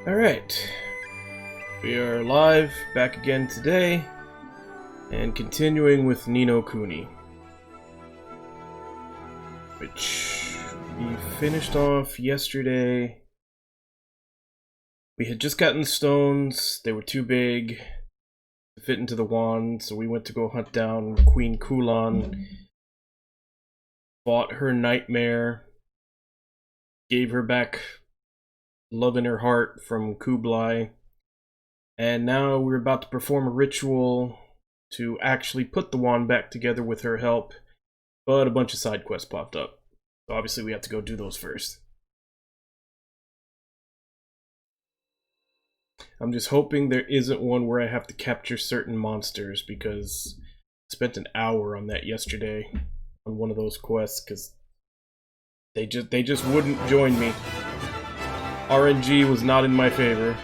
Alright, we are live, back again today, and continuing with Kuni, which we finished off yesterday. We had just gotten stones, they were too big to fit into the wand, so we went to go hunt down Queen Kulan, fought her nightmare, gave her back love in her heart from Kublai, and now we're about to perform a ritual to actually put the wand back together with her help, but a bunch of side quests popped up, so obviously we have to go do those first. I'm just hoping there isn't one where I have to capture certain monsters, because I spent an hour on that yesterday on one of those quests because they just wouldn't join me. RNG was not in my favor.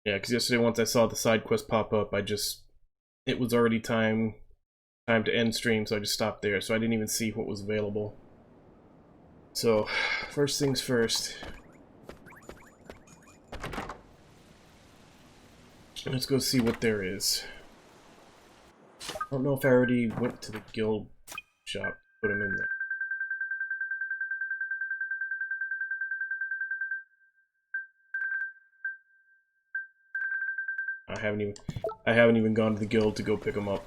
Yeah, because yesterday once I saw the side quest pop up, it was already time to end stream, so I just stopped there, so I didn't even see what was available. So, first things first. Let's go see what there is. I don't know if I already went to the guild shop, put them in there. I haven't even gone to the guild to go pick them up.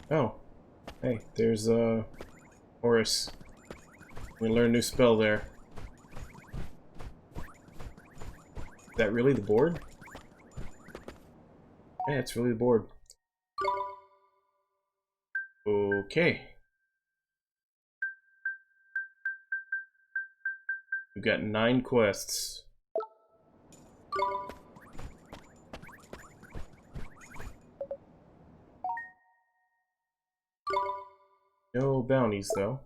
Oh, hey, there's Horus. We learned a new spell there. Is that really the board? Yeah, it's really the board. Okay. We've got 9 quests. No bounties, though.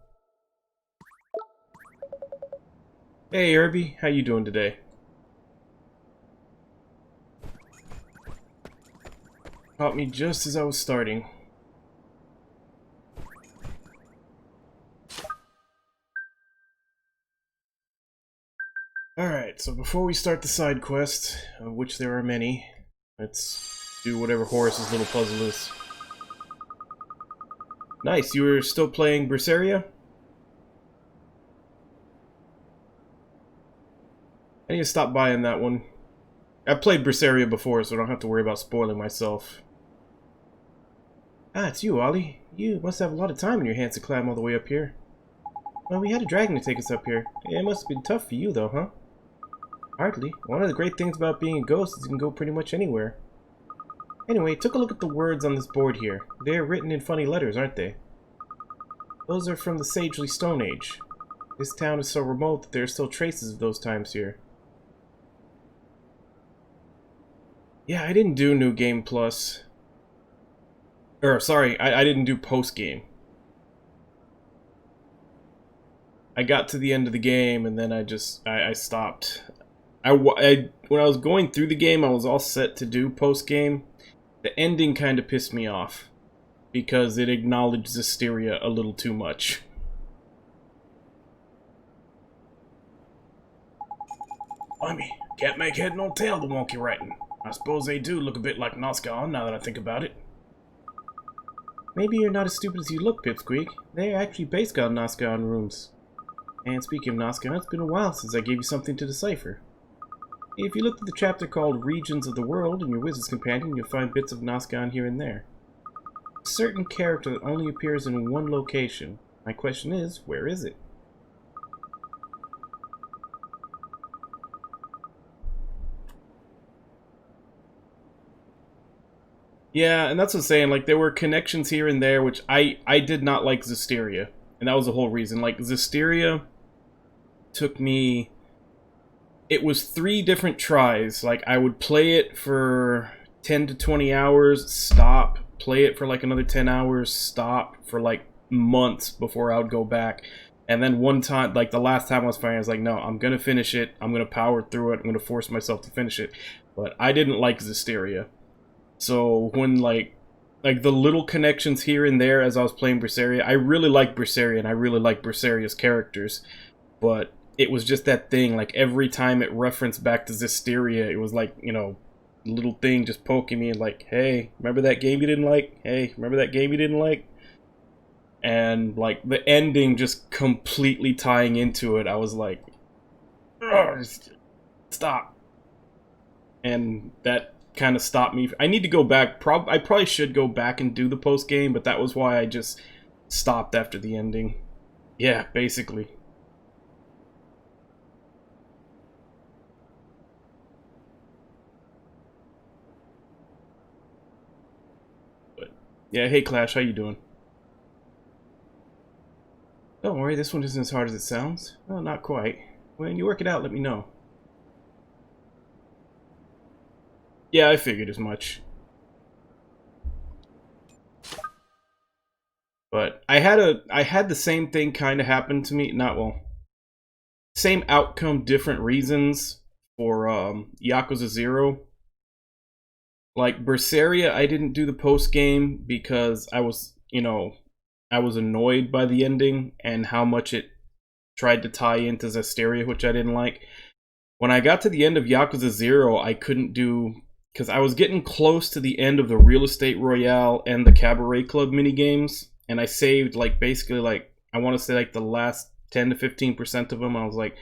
Hey, Irby, how you doing today? Caught me just as I was starting. Alright, so before we start the side quest, of which there are many, let's do whatever Horus's little puzzle is. Nice, you were still playing Berseria? I need to stop buying that one. I've played Berseria before, so I don't have to worry about spoiling myself. Ah, it's you, Ollie. You must have a lot of time in your hands to climb all the way up here. Well, we had a dragon to take us up here. It must have been tough for you, though, huh? Hardly. One of the great things about being a ghost is you can go pretty much anywhere. Anyway, took a look at the words on this board here. They're written in funny letters, aren't they? Those are from the Sagely Stone Age. This town is so remote that there are still traces of those times here. Yeah, I didn't do New Game Plus. Or, sorry, I didn't do post-game. I got to the end of the game, and then I stopped. When I was going through the game, I was all set to do post-game. The ending kind of pissed me off, because it acknowledged Zisteria a little too much. Blimey, can't make head nor tail the wonky writing. I suppose they do look a bit like Noscon, now that I think about it. Maybe you're not as stupid as you look, Pipsqueak. They're actually based on Noscon runes. And speaking of Noscon, it's been a while since I gave you something to decipher. If you look at the chapter called Regions of the World in your Wizard's Companion, you'll find bits of Noscon here and there. A certain character that only appears in one location. My question is, where is it? Yeah, and that's what I'm saying, like, there were connections here and there, which I did not like Zisteria. And that was the whole reason. Like, Zisteria took me... It was 3 different tries. Like, I would play it for 10 to 20 hours, stop, play it for like another 10 hours, stop for like months before I would go back. And then one time, like the last time I was playing, I was like, no, I'm going to finish it. I'm going to power through it. I'm going to force myself to finish it. But I didn't like Zestiria. So when like the little connections here and there as I was playing Berseria, I really like Berseria and I really like Berseria's characters. But it was just that thing, like every time it referenced back to Zestiria, it was like, you know, little thing just poking me and like, hey, remember that game you didn't like? Hey, remember that game you didn't like? And like the ending just completely tying into it, I was like, stop. And that kind of stopped me. I need to go back. I probably should go back and do the post game, but that was why I just stopped after the ending. Yeah, basically. But yeah, hey Clash, how you doing? Don't worry, this one isn't as hard as it sounds. Well, not quite. When you work it out, let me know. Yeah, I figured as much. But I had the same thing kind of happen to me. Not well. Same outcome, different reasons for Yakuza 0. Like Berseria, I didn't do the post game because I was, you know, I was annoyed by the ending and how much it tried to tie into Zestiria, which I didn't like. When I got to the end of Yakuza 0, I couldn't do, because I was getting close to the end of the Real Estate Royale and the Cabaret Club minigames, and I saved like basically like, I want to say like the last 10 to 15% of them. I was like,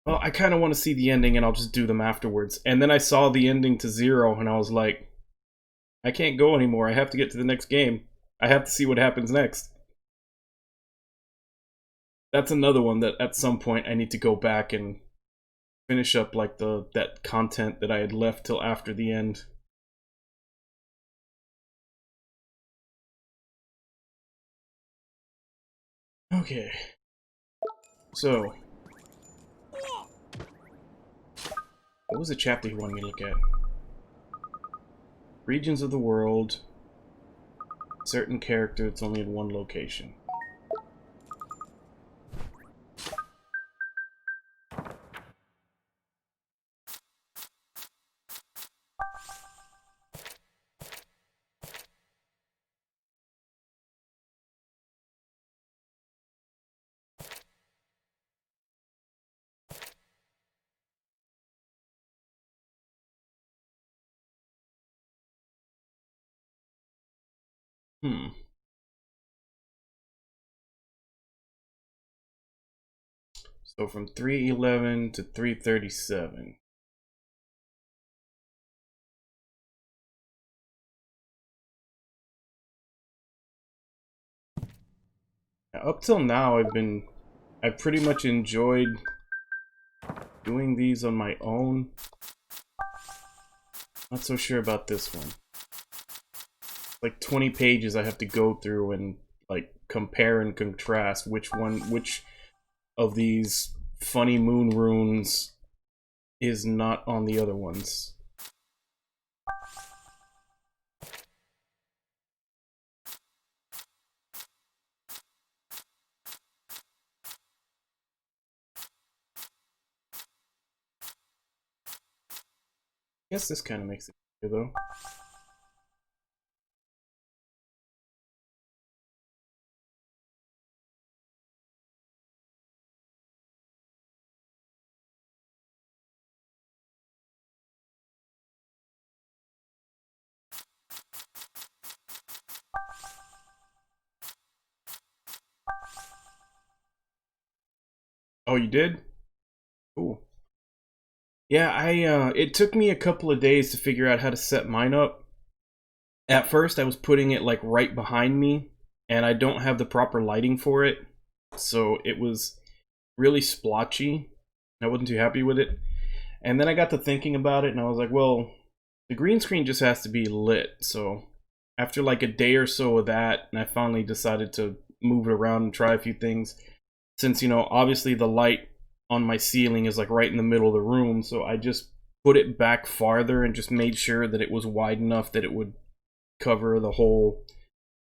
well, I kind of want to see the ending and I'll just do them afterwards. And then I saw the ending to 0 and I was like, I can't go anymore. I have to get to the next game. I have to see what happens next. That's another one that at some point I need to go back and finish up like that content that I had left till after the end. Okay. So, what was the chapter you wanted me to look at? Regions of the world. Certain character, it's only in one location. So from 311 to 337. Now, up till now, I've pretty much enjoyed doing these on my own. Not so sure about this one. Like 20 pages I have to go through and like compare and contrast which of these funny moon runes is not on the other ones. I guess this kind of makes it easier, though. Oh, you did? Cool. Yeah, it took me a couple of days to figure out how to set mine up. At first, I was putting it like right behind me, and I don't have the proper lighting for it, so it was really splotchy. I wasn't too happy with it. And then I got to thinking about it, and I was like, well, the green screen just has to be lit. So after like a day or so of that, and I finally decided to move it around and try a few things. Since, you know, obviously the light on my ceiling is like right in the middle of the room, so I just put it back farther and just made sure that it was wide enough that it would cover the whole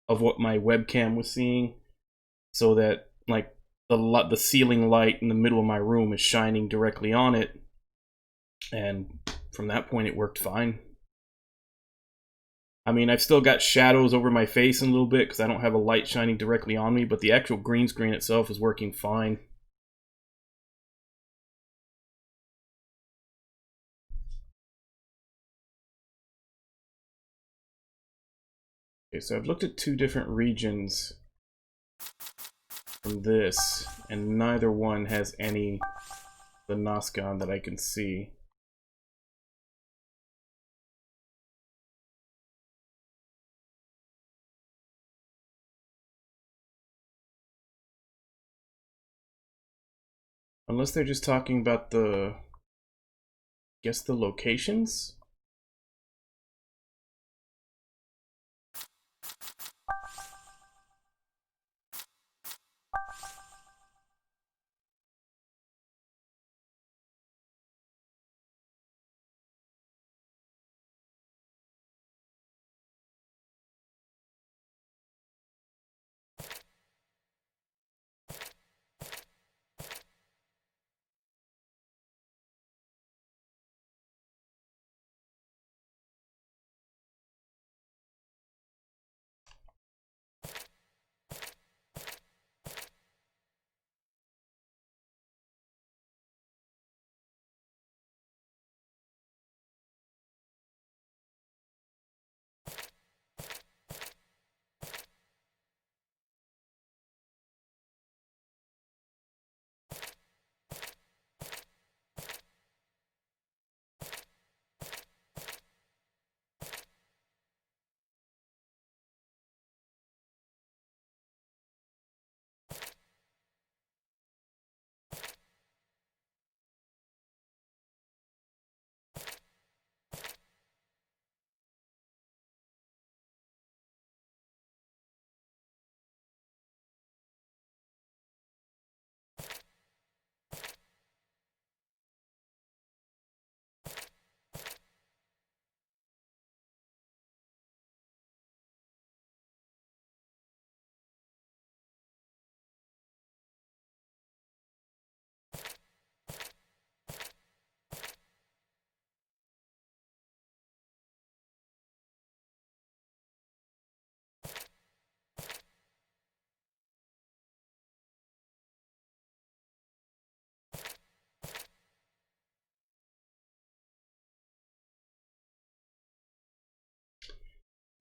of what my webcam was seeing, so that like the ceiling light in the middle of my room is shining directly on it, and from that point it worked fine. I mean, I've still got shadows over my face a little bit because I don't have a light shining directly on me, but the actual green screen itself is working fine. Okay, so I've looked at 2 different regions from this, and neither one has any the Noscon that I can see. Unless they're just talking about the, I guess, the locations?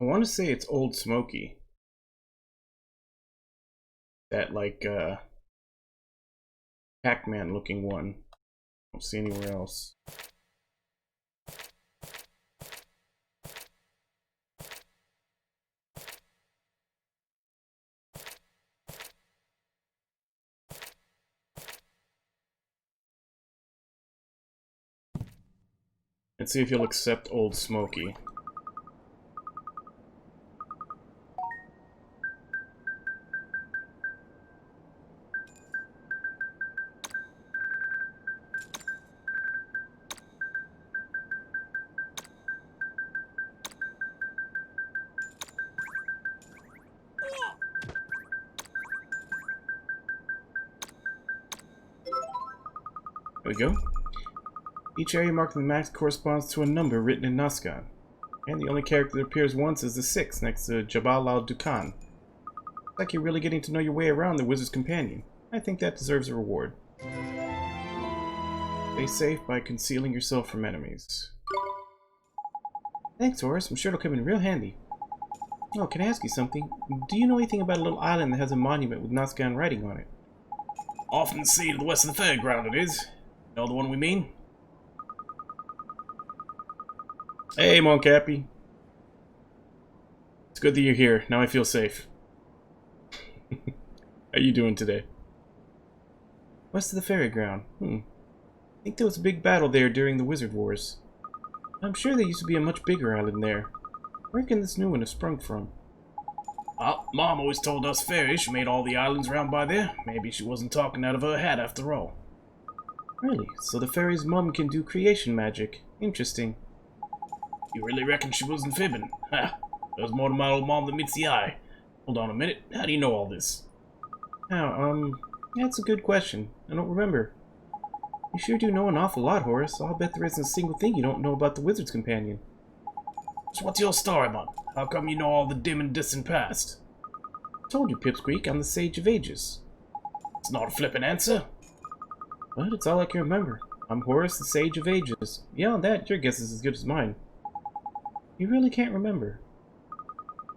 I want to say it's Old Smoky. That, like, Pac-Man looking one. I don't see anywhere else. Let's see if you'll accept Old Smoky. There we go. Each area marked on the map corresponds to a number written in Noscon. And the only character that appears once is the 6 next to Jabal al-Dukan. It's like you're really getting to know your way around the Wizard's Companion. I think that deserves a reward. Stay safe by concealing yourself from enemies. Thanks, Horace. I'm sure it'll come in real handy. Oh, can I ask you something? Do you know anything about a little island that has a monument with Noscon writing on it? Off in the sea to the west of the fairground it is. Know the one we mean? Hey, Moncappy. It's good that you're here. Now I feel safe. How you doing today? West of the ferry ground. I think there was a big battle there during the Wizard Wars. I'm sure there used to be a much bigger island there. Where can this new one have sprung from? Oh, Mom always told us fairies made all the islands round by there. Maybe she wasn't talking out of her hat after all. Really? So the fairy's mum can do creation magic. Interesting. You really reckon she wasn't fibbing? Ha! There's more to my old mom than meets the eye. Hold on a minute. How do you know all this? Now, that's a good question. I don't remember. You sure do know an awful lot, Horace. I'll bet there isn't a single thing you don't know about the Wizard's Companion. So what's your story, man? How come you know all the dim and distant past? I told you, Pipsqueak, I'm the Sage of Ages. It's not a flippin' answer. But it's all I can remember. I'm Horace, the Sage of Ages. Beyond that, your guess is as good as mine. You really can't remember.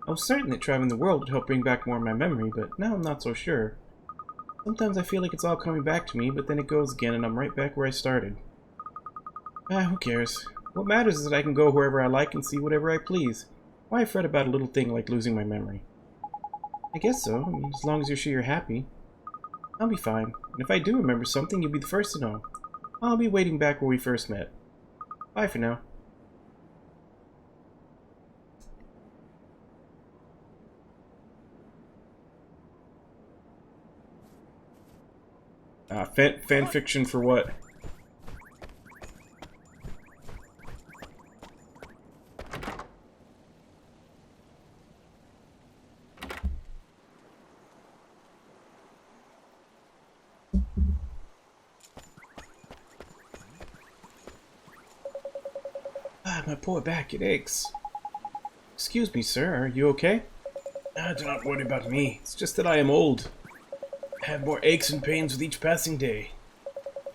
I was certain that traveling the world would help bring back more of my memory, but now I'm not so sure. Sometimes I feel like it's all coming back to me, but then it goes again and I'm right back where I started. Who cares? What matters is that I can go wherever I like and see whatever I please. Why fret about a little thing like losing my memory? I guess so, as long as you're sure you're happy. I'll be fine, and if I do remember something, you'll be the first to know. I'll be waiting back where we first met. Bye for now. Fan fiction for what? My poor back, it aches. Excuse me, sir, are you okay? Do not worry about me. It's just that I am old. I have more aches and pains with each passing day.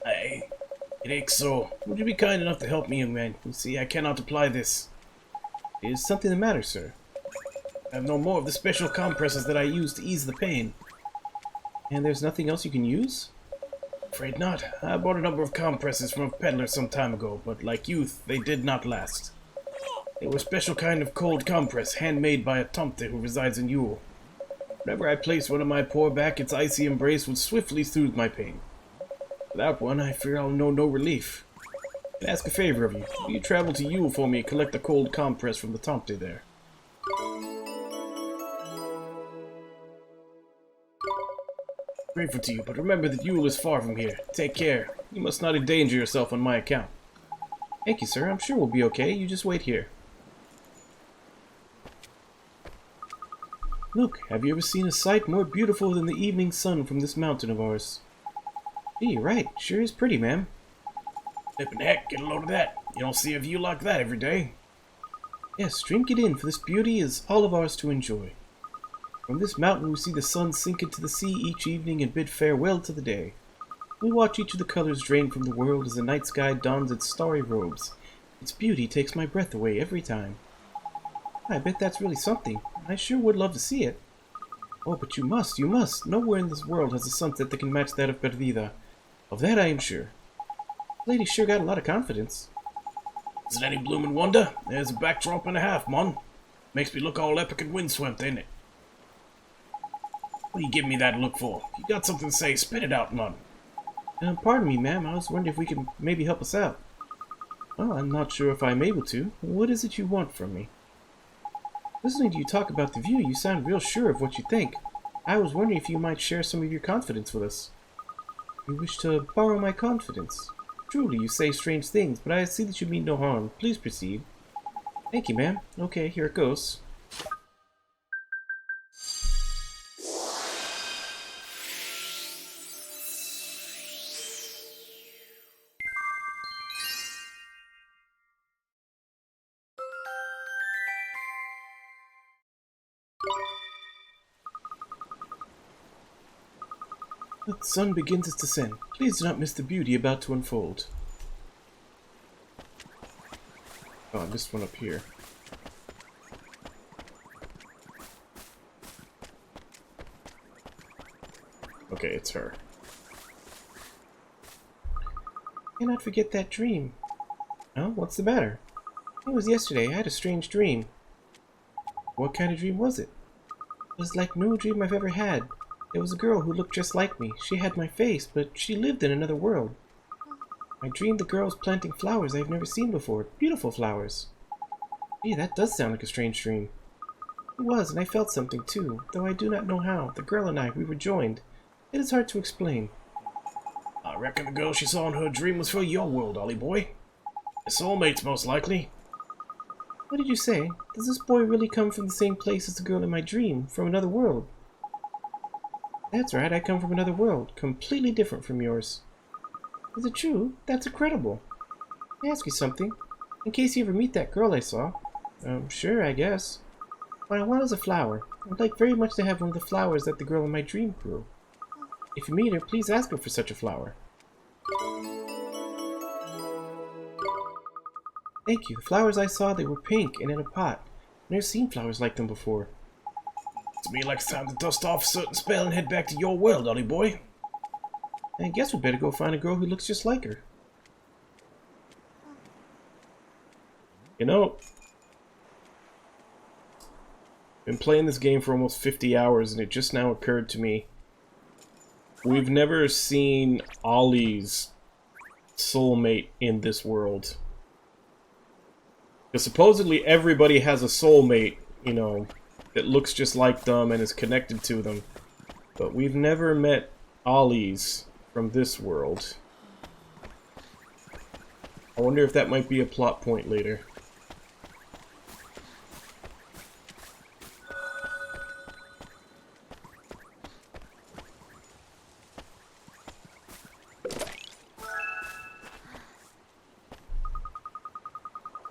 It aches so. Would you be kind enough to help me, young man? You see, I cannot apply this. Is something the matter, sir? I have no more of the special compresses that I use to ease the pain. And there's nothing else you can use? Afraid not. I bought a number of compresses from a peddler some time ago, but like youth, they did not last. They were a special kind of cold compress, handmade by a tomte who resides in Yule. Whenever I placed one on my poor back, its icy embrace would swiftly soothe my pain. Without one, I fear I'll know no relief. I'd ask a favor of you. Will you travel to Yule for me and collect a cold compress from the tomte there? Grateful to you, but remember that Yule is far from here. Take care. You must not endanger yourself on my account. Thank you, sir. I'm sure we'll be okay. You just wait here. Look, have you ever seen a sight more beautiful than the evening sun from this mountain of ours? Gee, you're right. Sure is pretty, ma'am. Flippin' heck, get a load of that. You don't see a view like that every day. Yes, drink it in, for this beauty is all of ours to enjoy. From this mountain we see the sun sink into the sea each evening and bid farewell to the day. We watch each of the colors drain from the world as the night sky dons its starry robes. Its beauty takes my breath away every time. I bet that's really something. I sure would love to see it. Oh, but you must, you must. Nowhere in this world has a sunset that can match that of Perdida. Of that I am sure. The lady sure got a lot of confidence. Is it any bloomin' wonder? There's a backdrop and a half, mon. Makes me look all epic and windswept, ain't it? What are you giving me that look for? If you got something to say, spit it out, mon. Pardon me, ma'am. I was wondering if we could maybe help us out. Well, I'm not sure if I'm able to. What is it you want from me? Listening to you talk about the view, you sound real sure of what you think. I was wondering if you might share some of your confidence with us. You wish to borrow my confidence. Truly, you say strange things, but I see that you mean no harm. Please proceed. Thank you, ma'am. Okay, here it goes. The sun begins its descent. Please do not miss the beauty about to unfold. Oh, I missed one up here. Okay, it's her. Cannot forget that dream. Oh, what's the matter? It was yesterday. I had a strange dream. What kind of dream was it? It was like no dream I've ever had. There was a girl who looked just like me. She had my face, but she lived in another world. I dreamed the girl was planting flowers I've never seen before. Beautiful flowers. Gee, that does sound like a strange dream. It was, and I felt something too, though I do not know how. The girl and I, we were joined. It is hard to explain. I reckon the girl she saw in her dream was from your world, Ollie boy. Soulmates, most likely. What did you say? Does this boy really come from the same place as the girl in my dream, from another world? That's right, I come from another world, completely different from yours. Is it true? That's incredible. Can I ask you something? In case you ever meet that girl I saw. Sure, I guess. What I want is a flower. I'd like very much to have one of the flowers that the girl in my dream grew. If you meet her, please ask her for such a flower. Thank you. The flowers I saw, they were pink and in a pot. I've never seen flowers like them before. To me, like it's time to dust off a certain spell and head back to your world, Ollie boy. I guess we'd better go find a girl who looks just like her. You know, been playing this game for almost 50 hours and it just now occurred to me. We've never seen Ollie's soulmate in this world. Because supposedly everybody has a soulmate, you know, that looks just like them and is connected to them. But we've never met Ollie's from this world. I wonder if that might be a plot point later.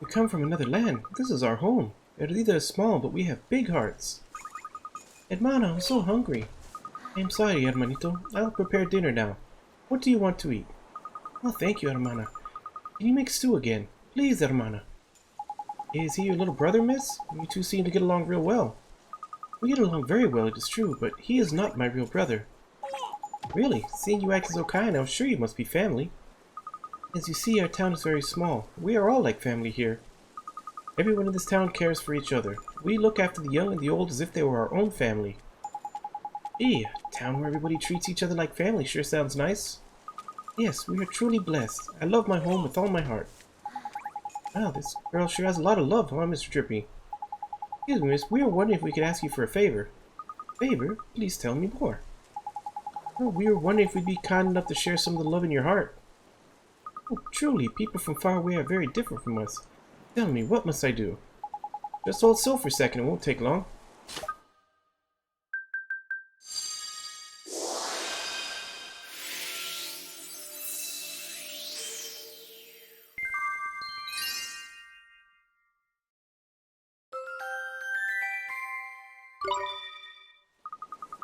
We come from another land. This is our home. Erdida is small, but we have big hearts. Hermano, I'm so hungry. I'm sorry, hermanito. I'll prepare dinner now. What do you want to eat? Oh, thank you, hermana. Can you make stew again? Please, hermana. Is he your little brother, miss? You two seem to get along real well. We get along very well, it is true, but he is not my real brother. Really? Seeing you act so kind, I'm sure you must be family. As you see, our town is very small. We are all like family here. Everyone in this town cares for each other. We look after the young and the old as if they were our own family. Gee, a town where everybody treats each other like family sure sounds nice. Yes, we are truly blessed. I love my home with all my heart. Wow, this girl sure has a lot of love, huh, Mr. Drippy? Excuse me, miss, we were wondering if we could ask you for a favor. Favor? Please tell me more. Oh, we were wondering if we'd be kind enough to share some of the love in your heart. Oh, truly, people from far away are very different from us. Tell me, what must I do? Just hold still for a second, it won't take long.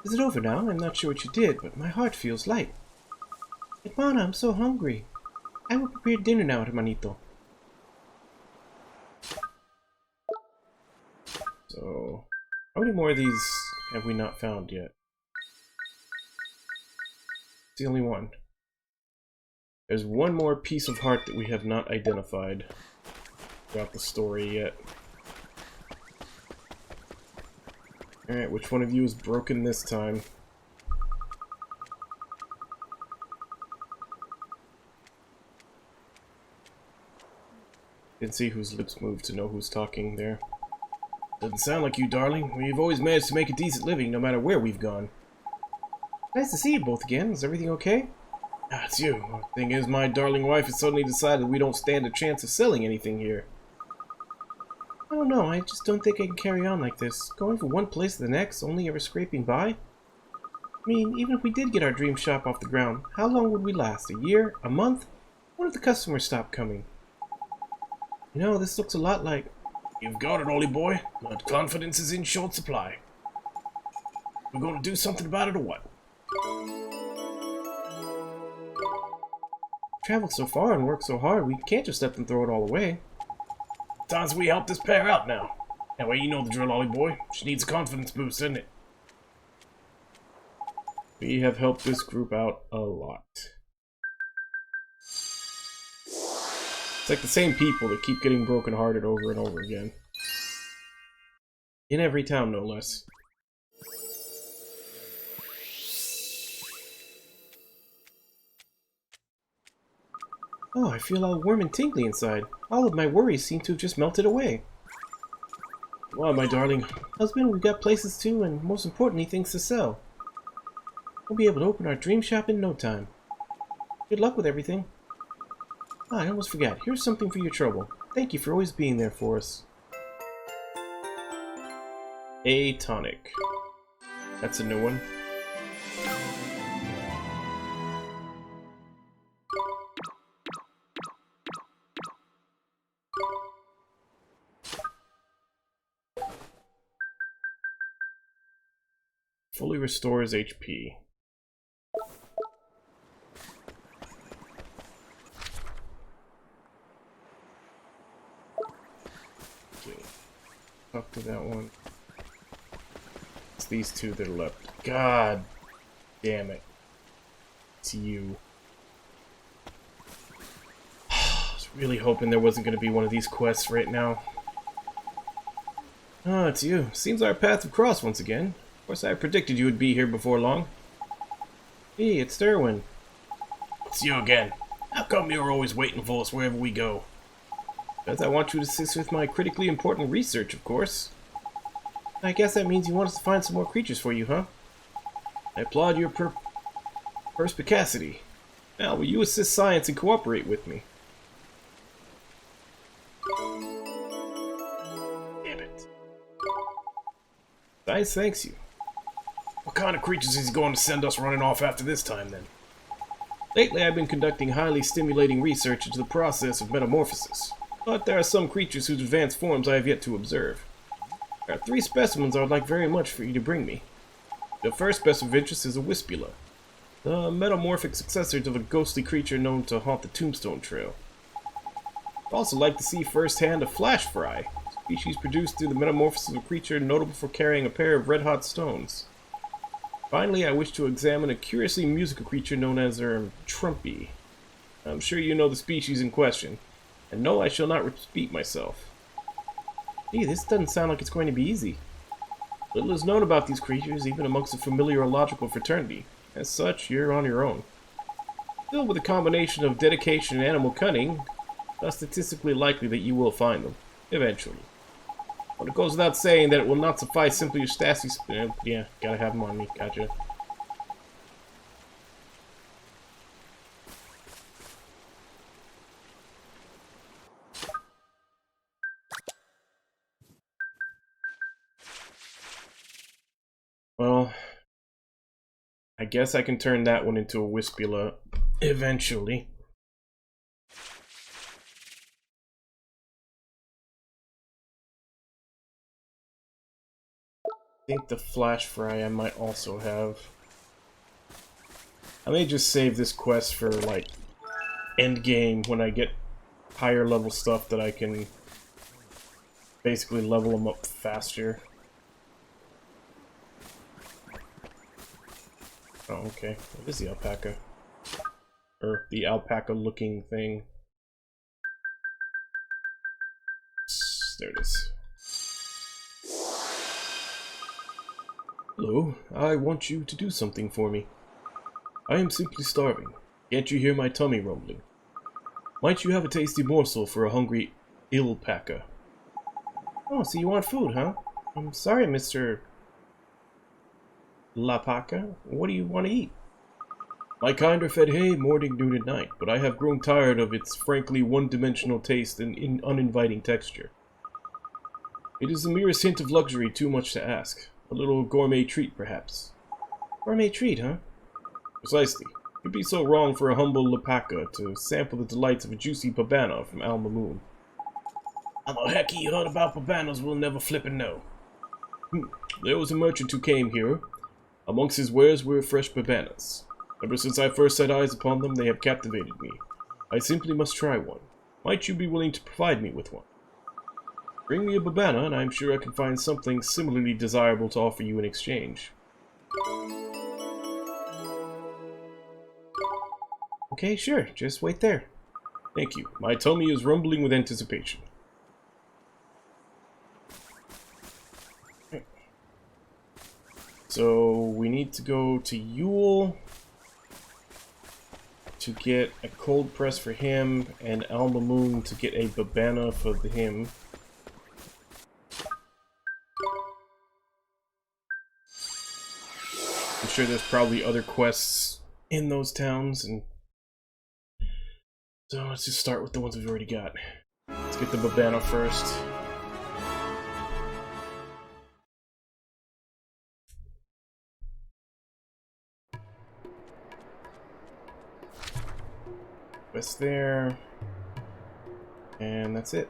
Is it over now? I'm not sure what you did, but my heart feels light. Hermana, I'm so hungry. I will prepare dinner now, hermanito. So, how many more of these have we not found yet? It's the only one. There's one more piece of heart that we have not identified throughout the story yet. Alright, which one of you is broken this time? Didn't see whose lips moved to know who's talking there. Doesn't sound like you, darling. We've always managed to make a decent living no matter where we've gone. Nice to see you both again. Is everything okay? Ah, it's you. Thing is, my darling wife has suddenly decided we don't stand a chance of selling anything here. I don't know. I just don't think I can carry on like this. Going from one place to the next, only ever scraping by. I mean, even if we did get our dream shop off the ground, how long would we last? A year? A month? What if the customers stop coming? You know, this looks a lot like... You've got it, Ollie boy, but confidence is in short supply. We're going to do something about it or what? Traveled so far and worked so hard, we can't just let them throw it all away. Times we help this pair out now. Anyway, you know the drill, Ollie boy. She needs a confidence boost, doesn't it? We have helped this group out a lot. It's like the same people that keep getting brokenhearted over and over again. In every town, no less. Oh, I feel all warm and tingly inside. All of my worries seem to have just melted away. Well, my darling husband, we've got places to, and most importantly, things to sell. We'll be able to open our dream shop in no time. Good luck with everything. Ah, I almost forgot. Here's something for your trouble. Thank you for always being there for us. A tonic. That's a new one. Fully restores HP. Okay. Talk to that one. It's these two that are left. God damn it. It's you. I was really hoping there wasn't going to be one of these quests right now. Ah, it's you. Seems our paths have crossed once again. Of course, I predicted you would be here before long. Hey, it's Derwin. It's you again. How come you're always waiting for us wherever we go? Because I want you to assist with my critically important research, of course. I guess that means you want us to find some more creatures for you, huh? I applaud your perspicacity. Now, will you assist science and cooperate with me? Damn it. Science thanks you. What kind of creatures is he going to send us running off after this time, then? Lately, I've been conducting highly stimulating research into the process of metamorphosis, but there are some creatures whose advanced forms I have yet to observe. There are 3 specimens I would like very much for you to bring me. The first specimen of interest is a Wispula, the metamorphic successor to the ghostly creature known to haunt the Tombstone Trail. I'd also like to see firsthand a Flash Fry, a species produced through the metamorphosis of a creature notable for carrying a pair of red-hot stones. Finally, I wish to examine a curiously musical creature known as Trumpy. I'm sure you know the species in question, and no, I shall not repeat myself. Hey, this doesn't sound like it's going to be easy. Little is known about these creatures, even amongst the familiarological fraternity. As such, you're on your own. Still, with a combination of dedication and animal cunning, it's statistically likely that you will find them, eventually. But it goes without saying that it will not suffice simply your Stassi yeah, gotta have them on me, gotcha. Well, I guess I can turn that one into a Wispula eventually. I think the Flash Fry I might also have. I may just save this quest for, like, end game when I get higher level stuff that I can basically level them up faster. Oh, okay. What is the alpaca? Or the alpaca-looking thing. There it is. Hello, I want you to do something for me. I am simply starving. Can't you hear my tummy rumbling? Might you have a tasty morsel for a hungry alpaca? Oh, so you want food, huh? I'm sorry, Mr. Lapaca. What do you want to eat? My kind are fed hay morning, noon, and night, but I have grown tired of its frankly one-dimensional taste and uninviting texture. It is the merest hint of luxury too much to ask. A little gourmet treat, perhaps. Gourmet treat, huh? Precisely. It'd be so wrong for a humble Lapaca to sample the delights of a juicy babana from Alma Moon. How the heck you heard about babanas we'll never flippin' know. There was a merchant who came here. Amongst his wares were fresh babanas. Ever since I first set eyes upon them, they have captivated me. I simply must try one. Might you be willing to provide me with one? Bring me a babana, and I'm sure I can find something similarly desirable to offer you in exchange. Okay, sure. Just wait there. Thank you. My tummy is rumbling with anticipation. So, we need to go to Yule to get a cold press for him, and Alma Moon to get a babana for him. I'm sure there's probably other quests in those towns, and So let's just start with the ones we've already got. Let's get the Babana first. Quest there. And that's it.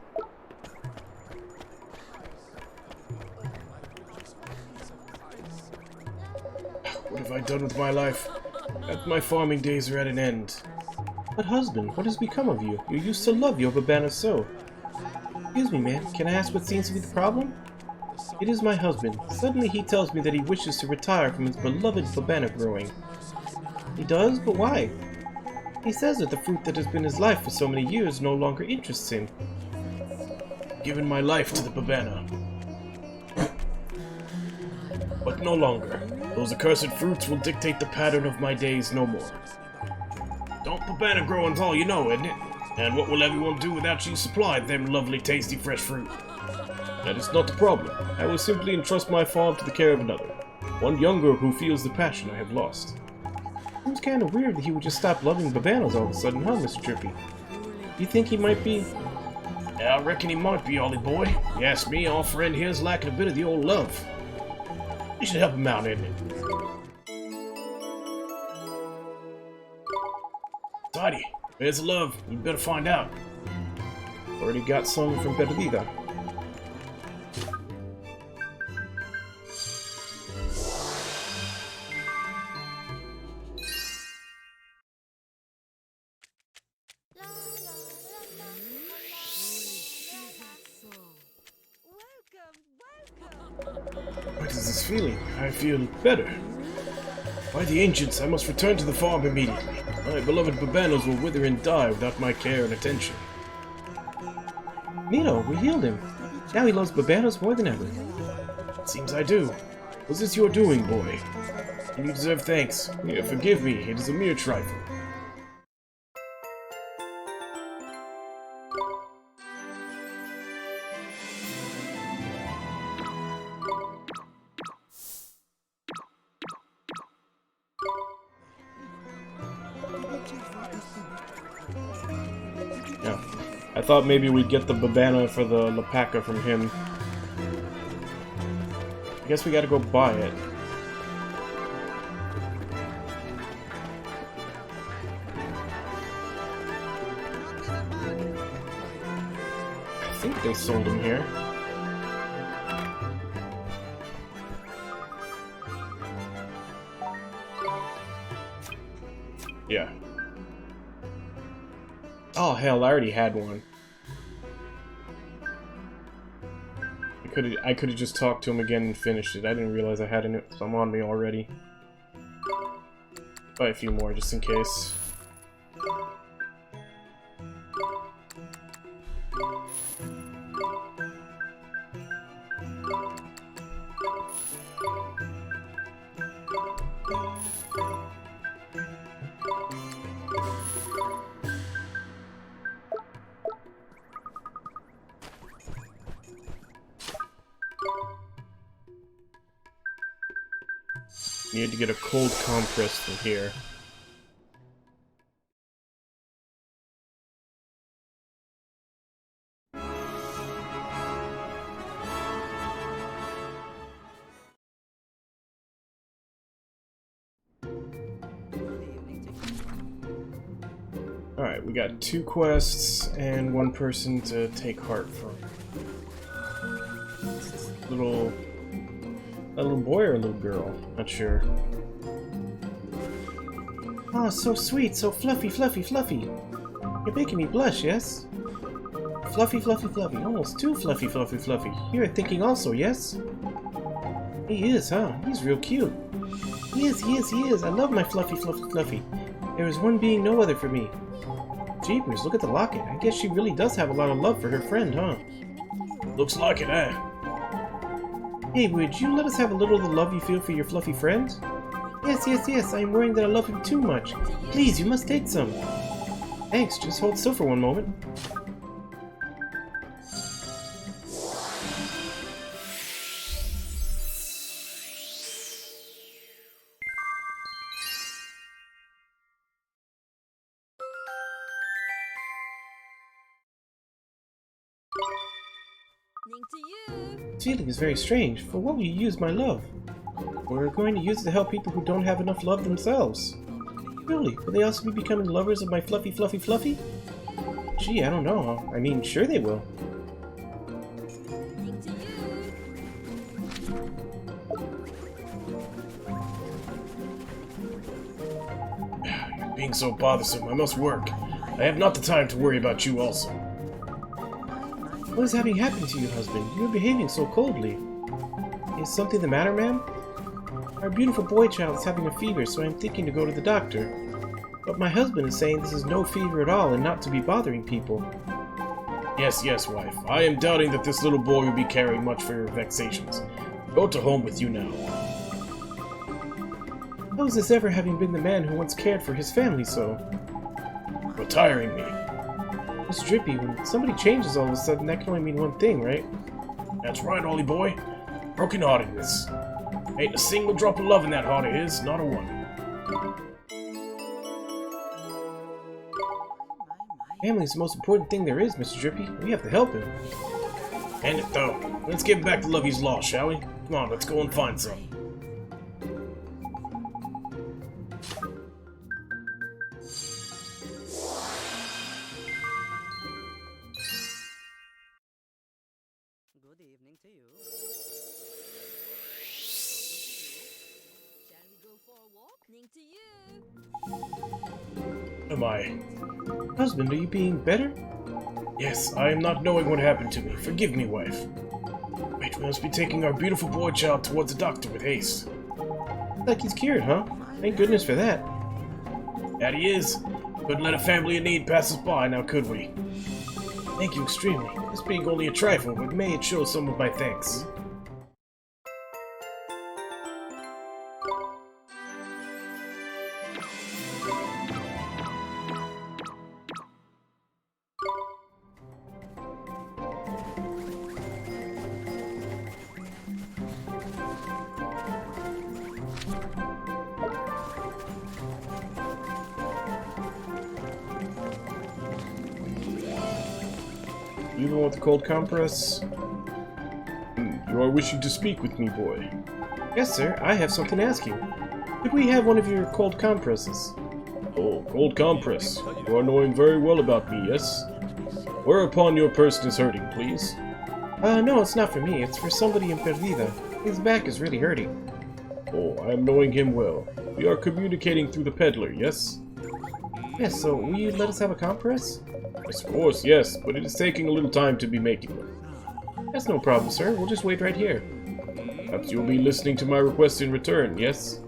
What have I done with my life? My farming days are at an end. But husband, what has become of you? You used to love your Babana so. Excuse me, man. Can I ask what seems to be the problem? It is my husband. Suddenly he tells me that he wishes to retire from his beloved Babana growing. He does? But why? He says that the fruit that has been his life for so many years no longer interests him. Given my life to the Babana. But no longer. Those accursed fruits will dictate the pattern of my days no more. Don't Babana growing's all you know, isn't it? And what will everyone do without you supply them lovely, tasty, fresh fruit? That is not the problem. I will simply entrust my farm to the care of another. One younger who feels the passion I have lost. Seems kinda weird that he would just stop loving Babanas all of a sudden, huh, Mr. Drippy? You think he might be... Yeah, I reckon he might be, Ollie boy. You ask me, our friend here's lacking a bit of the old love. We should help him out, isn't it? Tidy, where's the love? You better find out. Already got some from Perdida. What is this feeling? I feel better. By the ancients, I must return to the farm immediately. My beloved Babanos will wither and die without my care and attention. Nito, we healed him. Now he loves Babanos more than ever. It seems I do. Was this your doing, boy? And you deserve thanks. Yeah, forgive me, it is a mere trifle. Yeah. I thought maybe we'd get the Babana for the Lapaka from him. I guess we gotta go buy it. I think they sold him here. Yeah. Oh hell, I already had one. I could have just talked to him again and finished it. I didn't realize I had some on me already. Buy a few more just in case. Need to get a cold compress from here. Alright, we got 2 quests and 1 person to take heart from. A little boy or a little girl? Not sure. Oh, so sweet, so fluffy, fluffy, fluffy. You're making me blush, yes? Fluffy, fluffy, fluffy. Almost too fluffy, fluffy, fluffy. You're thinking also, yes? He is, huh? He's real cute. He is, he is, he is. I love my fluffy, fluffy, fluffy. There is one being no other for me. Jeepers, look at the locket. I guess she really does have a lot of love for her friend, huh? Looks like it, eh? Hey, would you let us have a little of the love you feel for your fluffy friend? Yes, yes, yes, I am worrying that I love him too much. Please, you must take some. Thanks, just hold still for one moment. This feeling is very strange. For what will you use my love? We're going to use it to help people who don't have enough love themselves. Really? Will they also be becoming lovers of my fluffy, fluffy, fluffy? Gee, I don't know. I mean, sure they will. You're being so bothersome. I must work. I have not the time to worry about you also. What is having happened to you, husband? You are behaving so coldly. Is something the matter, ma'am? Our beautiful boy child is having a fever, so I'm thinking to go to the doctor. But my husband is saying this is no fever at all and not to be bothering people. Yes, yes, wife. I am doubting that this little boy will be caring much for your vexations. Go to home with you now. How is this ever having been the man who once cared for his family so? Retiring me. Miss Drippy, when somebody changes all of a sudden, that can only mean one thing, right? That's right, Ollie boy. Broken-heartedness. Ain't a single drop of love in that heart of his, not a one. Family is the most important thing there is, Mr. Drippy. We have to help him. And it though. Let's get back to Lovey's Law, shall we? Come on, let's go and find some. Good evening to you. Shall we go for a walk? Evening to you. Am I? Husband, are you being better? Yes, I am not knowing what happened to me. Forgive me, wife. Wait, we must be taking our beautiful boy child towards the doctor with haste. Like he's cured, huh? Thank goodness for that. That he is. Couldn't let a family in need pass us by, now could we? Thank you extremely. This being only a trifle, but may it show some of my thanks. You the one with the cold compress? You are wishing to speak with me, boy. Yes, sir. I have something to ask you. Could we have one of your cold compresses? Oh, cold compress. You are knowing very well about me, yes? Whereupon your person is hurting, please? No, it's not for me. It's for somebody in Perdida. His back is really hurting. Oh, I am knowing him well. We are communicating through the peddler, yes? Yes, so will you let us have a compress? Yes, of course, yes, but it is taking a little time to be making them. That's no problem, sir. We'll just wait right here. Perhaps you'll be listening to my request in return, yes?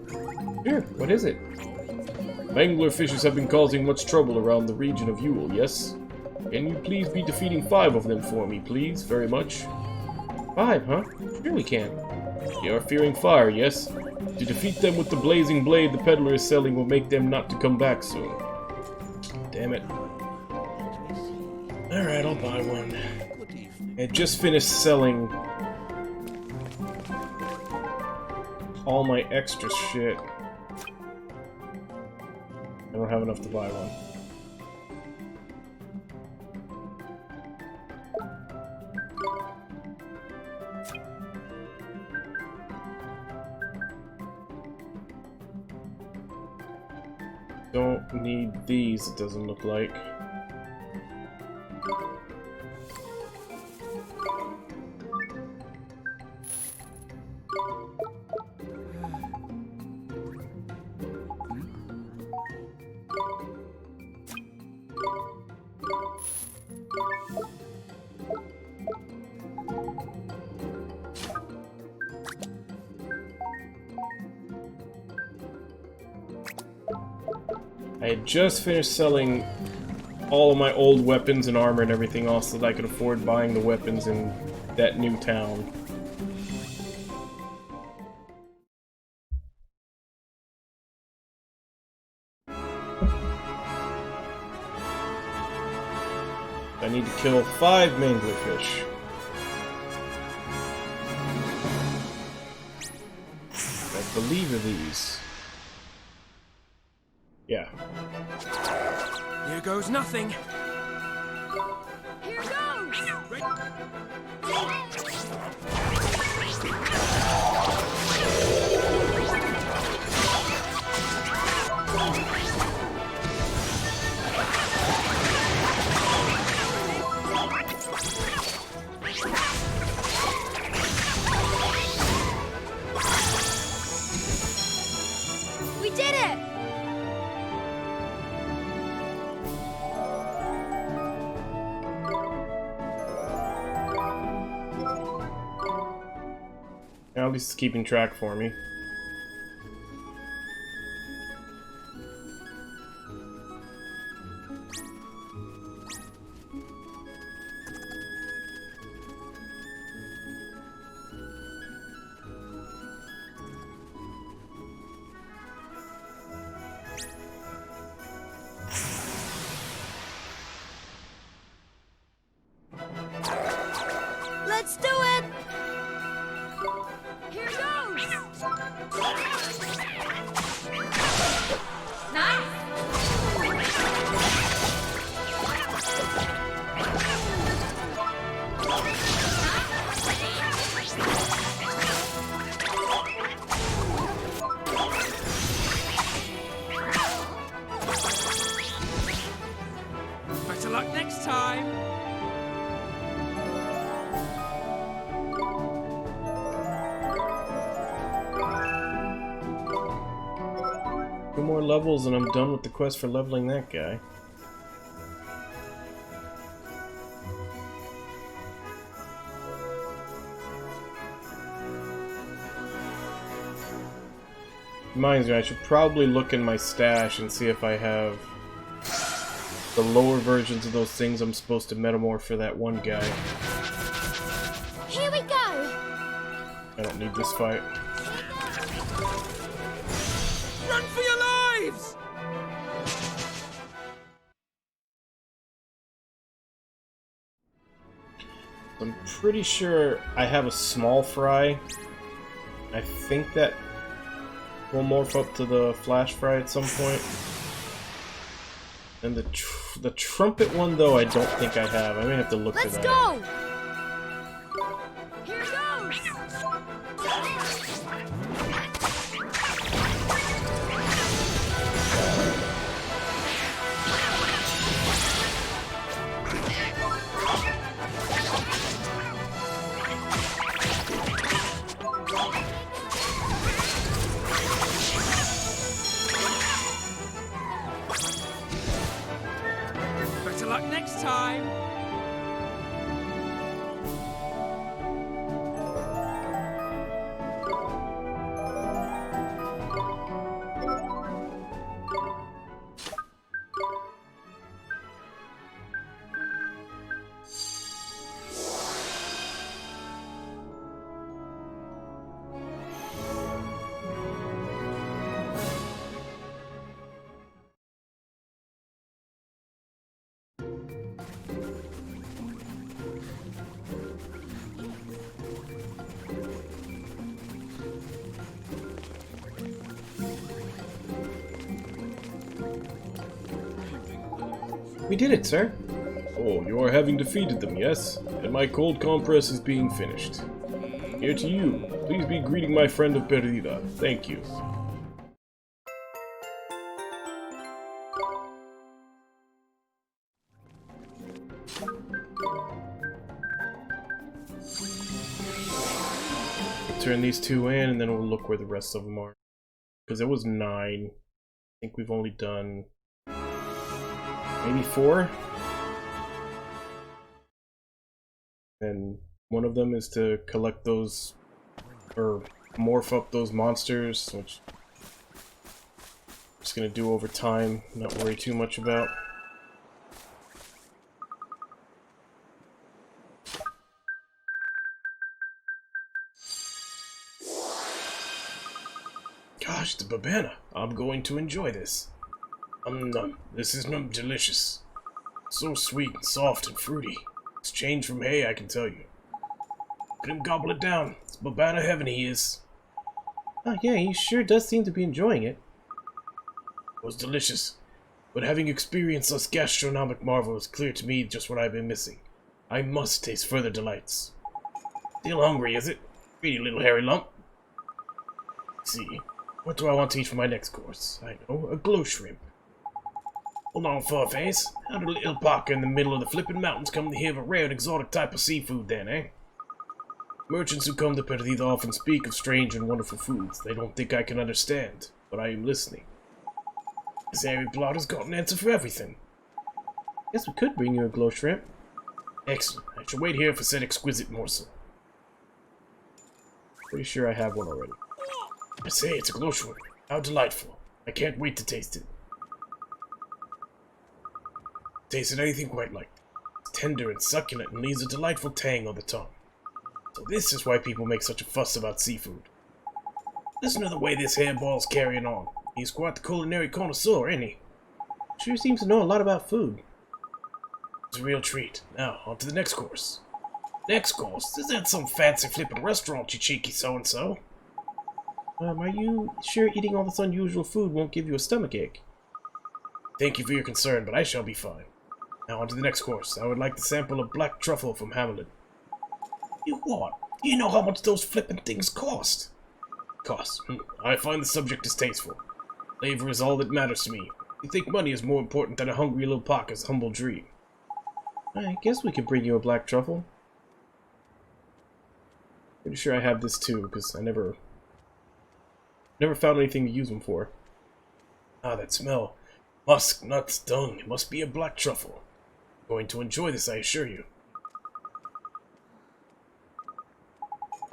Sure. What is it? Mangler fishes have been causing much trouble around the region of Yule, yes? Can you please be defeating 5 of them for me, please, very much? 5, huh? Sure we can. They are fearing fire, yes? To defeat them with the blazing blade the peddler is selling will make them not to come back soon. Damn it. Alright, I'll buy one. I just finished selling all my extra shit. I don't have enough to buy one. Don't need these, it doesn't look like. I had just finished selling all of my old weapons and armor and everything else so that I could afford buying the weapons in that new town. I need to kill 5 manglerfish. I believe are these. Yeah. Here goes nothing. Here goes! Ready We did it! At least it's keeping track for me. Let's do it! Here goes! Nice! Better luck next time. Two more levels and I'm done with the quest for leveling that guy. Reminds me, I should probably look in my stash and see if I have the lower versions of those things I'm supposed to metamorph for that one guy. Here we go! I don't need this fight. Run for your lives! I'm pretty sure I have a small fry. I think that will morph up to the flash fry at some point. And the trumpet one, though, I don't think I have. I may have to look for Let's that. go! Here goes! Better luck next time. We did it, sir. Oh, you are having defeated them, yes? And my cold compress is being finished. Here to you. Please be greeting my friend of Perdida. Thank you. We'll turn these two in, and then we'll look where the rest of them are. Because it was 9. I think we've only done maybe 4. And one of them is to collect those, or morph up those monsters, which I'm just gonna do over time, not worry too much about. Gosh, the babana. I'm going to enjoy this. This is delicious. So sweet and soft and fruity. It's changed from hay, I can tell you. Let him gobble it down. It's babana heaven he is. Oh yeah, he sure does seem to be enjoying it. It was delicious. But having experienced this gastronomic marvel, it's clear to me just what I've been missing. I must taste further delights. Still hungry, is it? Greedy little hairy lump. Let's see. What do I want to eat for my next course? I know, a glow shrimp. Hold on, Farface. How did a little parker in the middle of the flippin' mountains come to hear of a rare and exotic type of seafood then, eh? Merchants who come to Perdita often speak of strange and wonderful foods they don't think I can understand, but I am listening. This hairy blotter's got an answer for everything. Guess we could bring you a glow shrimp. Excellent. I shall wait here for said exquisite morsel. Pretty sure I have one already. I say, it's a glow shrimp. How delightful. I can't wait to taste it. Tasted anything quite like it. It's tender and succulent and leaves a delightful tang on the tongue. So this is why people make such a fuss about seafood. Listen to the way this hairball's carrying on. He's quite the culinary connoisseur, ain't he? Sure seems to know a lot about food. It's a real treat. Now, on to the next course. Next course? Is that some fancy flippin' restaurant, you cheeky so-and-so? Are you sure eating all this unusual food won't give you a stomachache? Thank you for your concern, but I shall be fine. Now on to the next course. I would like to sample a black truffle from Hamelin. You what? Do you know how much those flippin' things cost? Cost? I find the subject distasteful. Flavor is all that matters to me. You think money is more important than a hungry little parker's humble dream? I guess we could bring you a black truffle. Pretty sure I have this too, because I never found anything to use them for. Ah, that smell. Musk, nuts, dung. It must be a black truffle. I'm going to enjoy this, I assure you.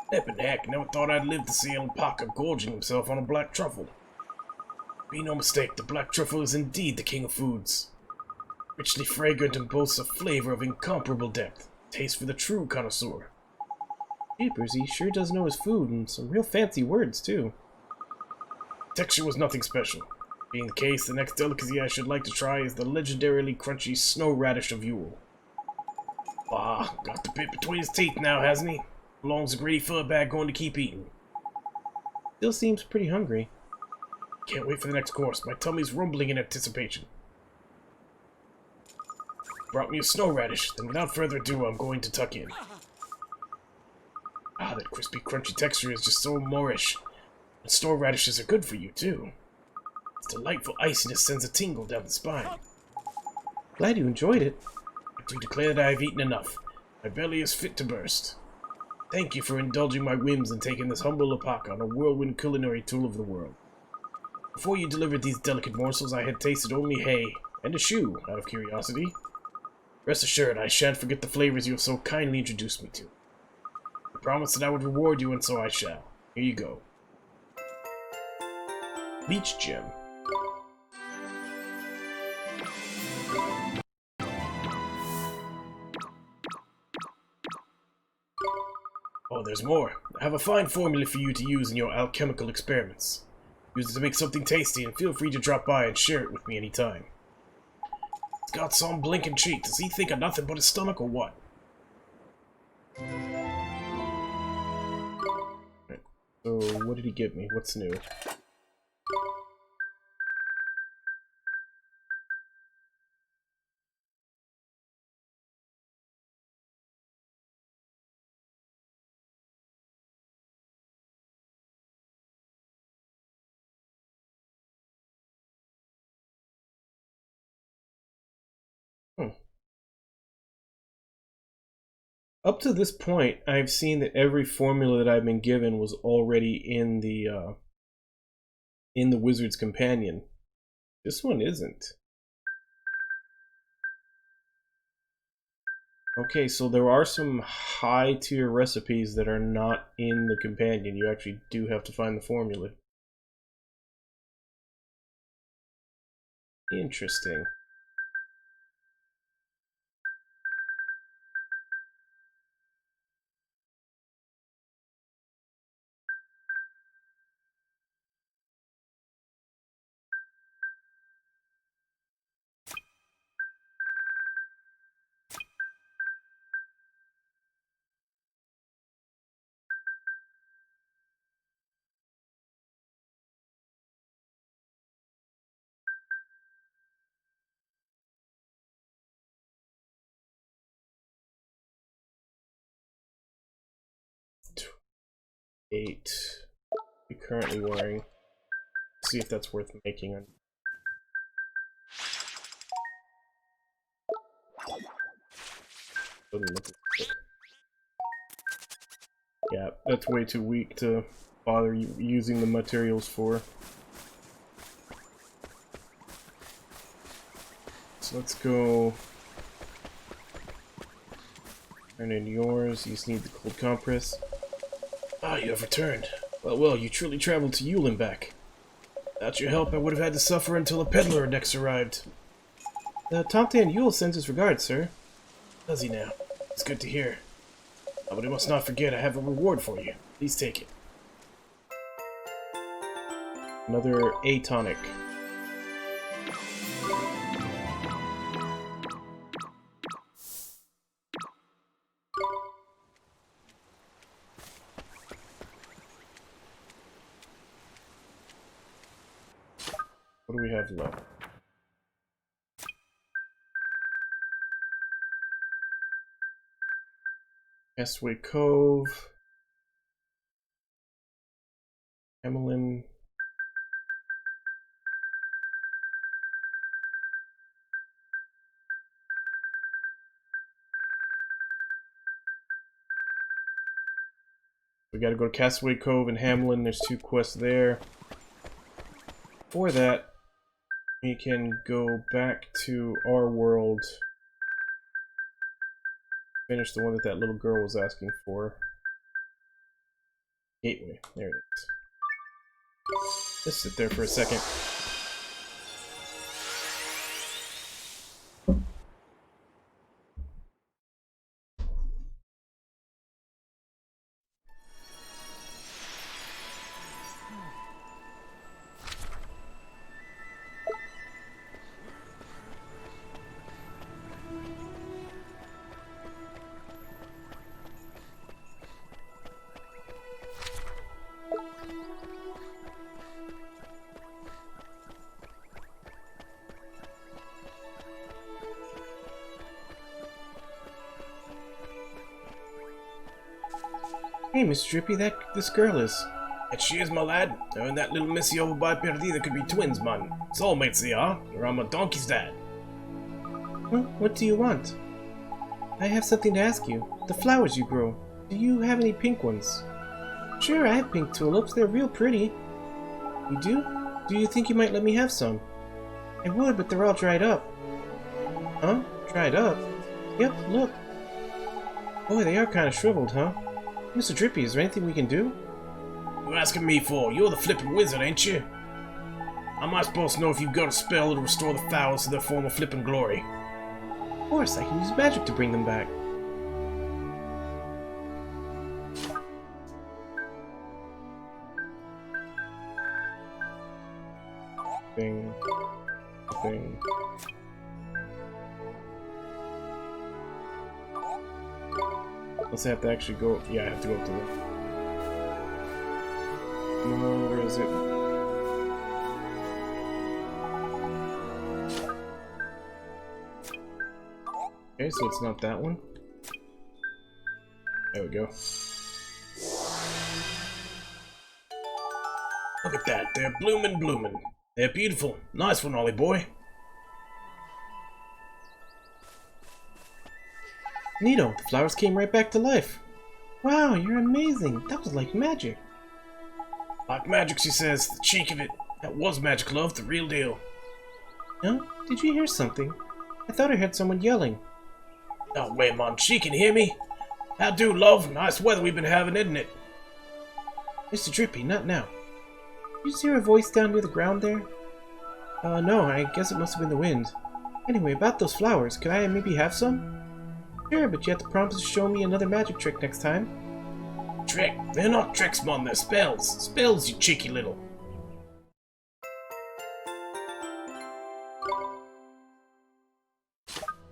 Flippin' heck, never thought I'd live to see El Parker gorging himself on a black truffle. Be no mistake, the black truffle is indeed the king of foods. Richly fragrant and boasts a flavor of incomparable depth. Taste for the true connoisseur. Jeepers, he sure does know his food, and some real fancy words, too. Texture was nothing special. Being the case, the next delicacy I should like to try is the legendarily crunchy snow radish of Yule. Bah, got the bit between his teeth now, hasn't he? How long's the greedy fur bag going to keep eating? Still seems pretty hungry. Can't wait for the next course. My tummy's rumbling in anticipation. Brought me a snow radish, then without further ado, I'm going to tuck in. Ah, that crispy, crunchy texture is just so moreish. And snow radishes are good for you, too. Its delightful iciness sends a tingle down the spine. Glad you enjoyed it. I do declare that I have eaten enough. My belly is fit to burst. Thank you for indulging my whims and taking this humble alpaca on a whirlwind culinary tour of the world. Before you delivered these delicate morsels, I had tasted only hay and a shoe, out of curiosity. Rest assured, I shan't forget the flavors you have so kindly introduced me to. I promised that I would reward you, and so I shall. Here you go. Beach gem. Oh, there's more. I have a fine formula for you to use in your alchemical experiments. Use it to make something tasty, and feel free to drop by and share it with me anytime. It's got some blinking cheek. Does he think of nothing but his stomach, or what? Right. So, what did he give me? What's new? Up to this point, I've seen that every formula that I've been given was already in the Wizard's Companion. This one isn't. Okay, so there are some high-tier recipes that are not in the Companion. You actually do have to find the formula. Interesting. 8. You're currently wearing. See if that's worth making. Yeah, that's way too weak to bother using the materials for. So let's go. Turn in yours. You just need the cold compress. Ah, you have returned. Well, well, you truly traveled to Yule and back. Without your help, I would have had to suffer until a peddler next arrived. Tante and Yule sends his regards, sir. Does he now? It's good to hear. Oh, but I must not forget I have a reward for you. Please take it. Another A tonic. What do we have left? Castaway Cove. Emmeline. We gotta go to Castaway Cove and Hamlin. There's 2 quests there. For that, we can go back to our world. Finish the one that that little girl was asking for. Gateway. There it is. Just sit there for a second. Hey, Mr. Drippy, this girl is. That she is, my lad. Her and that little missy over by Perdida could be twins, man. Soulmates they are, or I'm a donkey's dad. Well, what do you want? I have something to ask you. The flowers you grow, do you have any pink ones? Sure, I have pink tulips. They're real pretty. You do? Do you think you might let me have some? I would, but they're all dried up. Huh? Dried up? Yep, look. Boy, they are kind of shriveled, huh? Mr. Drippy, is there anything we can do? You asking me for? You're the flippin' wizard, ain't you? How am I supposed to know if you've got a spell to restore the flowers to their former flippin' glory? Of course, I can use magic to bring them back. Thing. Thing. Unless I have to actually go. Yeah, I have to go up to the. No, where is it? Okay, so it's not that one. There we go. Look at that, they're bloomin', bloomin'. They're beautiful. Nice one, Ollie boy. Nito, the flowers came right back to life. Wow, you're amazing. That was like magic. Like magic, she says. The cheek of it. That was magic, love. The real deal. Huh? Did you hear something? I thought I heard someone yelling. No way, man. She can hear me. How do, love? Nice weather we've been having, isn't it? Mr. Drippy, not now. Did you just hear a voice down near the ground there? No, I guess it must have been the wind. Anyway, about those flowers, could I maybe have some? Sure, but you have to promise to show me another magic trick next time. Trick? They're not tricks, man. They're spells. Spells, you cheeky little.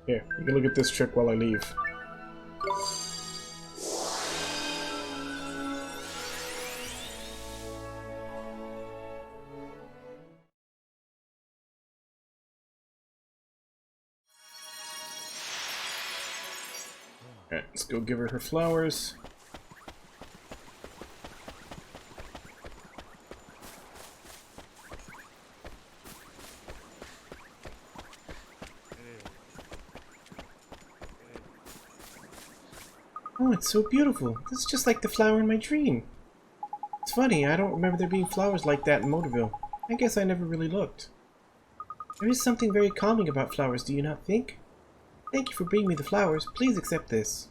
Here, you can look at this trick while I leave. Alright, let's go give her her flowers. Oh, it's so beautiful. This is just like the flower in my dream. It's funny, I don't remember there being flowers like that in Motorville. I guess I never really looked. There is something very calming about flowers, do you not think? Thank you for bringing me the flowers. Please accept this.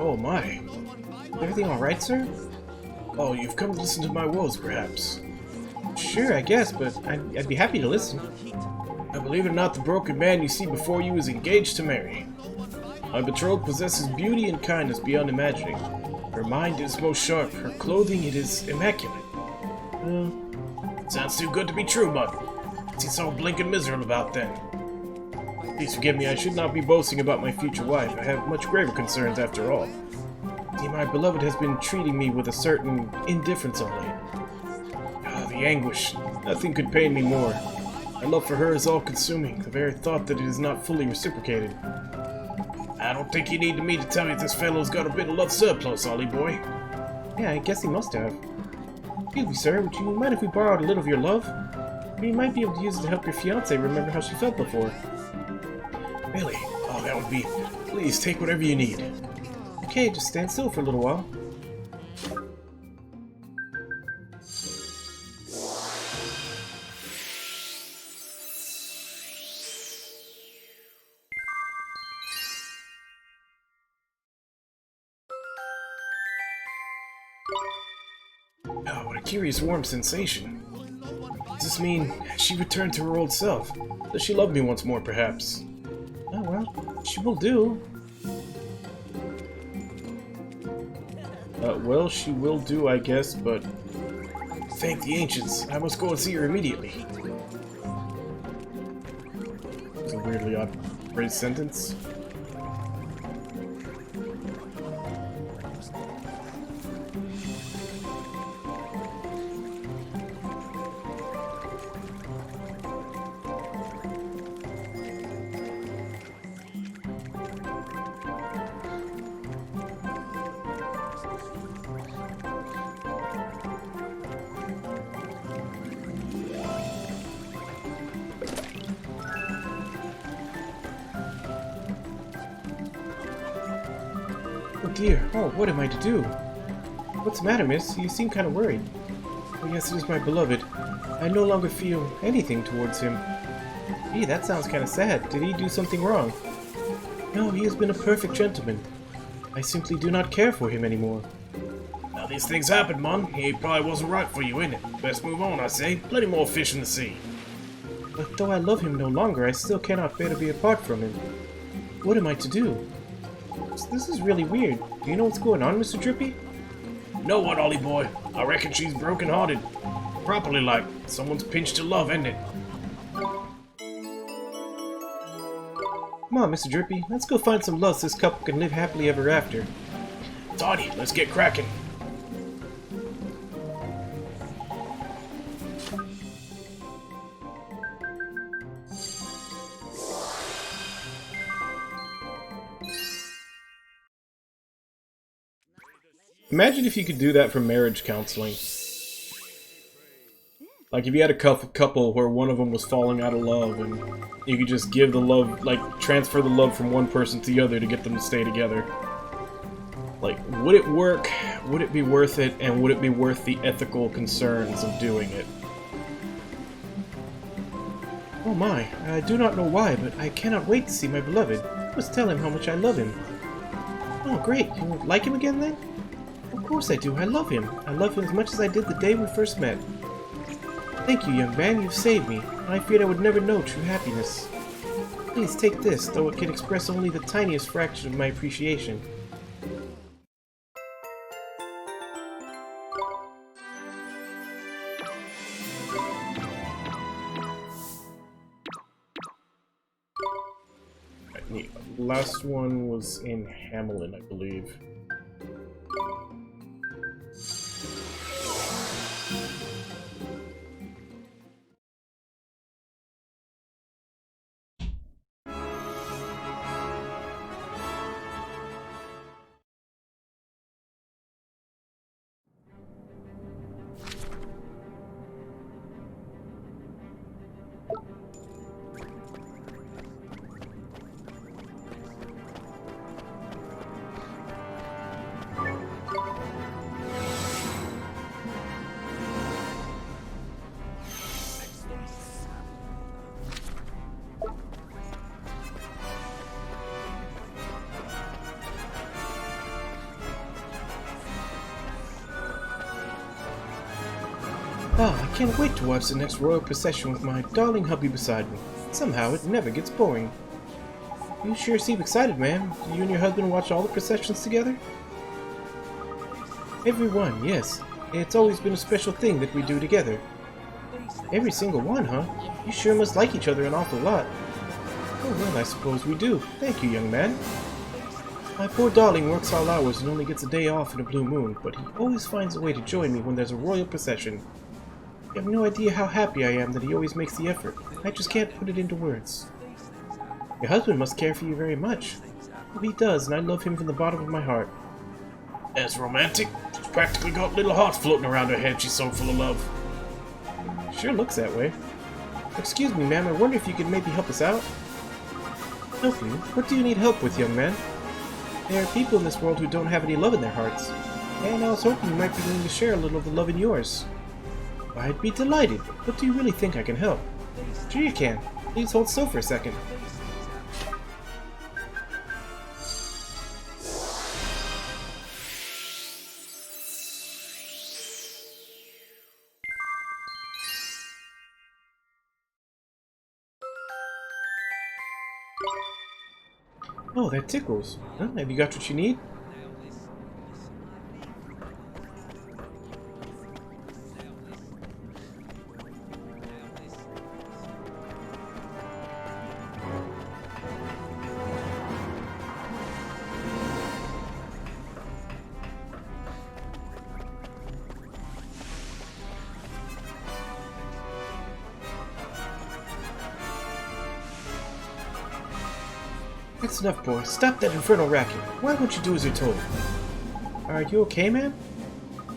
Oh my. Everything alright, sir? Oh, you've come to listen to my woes, perhaps. Sure, I guess, but I'd be happy to listen. Now, believe it or not, the broken man you see before you is engaged to marry. My betrothed possesses beauty and kindness beyond imagining. Her mind is most sharp, her clothing it is immaculate. Sounds too good to be true, bud. What's he so blinking miserable about then? Please forgive me, I should not be boasting about my future wife. I have much graver concerns after all. See, my beloved has been treating me with a certain indifference of late. Ah, the anguish. Nothing could pain me more. My love for her is all-consuming, the very thought that it is not fully reciprocated. I don't think you need me to tell you this fellow's got a bit of love surplus, Ollie boy. Yeah, I guess he must have. Excuse me, sir, would you mind if we borrowed a little of your love? You might be able to use it to help your fiancée remember how she felt before. Really? Oh, that would be... Please, take whatever you need. Okay, just stand still for a little while. Oh, what a curious warm sensation. Does this mean she returned to her old self? Does she love me once more, perhaps? Oh, well, she will do. Well, she will do, I guess, but... Thank the ancients. I must go and see her immediately. It's a weirdly odd phrase sentence. Oh dear, oh, what am I to do? What's the matter, miss? You seem kind of worried. Oh yes, it is my beloved. I no longer feel anything towards him. Gee, that sounds kind of sad. Did he do something wrong? No, he has been a perfect gentleman. I simply do not care for him anymore. Now these things happen, Mon. He probably wasn't right for you, innit? Best move on, I say. Plenty more fish in the sea. But though I love him no longer, I still cannot bear to be apart from him. What am I to do? This is really weird. Do you know what's going on, Mr. Drippy? Know what, Ollie boy? I reckon she's broken-hearted. Properly like. Someone's pinched her love, ain't it? Come on, Mr. Drippy. Let's go find some love so this couple can live happily ever after. Toddy, let's get cracking. Imagine if you could do that for marriage counseling. Like, if you had a couple where one of them was falling out of love, and you could just give the love, like, transfer the love from one person to the other to get them to stay together. Like, would it work? Would it be worth it? And would it be worth the ethical concerns of doing it? Oh my, I do not know why, but I cannot wait to see my beloved. I must tell him how much I love him. Oh great, you like him again then? Of course I do, I love him. I love him as much as I did the day we first met. Thank you, young man, you've saved me. I feared I would never know true happiness. Please take this, though it can express only the tiniest fraction of my appreciation. last one was in Hamelin, I believe. Ah, I can't wait to watch the next royal procession with my darling hubby beside me. Somehow it never gets boring. You sure seem excited, ma'am. Do you and your husband watch all the processions together? Every one, yes. It's always been a special thing that we do together. Every single one, huh? You sure must like each other an awful lot. Oh, well, I suppose we do. Thank you, young man. My poor darling works all hours and only gets a day off in a blue moon, but he always finds a way to join me when there's a royal procession. You have no idea how happy I am that he always makes the effort. I just can't put it into words. Your husband must care for you very much. Oh, he does, and I love him from the bottom of my heart. That's romantic. She's practically got little hearts floating around her head. She's so full of love. Sure looks that way. Excuse me, ma'am, I wonder if you could maybe help us out? Help you? What do you need help with, young man? There are people in this world who don't have any love in their hearts. And I was hoping you might be willing to share a little of the love in yours. I'd be delighted. What do you really think I can help? Sure you can. Please hold still for a second. Oh, that tickles. Huh? Have you got what you need? That's enough, boy. Stop that infernal racket. Why won't you do as you're told? Are you okay, ma'am?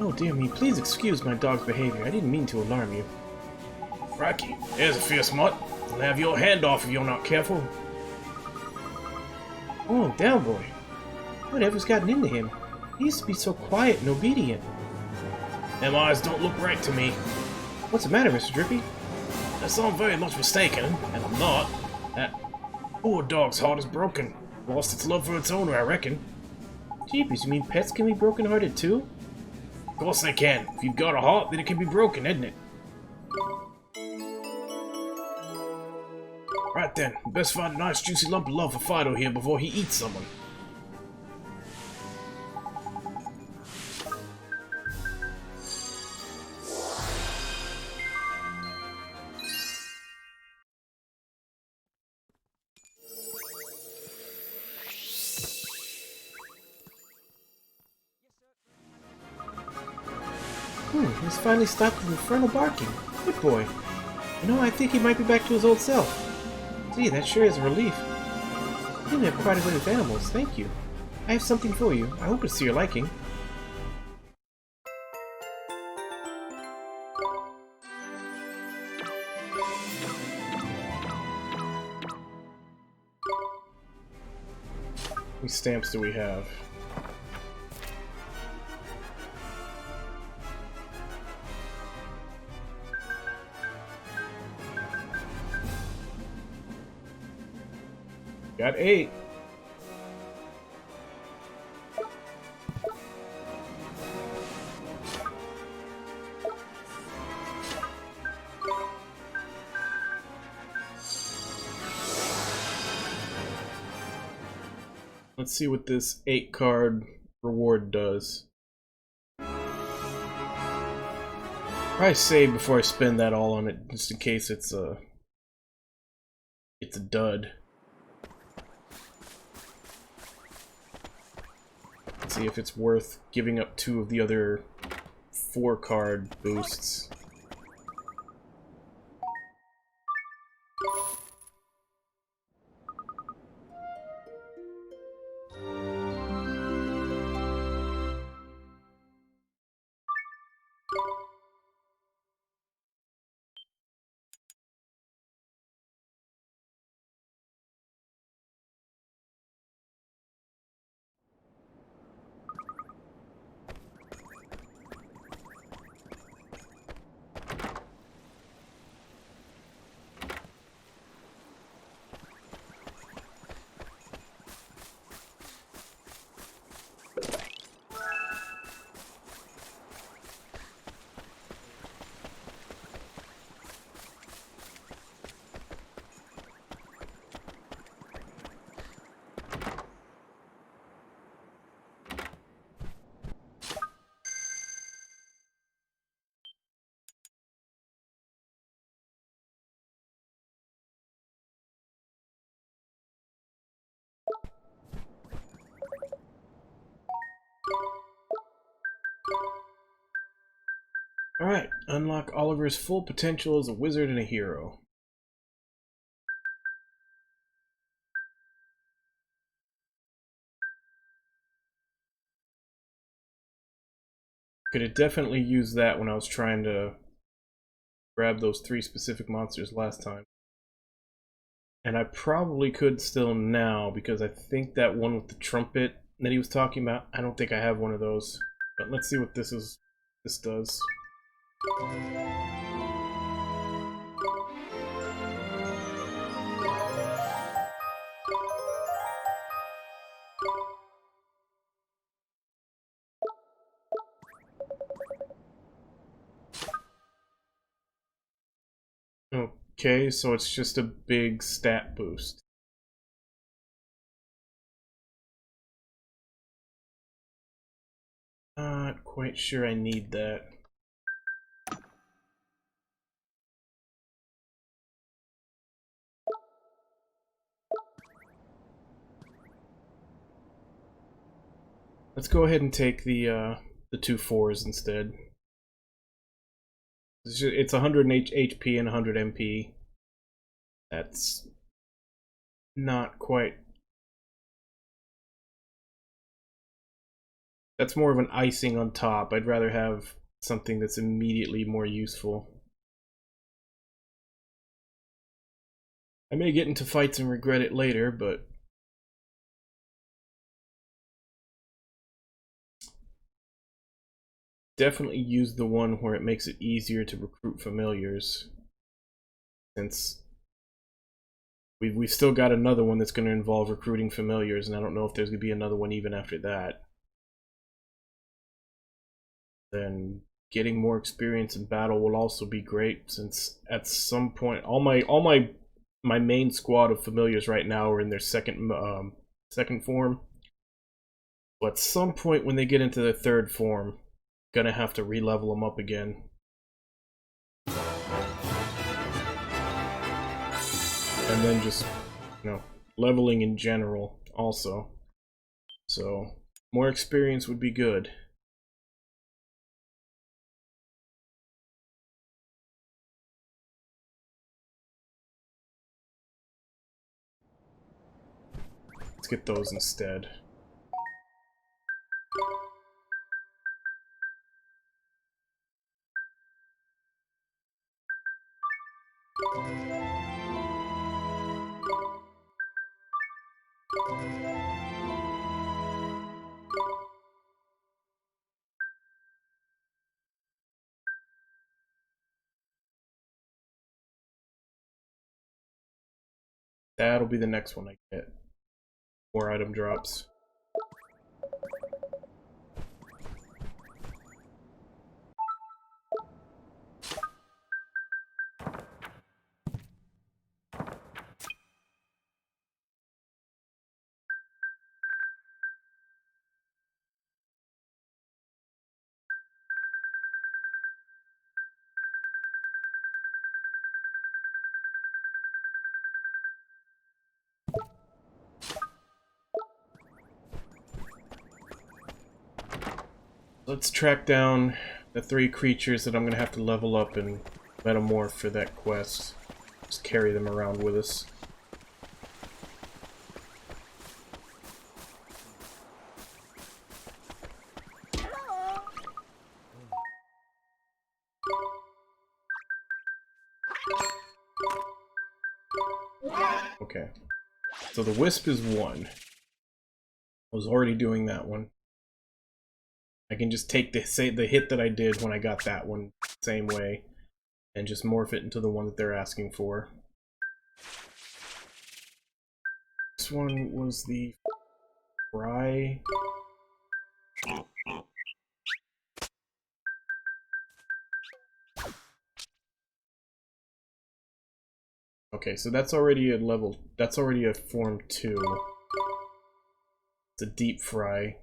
Oh, dear me. Please excuse my dog's behavior. I didn't mean to alarm you. Rocky, there's a fierce mutt. I'll have your hand off if you're not careful. Oh, down, boy. Whatever's gotten into him? He used to be so quiet and obedient. Them eyes don't look right to me. What's the matter, Mr. Drippy? Unless I'm very much mistaken, and I'm not, that poor dog's heart is broken. Lost its love for its owner, I reckon. Jeepers, you mean pets can be broken-hearted too? Of course they can. If you've got a heart, then it can be broken, isn't it? Right then, we best find a nice juicy lump of love for Fido here before he eats someone. He's finally stopped his infernal barking. Good boy. You know, I think he might be back to his old self. Gee, that sure is a relief. You have quite a bit of animals, thank you. I have something for you. I hope it's to your liking. How many stamps do we have? Got 8. Let's see what this 8 card reward does. Probably save before I spend that all on it, just in case it's a dud. see if it's worth giving up 2 of the other 4-card boosts. Alright, unlock Oliver's full potential as a wizard and a hero. Could have definitely used that when I was trying to grab those 3 specific monsters last time. And I probably could still now, because I think that one with the trumpet that he was talking about, I don't think I have one of those. But let's see what this does. Okay, so it's just a big stat boost. Not quite sure I need that. Let's go ahead and take the 2 4s instead. It's 100 HP and 100 MP. That's not quite. That's more of an icing on top. I'd rather have something that's immediately more useful. I may get into fights and regret it later, but definitely use the one where it makes it easier to recruit familiars. Since we've still got another one that's going to involve recruiting familiars, and I don't know if there's going to be another one even after that. Then getting more experience in battle will also be great, since at some point all my main squad of familiars right now are in their second form. But at some point when they get into their 3rd form, gonna have to re-level them up again. And then just, leveling in general also. So more experience would be good. Let's get those instead. That'll be the next one I get. More item drops. Let's track down the 3 creatures that I'm gonna have to level up and metamorph for that quest. Just carry them around with us. Okay. So the wisp is 1. I was already doing that one. I can just take the hit that I did when I got that one same way and just morph it into the one that they're asking for. This one was the fry. Okay, so that's already a level. That's already a form 2. It's a deep fry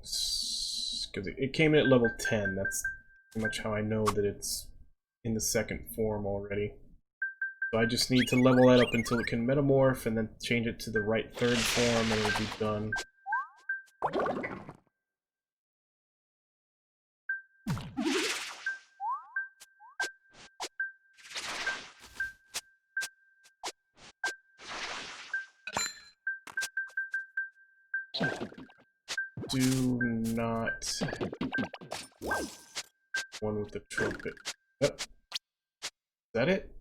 because it came in at level 10. That's pretty much how I know that it's in the second form already. So I just need to level that up until it can metamorph and then change it to the right 3rd form and it'll be done. Do not... One with the trumpet. Yep. Is that it?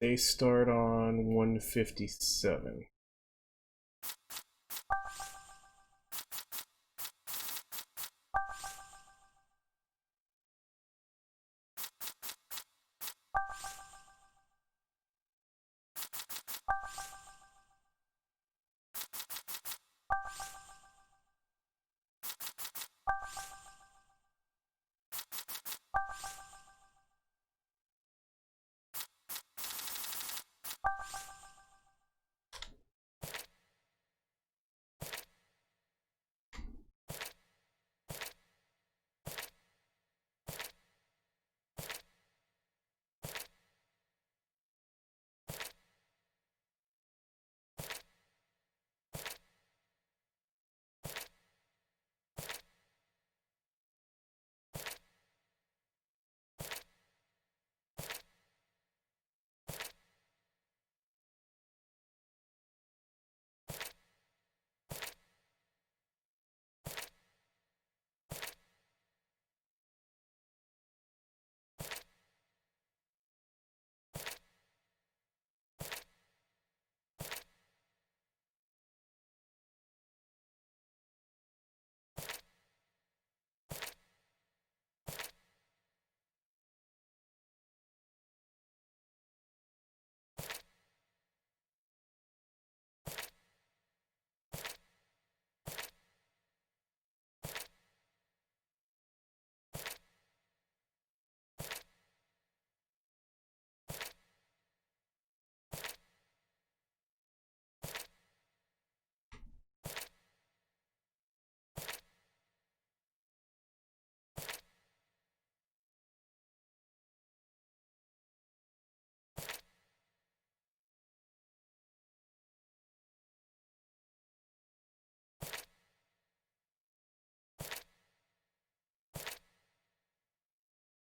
They start on 157.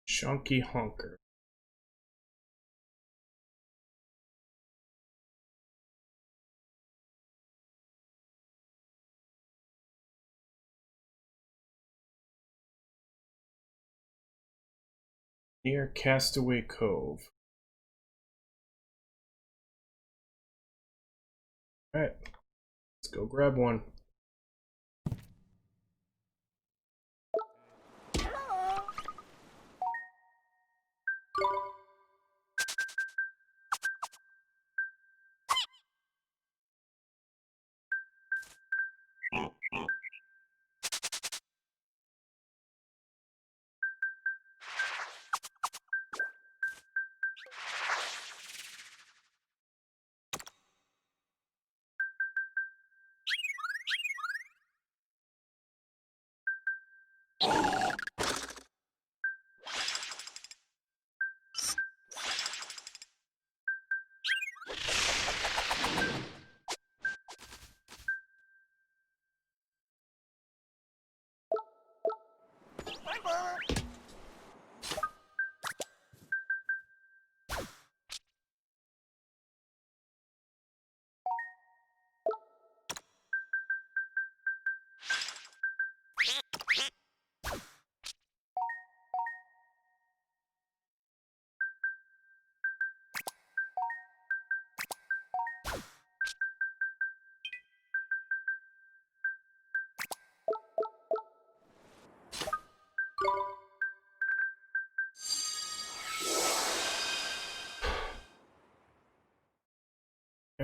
Chunky Honker. Near Castaway Cove. Alright, let's go grab one.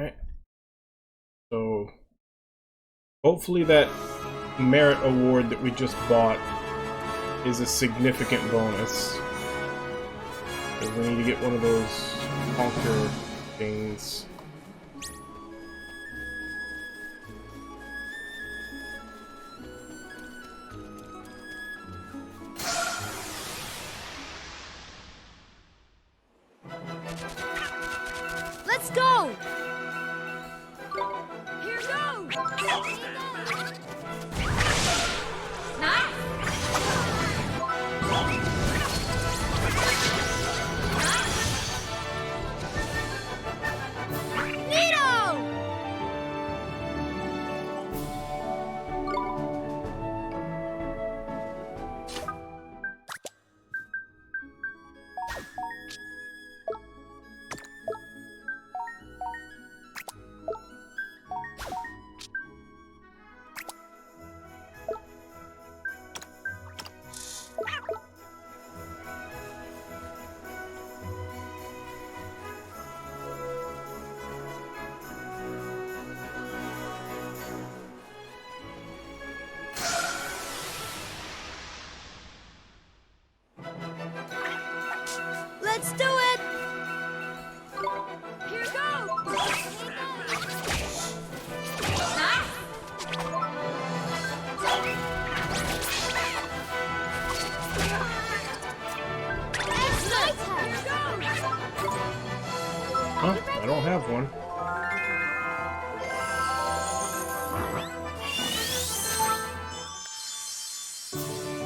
Alright. So, hopefully that merit award that we just bought is a significant bonus. Because we need to get one of those honker things. Let's go! Here goes! Nice! Neato! Let's do it! Here goes! Nice! Huh? I don't have one.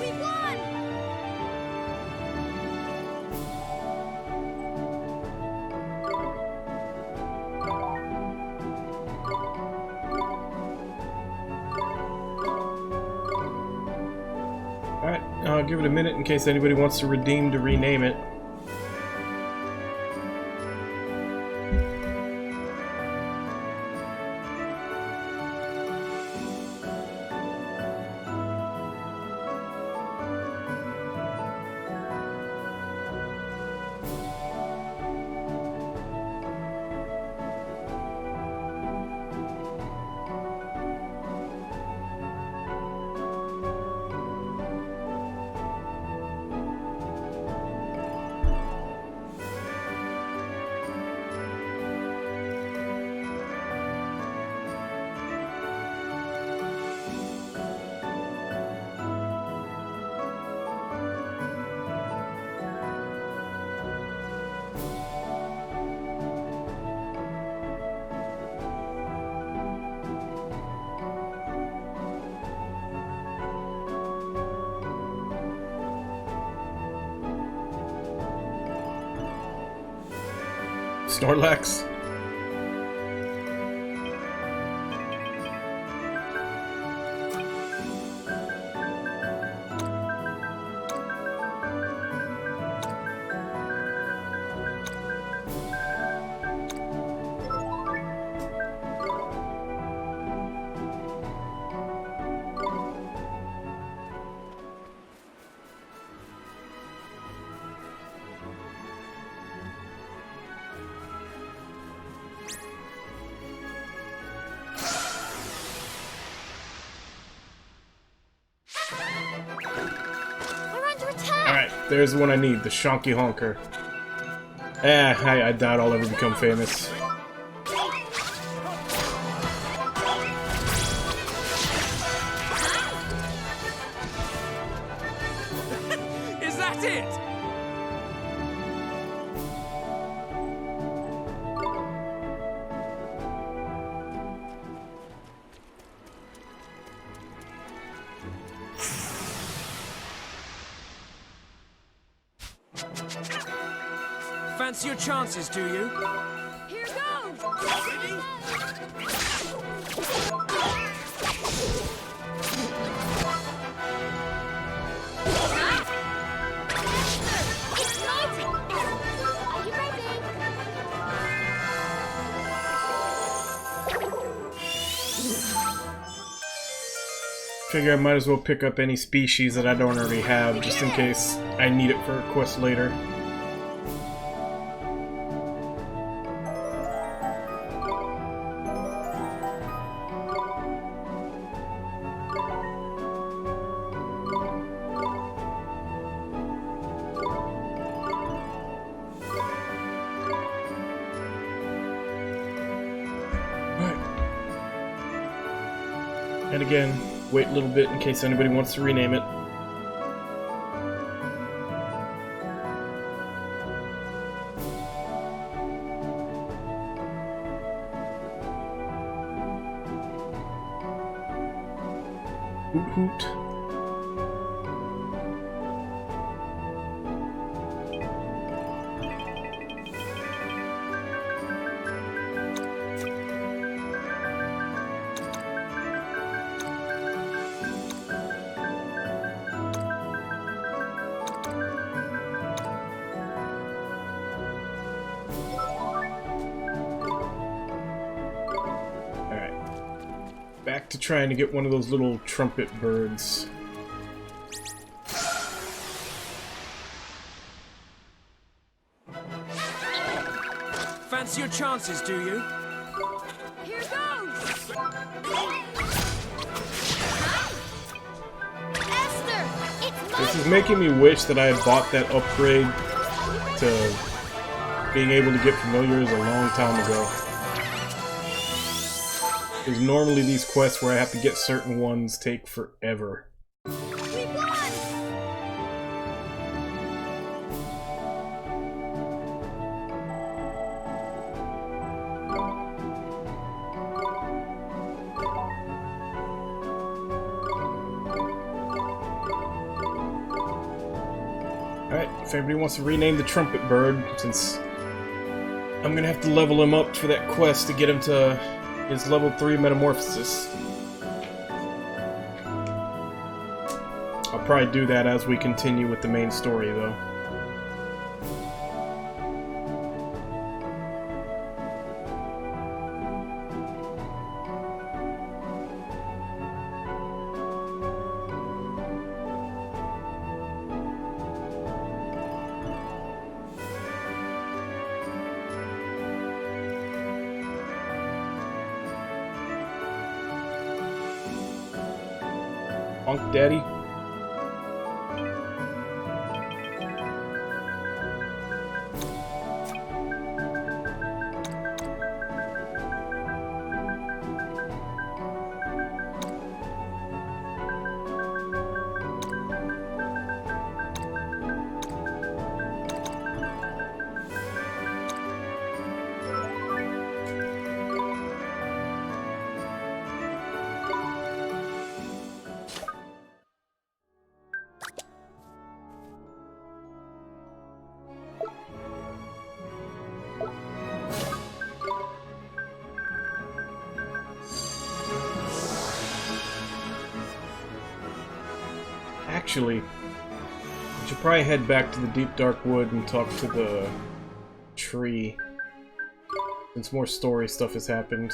We won! Alright, I'll give it a minute in case anybody wants to redeem to rename it. Snorlax? We're under attack! Alright, there's the one I need, the Shonky Honker. I doubt I'll ever become famous. Is that it? Fancy your chances, do you? Here goes! Exciting! Are you ready? Figure I might as well pick up any species that I don't already have, just in case I need it for a quest later. And again, wait a little bit in case anybody wants to rename it. Hoot hoot. Back to trying to get one of those little trumpet birds. Fancy your chances, do you? Here goes! Esther! It's my This is making me wish that I had bought that upgrade to being able to get familiars a long time ago. Because normally these quests where I have to get certain ones take forever. We won! Alright, if anybody wants to rename the trumpet bird, since I'm gonna have to level him up for that quest to get him to his level 3 metamorphosis. I'll probably do that as we continue with the main story, though. Honk Daddy. Actually, I should probably head back to the deep dark wood and talk to the tree, since more story stuff has happened.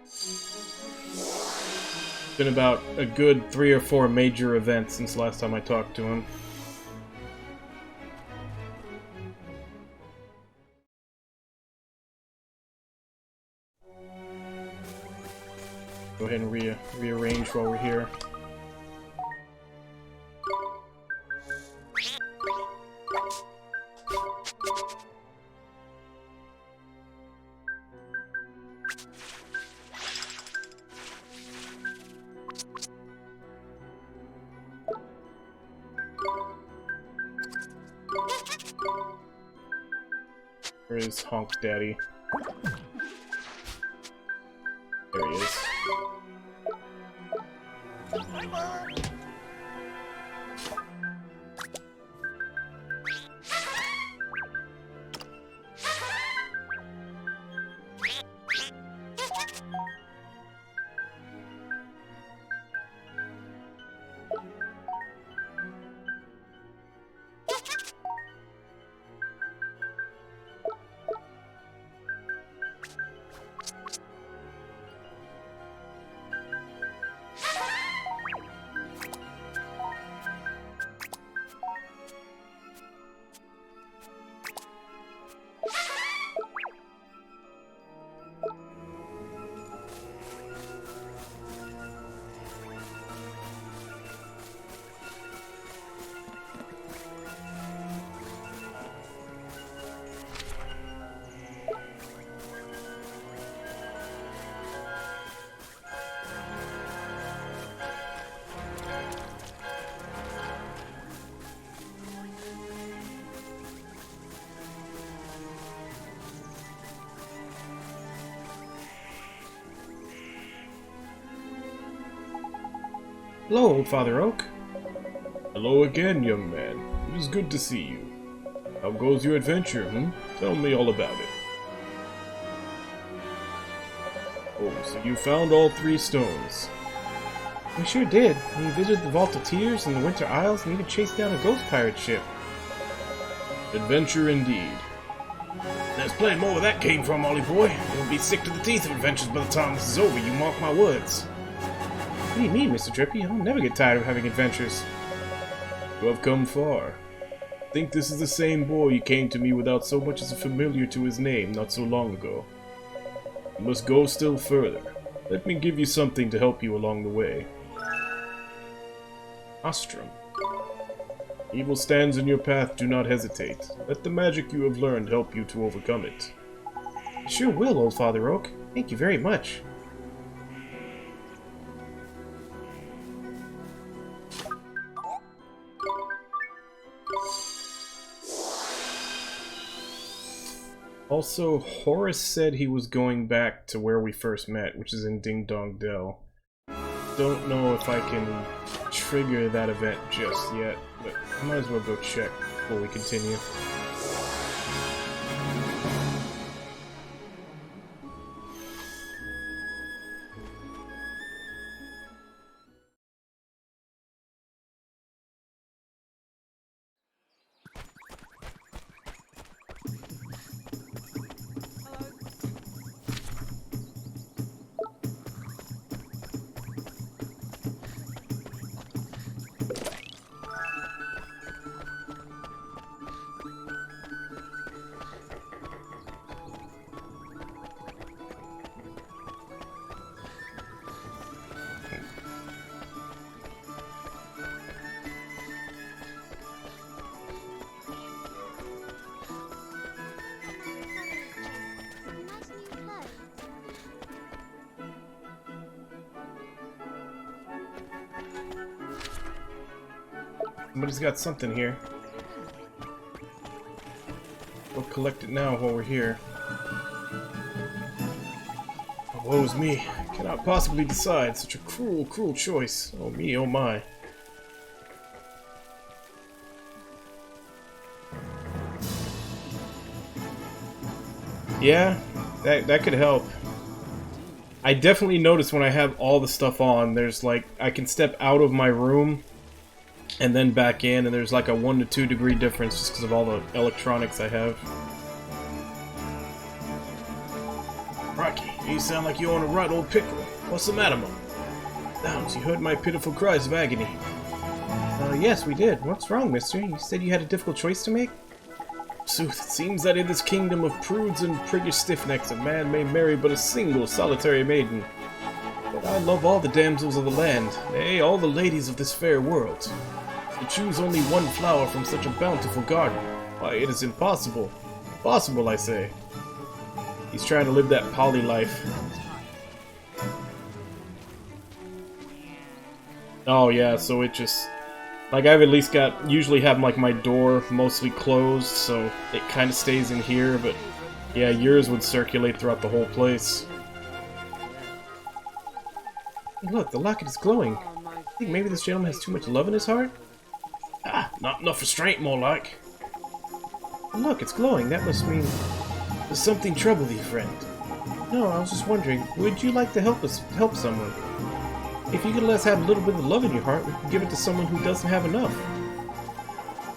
It's been about a good 3 or 4 major events since last time I talked to him. Go ahead and rearrange while we're here. Where is Honk Daddy? There he is. Hello, old Father Oak. Hello again, young man. It is good to see you. How goes your adventure, Tell me all about it. Oh, so you found all 3 stones. We sure did. We visited the Vault of Tears and the Winter Isles and even chased down a ghost pirate ship. Adventure indeed. There's plenty more where that came from, Ollie boy. You'll be sick to the teeth of adventures by the time this is over, you mark my words. What do you mean, Mr. Drippy? I'll never get tired of having adventures. You have come far. I think this is the same boy you came to me without so much as a familiar to his name not so long ago. You must go still further. Let me give you something to help you along the way. Ostrom. Evil stands in your path, do not hesitate. Let the magic you have learned help you to overcome it. I sure will, old Father Oak. Thank you very much. Also, Horace said he was going back to where we first met, which is in Ding Dong Dell. Don't know if I can trigger that event just yet, but I might as well go check before we continue. Somebody's got something here. We'll collect it now while we're here. Oh, woe's me. I cannot possibly decide. Such a cruel, cruel choice. Oh me, oh my. Yeah, that could help. I definitely notice when I have all the stuff on, there's like, I can step out of my room and then back in, and there's like a 1 to 2 degree difference just because of all the electronics I have. Rocky, you sound like you're on a right old pickle. What's the matter, Mom? Downs, you heard my pitiful cries of agony. Yes, we did. What's wrong, mister? You said you had a difficult choice to make? Sooth, it seems that in this kingdom of prudes and priggish stiffnecks, a man may marry but a single solitary maiden. But I love all the damsels of the land, nay, all the ladies of this fair world. To choose only one flower from such a bountiful garden, why, it is impossible. Impossible, I say. He's trying to live that poly life. Oh yeah, so it just... Like, I've at least got... Usually have, like, my door mostly closed, so it kind of stays in here, but... Yeah, yours would circulate throughout the whole place. Hey, look, the locket is glowing. I think maybe this gentleman has too much love in his heart? Ah, not enough restraint, more like. Look, it's glowing. That must mean... Does something trouble thee, friend? No, I was just wondering, would you like to help someone? If you could let us have a little bit of love in your heart, we can give it to someone who doesn't have enough.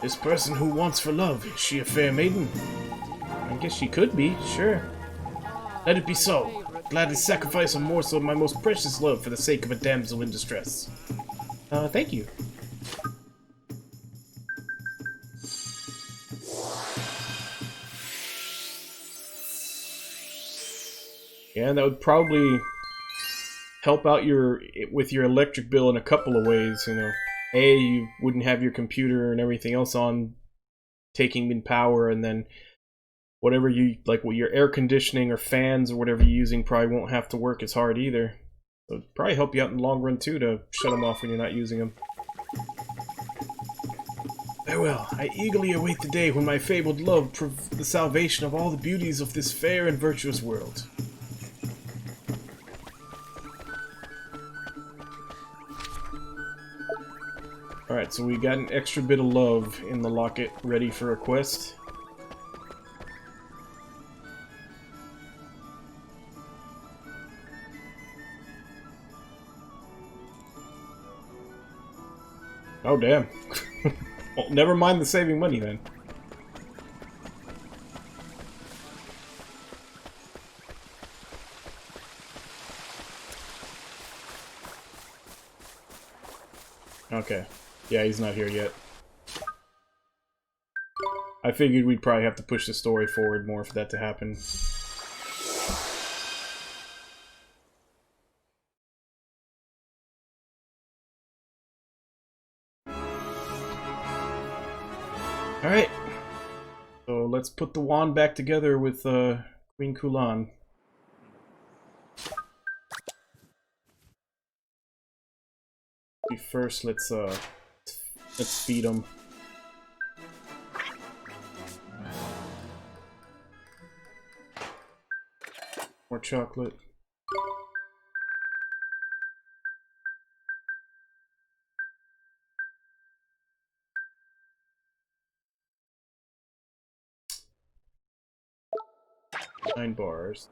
This person who wants for love, is she a fair maiden? I guess she could be, sure. Let it be so. Gladly sacrifice a morsel of my most precious love for the sake of a damsel in distress. Thank you. Yeah, that would probably help out with your electric bill in a couple of ways, you know. A, you wouldn't have your computer and everything else on taking in power, and then whatever you, like what your air conditioning or fans or whatever you're using probably won't have to work as hard either. So it'd probably help you out in the long run too to shut them off when you're not using them. Farewell, I eagerly await the day when my fabled love prove the salvation of all the beauties of this fair and virtuous world. Alright, so we got an extra bit of love in the locket ready for a quest. Oh, damn. Well, never mind the saving money, then. Okay. Yeah, he's not here yet. I figured we'd probably have to push the story forward more for that to happen. Alright. So let's put the wand back together with Queen Kulan. First, let's feed him. More chocolate. Nine bars.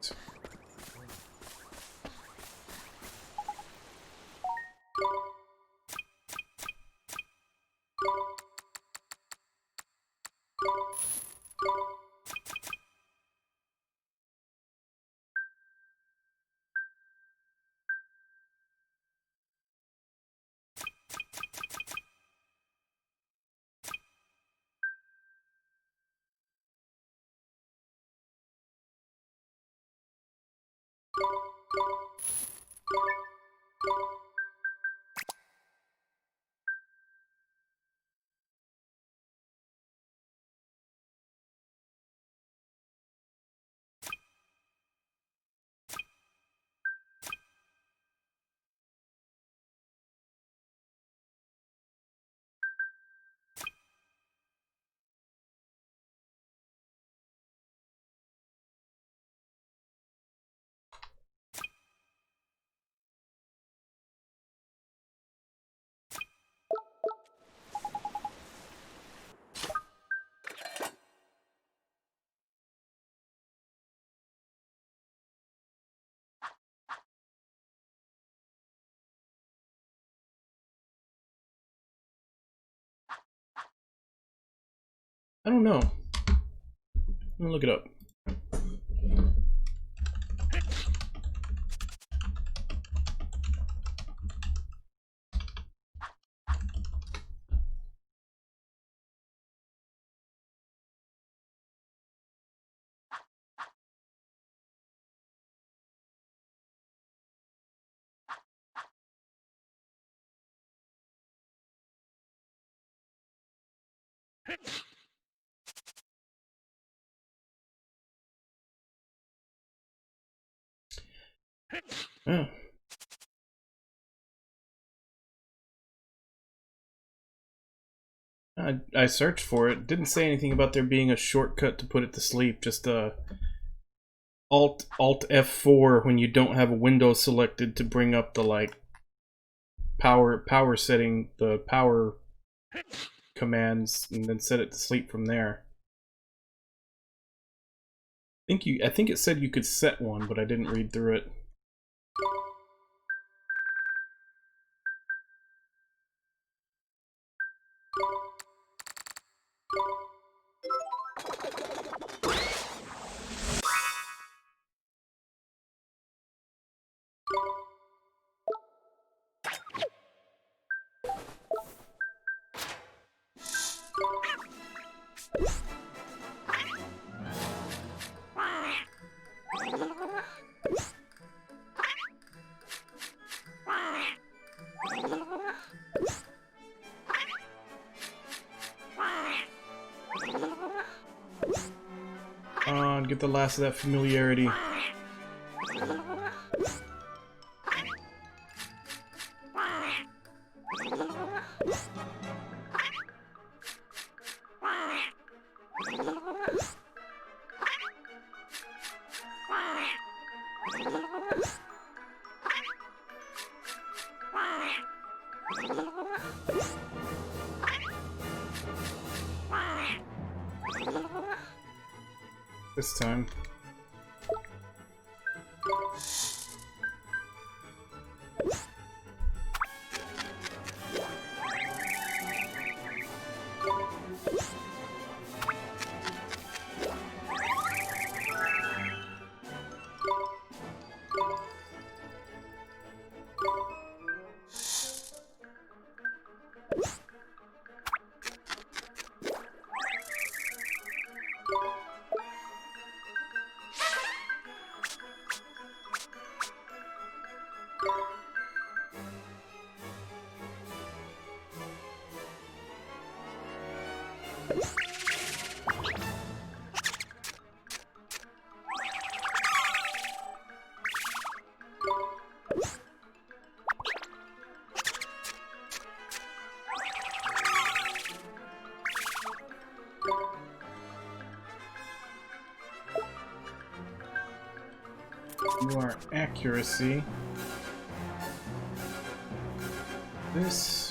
I don't know. Let me look it up. Oh. I searched for it. Didn't say anything about there being a shortcut to put it to sleep. Just Alt F4 when you don't have a window selected to bring up the like power setting, the power commands, and then set it to sleep from there. I think it said you could set one, but I didn't read through it. Get the last of that familiarity. this time. More accuracy. This.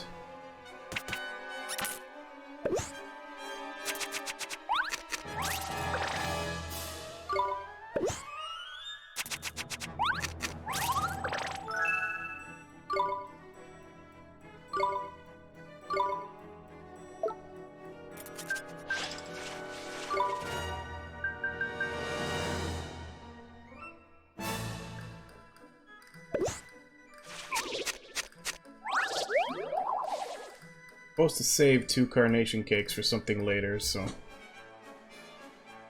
Supposed to save 2 carnation cakes for something later, so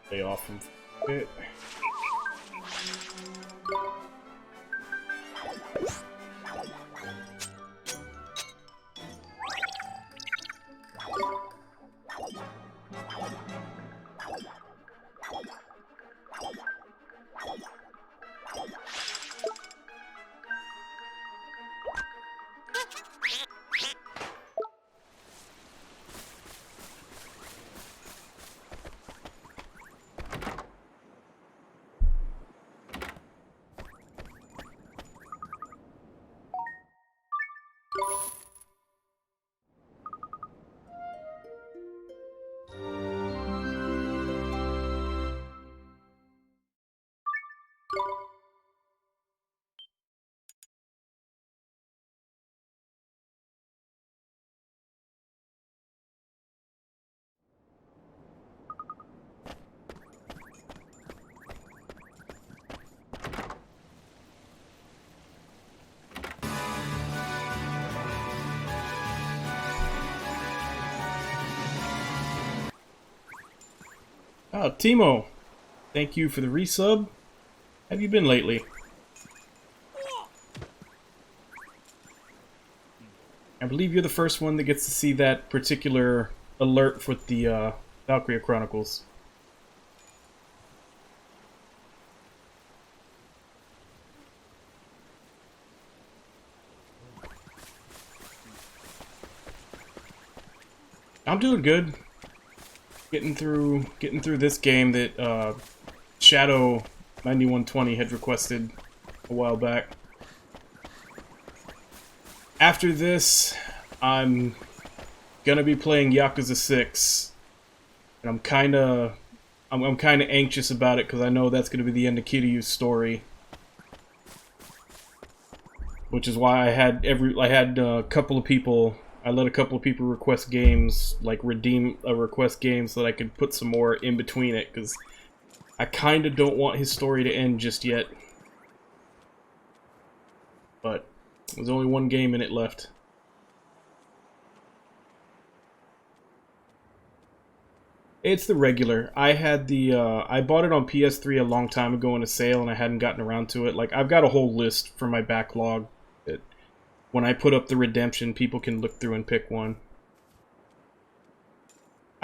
stay off from it. Oh, Timo, thank you for the resub. Have you been lately? I believe you're the first one that gets to see that particular alert for the Valkyria Chronicles. I'm doing good. Getting through this game that Shadow 9120 had requested a while back. After this, I'm gonna be playing Yakuza 6, and I'm kind of anxious about it because I know that's gonna be the end of Kiryu's story, which is why I had a couple of people. I let a couple of people request games, like request games so that I could put some more in between it, because I kind of don't want his story to end just yet. But there's only one game in it left. It's the regular. I had the, I bought it on PS3 a long time ago in a sale, and I hadn't gotten around to it. Like, I've got a whole list for my backlog that when I put up the redemption, people can look through and pick one.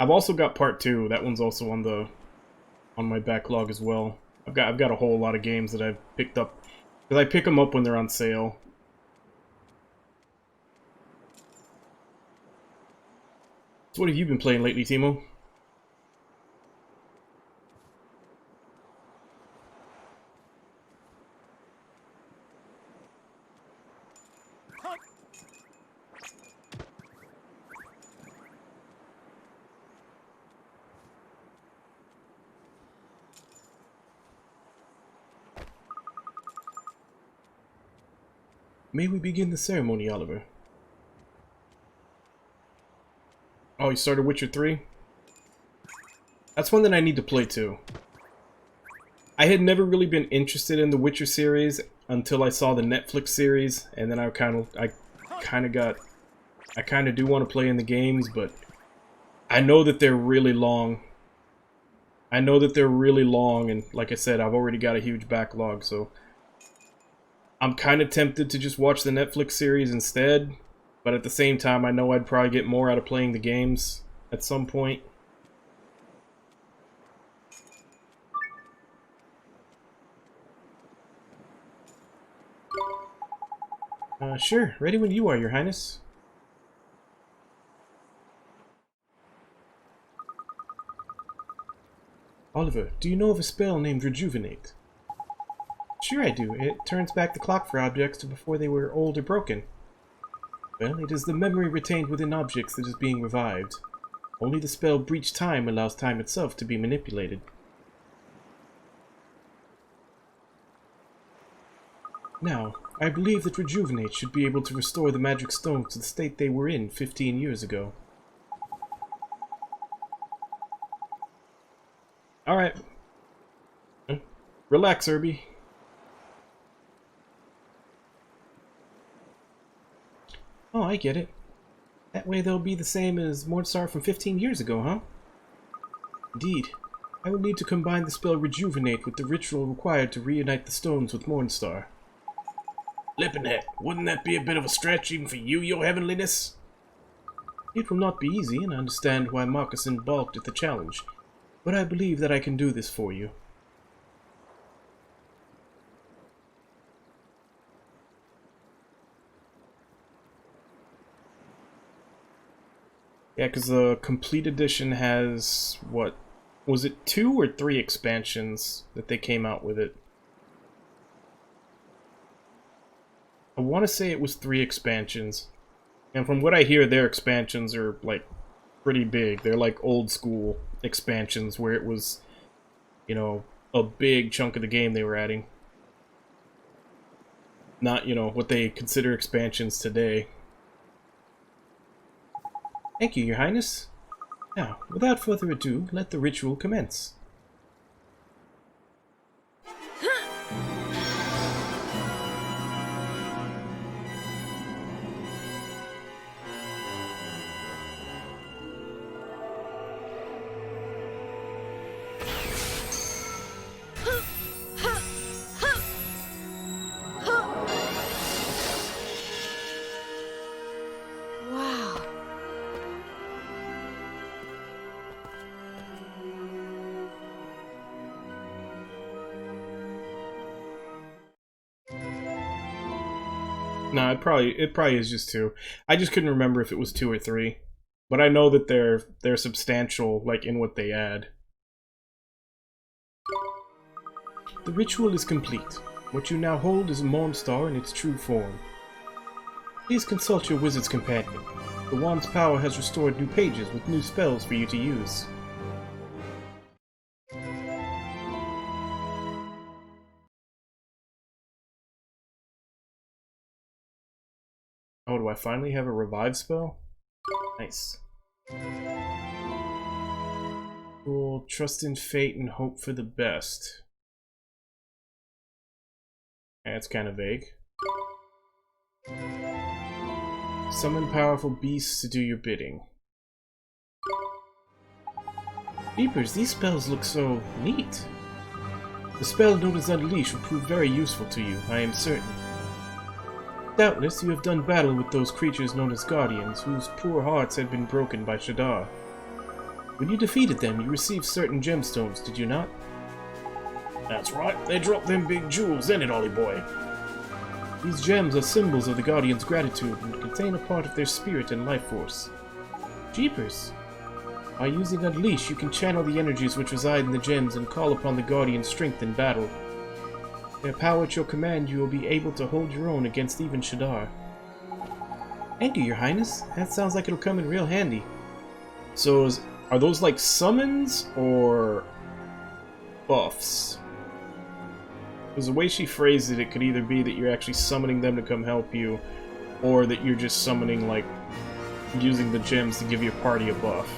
I've also got part 2. That one's also on my backlog as well. I've got a whole lot of games that I've picked up because I pick them up when they're on sale. So what have you been playing lately, Timo? May we begin the ceremony, Oliver? Oh, you started Witcher 3? That's one that I need to play too. I had never really been interested in the Witcher series until I saw the Netflix series, and then I kind of do want to play in the games, but I know that they're really long. And like I said, I've already got a huge backlog, so I'm kind of tempted to just watch the Netflix series instead, but at the same time, I know I'd probably get more out of playing the games at some point. Sure. Ready when you are, Your Highness. Oliver, do you know of a spell named Rejuvenate? Sure I do. It turns back the clock for objects to before they were old or broken. Well, it is the memory retained within objects that is being revived. Only the spell Breach Time allows time itself to be manipulated. Now, I believe that Rejuvenate should be able to restore the magic stones to the state they were in 15 years ago. Alright. Relax, Irby. Oh, I get it. That way they'll be the same as Mordstar from 15 years ago, huh? Indeed. I will need to combine the spell Rejuvenate with the ritual required to reunite the stones with Mornstar. Lippenhead, wouldn't that be a bit of a stretch even for you, your heavenliness? It will not be easy, and I understand why Moccasin balked at the challenge, but I believe that I can do this for you. Yeah, because the Complete Edition has, what, was it 2 or 3 expansions that they came out with it? I want to say it was 3 expansions. And from what I hear, their expansions are, like, pretty big. They're like old school expansions where it was, you know, a big chunk of the game they were adding. Not, you know, what they consider expansions today. Thank you, Your Highness. Now, without further ado, let the ritual commence. No, it probably is just 2. I just couldn't remember if it was 2 or 3. But I know that they're substantial, like, in what they add. The ritual is complete. What you now hold is a Mornstar in its true form. Please consult your wizard's companion. The wand's power has restored new pages with new spells for you to use. Oh, do I finally have a revive spell? Nice. Cool. Trust in fate and hope for the best. That's kind of vague. Summon powerful beasts to do your bidding. Beepers, these spells look so neat. The spell known as Unleash will prove very useful to you, I am certain. Doubtless you have done battle with those creatures known as Guardians, whose poor hearts had been broken by Shadar. When you defeated them, you received certain gemstones, did you not? That's right, they dropped them big jewels, ain't it, Ollie boy? These gems are symbols of the Guardians' gratitude and contain a part of their spirit and life force. Jeepers! By using Unleash, you can channel the energies which reside in the gems and call upon the Guardian's strength in battle. Their power at your command, you will be able to hold your own against even Shadar. Thank you, Your Highness. That sounds like it'll come in real handy. So, are those like summons or buffs? Because the way she phrased it, it could either be that you're actually summoning them to come help you, or that you're just summoning, like, using the gems to give your party a buff.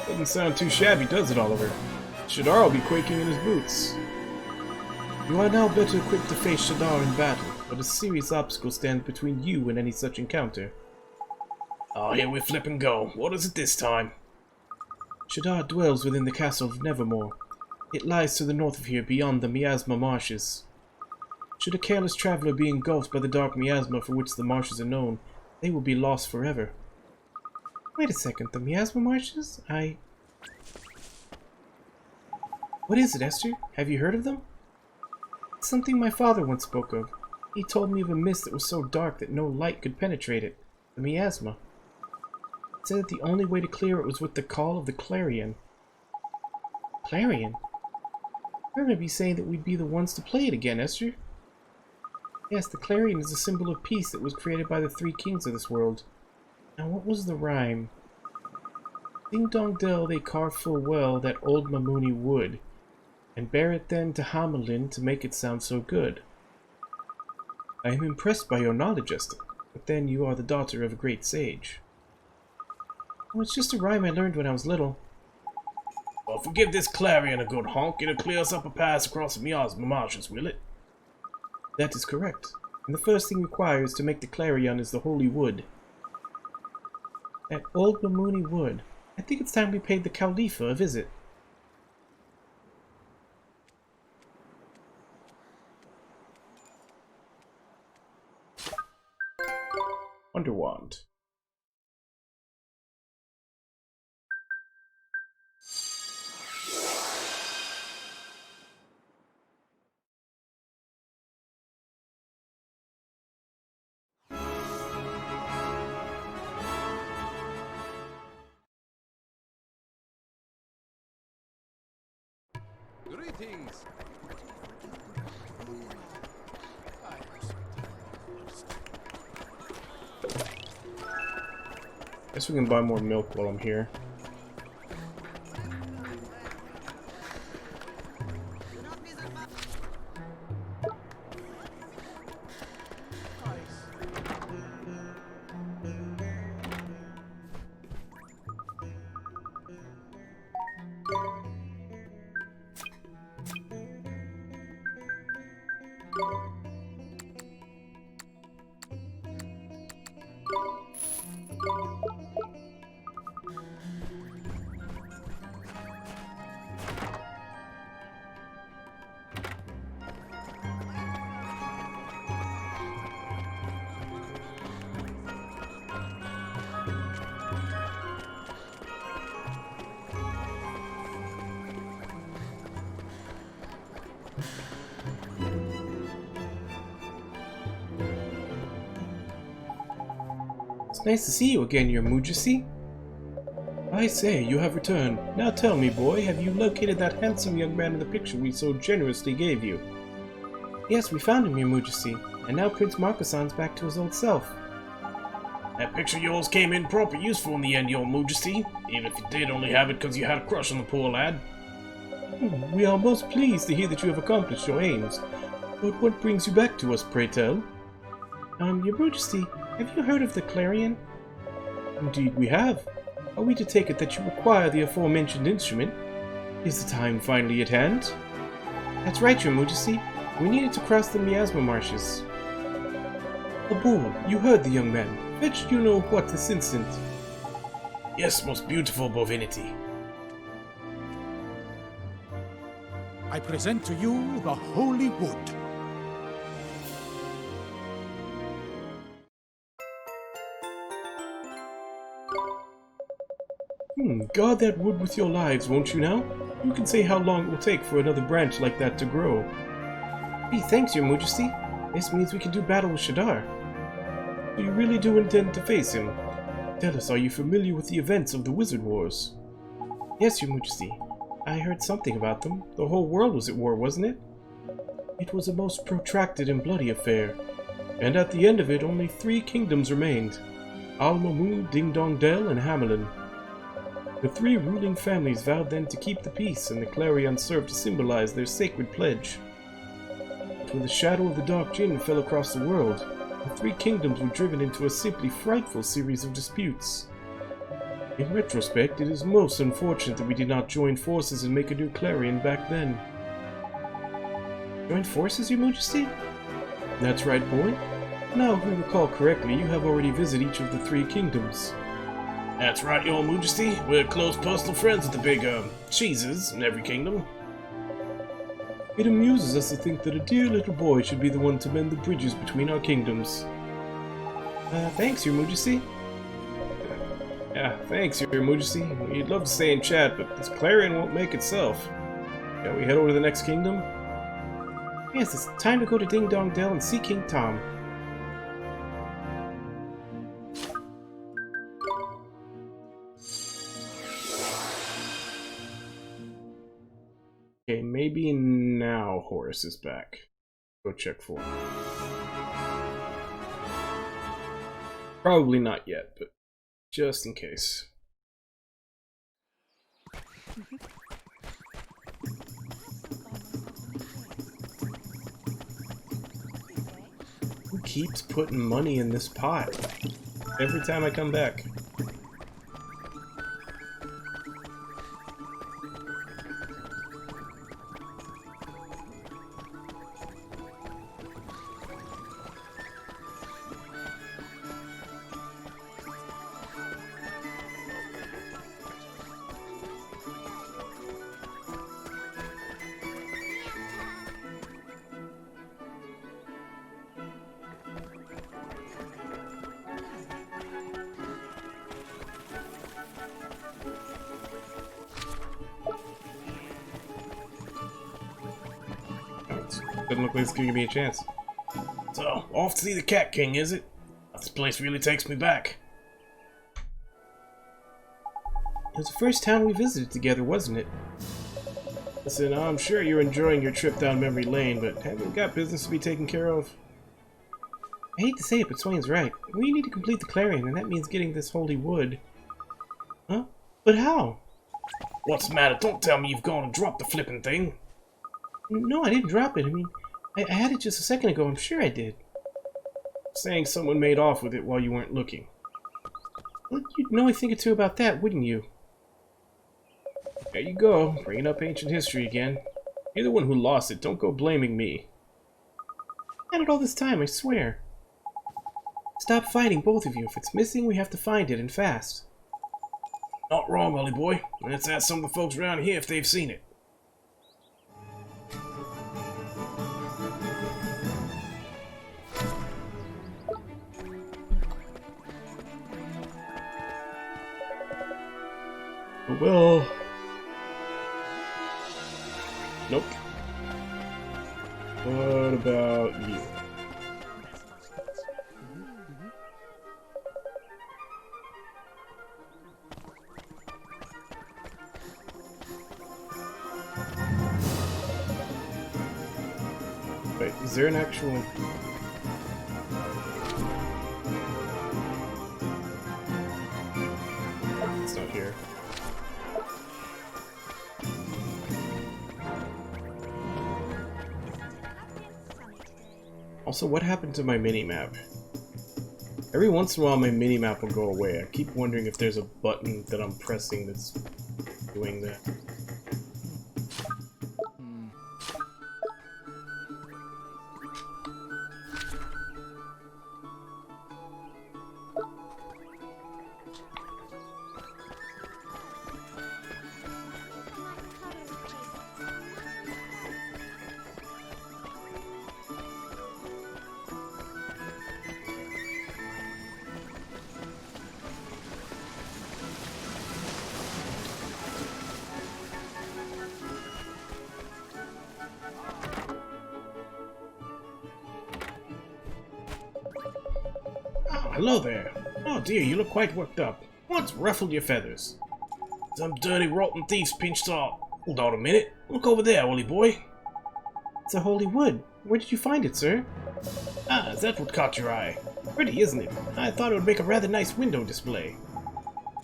Doesn't sound too shabby, does it, Oliver? Shadar will be quaking in his boots. You are now better equipped to face Shadar in battle, but a serious obstacle stands between you and any such encounter. Oh, here we flip and go. What is it this time? Shadar dwells within the castle of Nevermore. It lies to the north of here, beyond the Miasma marshes. Should a careless traveler be engulfed by the dark miasma for which the marshes are known, they will be lost forever. Wait a second, the miasma marshes? What is it, Esther? Have you heard of them? It's something my father once spoke of. He told me of a mist that was so dark that no light could penetrate it, the miasma. He said that the only way to clear it was with the call of the clarion. Clarion? I remember you saying that we'd be the ones to play it again, Esther. Yes, the clarion is a symbol of peace that was created by the three kings of this world. Now what was the rhyme? Ding dong dell they carve full well that old Mamuni wood, and bear it then to Hamelin to make it sound so good. I am impressed by your knowledge, Esther, but then you are the daughter of a great sage. Oh, it's just a rhyme I learned when I was little. Well, if we give this clarion a good honk, it'll clear us up a pass across the miasma marshes, will it? That is correct. And the first thing required to make the clarion is the holy wood. That old Mamuni wood. I think it's time we paid the Khalifa a visit. Wonderwand. Greetings. Guess we can buy more milk while I'm here. It's nice to see you again, Your Majesty. I say, you have returned. Now tell me, boy, have you located that handsome young man in the picture we so generously gave you? Yes, we found him, Your Majesty, and now Prince Marcasan's back to his old self. That picture of yours came in proper useful in the end, Your Majesty, even if you did only have it because you had a crush on the poor lad. We are most pleased to hear that you have accomplished your aims. But what brings you back to us, pray tell? Your Majesty, have you heard of the Clarion? Indeed we have. Are we to take it that you require the aforementioned instrument? Is the time finally at hand? That's right, Your Majesty. We need it to cross the miasma marshes. A bull, you heard the young man. Fetch you know what this instant. Yes, most beautiful bovinity. I present to you the holy wood. Guard that wood with your lives, won't you now? You can say how long it will take for another branch like that to grow. Hey, thanks, Your Majesty. This means we can do battle with Shadar. So you really do intend to face him? Tell us, are you familiar with the events of the Wizard Wars? Yes, Your Majesty. I heard something about them. The whole world was at war, wasn't it? It was a most protracted and bloody affair. And at the end of it, only 3 kingdoms remained. Al-Mamun, Ding Dong Dell, and Hamelin. The three ruling families vowed then to keep the peace, and the clarion served to symbolize their sacred pledge. But when the shadow of the Dark Djinn fell across the world, the three kingdoms were driven into a simply frightful series of disputes. In retrospect, it is most unfortunate that we did not join forces and make a new clarion back then. Join forces, Your Majesty? That's right, boy. Now, if we recall correctly, you have already visited each of the three kingdoms. That's right, Your Majesty. We're close personal friends with the big, cheeses in every kingdom. It amuses us to think that a dear little boy should be the one to mend the bridges between our kingdoms. Thanks, Your Majesty. Yeah, thanks, Your Majesty. We'd love to stay and chat, but this clarion won't make itself. Shall we head over to the next kingdom? Yes, it's time to go to Ding Dong Dell and see King Tom. Okay, maybe now Horace is back. Go check for him. Probably not yet, but just in case. Who keeps putting money in this pot? Every time I come back. Doesn't look like it's gonna give me a chance. So, off to see the Cat King, is it? This place really takes me back. It was the first town we visited together, wasn't it? Listen, I'm sure you're enjoying your trip down memory lane, but haven't you got business to be taken care of? I hate to say it, but Swain's right. We need to complete the clarion, and that means getting this holy wood. Huh? But how? What's the matter? Don't tell me you've gone and dropped the flippin' thing. No, I didn't drop it. I mean, I had it just a second ago. I'm sure I did. Saying someone made off with it while you weren't looking. Well, you'd know a thing or two about that, wouldn't you? There you go, bringing up ancient history again. You're the one who lost it. Don't go blaming me. I had it all this time, I swear. Stop fighting, both of you. If it's missing, we have to find it, and fast. Not wrong, Ollie boy. Let's ask some of the folks around here if they've seen it. Well... Nope. What about you? Wait, is there an actual... It's not here. Also, what happened to my mini-map? Every once in a while my mini-map will go away. I keep wondering if there's a button that I'm pressing that's doing that. Hello there. Oh dear, you look quite worked up. What's ruffled your feathers? Some dirty, rotten thief's pinched off. Hold on a minute. Look over there, Ollie boy. It's a holy wood. Where did you find it, sir? Ah, is that what caught your eye? Pretty, isn't it? I thought it would make a rather nice window display.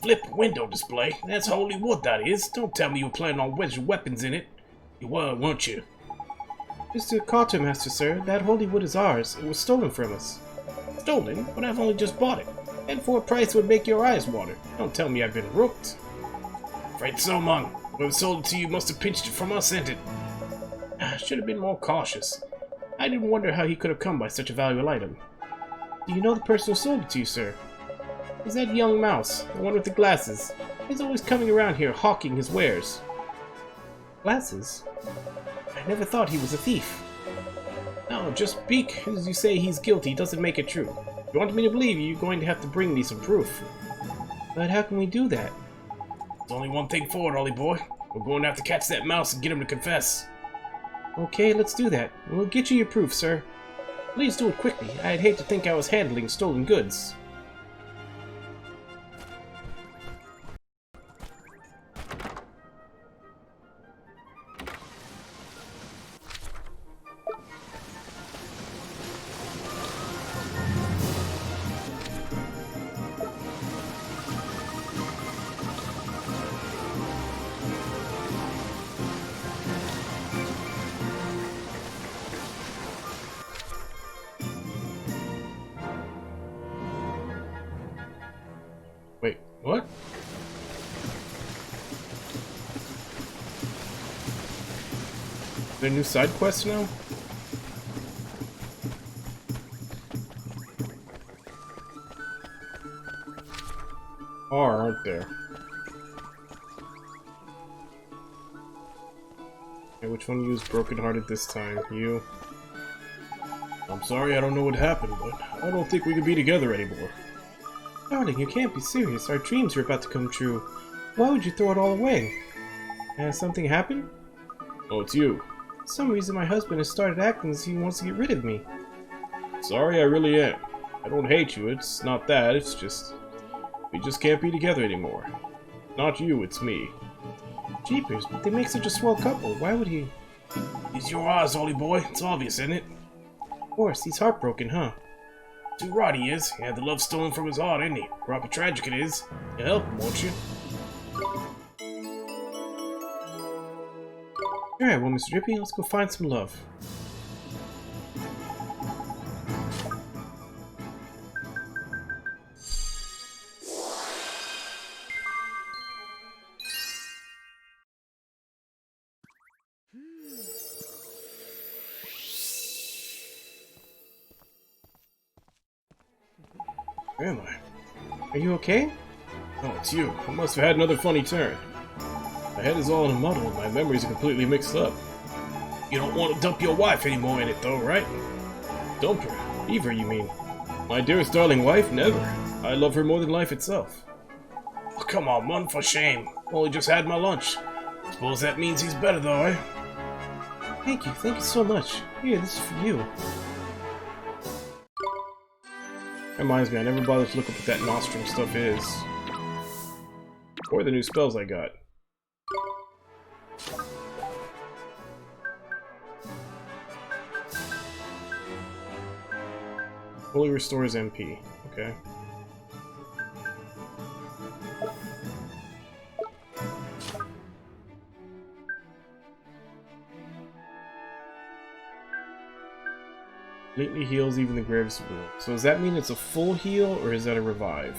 Flip window display? That's holy wood, that is. Don't tell me you were planning on wedging weapons in it. You were, weren't you? Mr. Quartermaster, sir, that holy wood is ours. It was stolen from us. Stolen? But I've only just bought it. And for a price would make your eyes water. Don't tell me I've been rooked. Afraid so, man. Whoever sold it to you must have pinched it from us, ain't it? Should have been more cautious. I didn't wonder how he could have come by such a valuable item. Do you know the person who sold it to you, sir? Is that young mouse, the one with the glasses? He's always coming around here hawking his wares. Glasses? I never thought he was a thief. No, just because you say he's guilty doesn't make it true. If you want me to believe you, you're going to have to bring me some proof. But how can we do that? There's only one thing for it, Ollie boy. We're going to have to catch that mouse and get him to confess. Okay, let's do that. We'll get you your proof, sir. Please do it quickly. I'd hate to think I was handling stolen goods. Wait, what? There new side quests now? Aren't there? Okay, which one used brokenhearted this time? You? I'm sorry I don't know what happened, but I don't think we can be together anymore. Darling, you can't be serious. Our dreams are about to come true. Why would you throw it all away? Has something happened? Oh, it's you. For some reason my husband has started acting as he wants to get rid of me. Sorry, I really am. I don't hate you, it's not that, it's just... we just can't be together anymore. Not you, it's me. Jeepers, but they make such a swell couple. Why would he... He's your eyes, Ollie boy. It's obvious, isn't it? Of course, he's heartbroken, huh? Too right he is. He had the love stolen from his heart, ain't he? Proper tragic it is. You help him, won't you? Alright, well, Mr. Drippy, let's go find some love. Where am I? Are you okay? Oh, it's you. I must have had another funny turn. My head is all in a muddle and my memories are completely mixed up. You don't want to dump your wife anymore in it though, right? Dump her? Eva, you mean? My dearest darling wife? Never. I love her more than life itself. Oh, come on, man, for shame. Only just had my lunch. Suppose that means he's better though, eh? Thank you so much. Here, this is for you. Reminds me, I never bothered to look up what that nostrum stuff is. Or the new spells I got. Fully restores MP. Okay. Completely heals even the gravest wound. So does that mean it's a full heal, or is that a revive?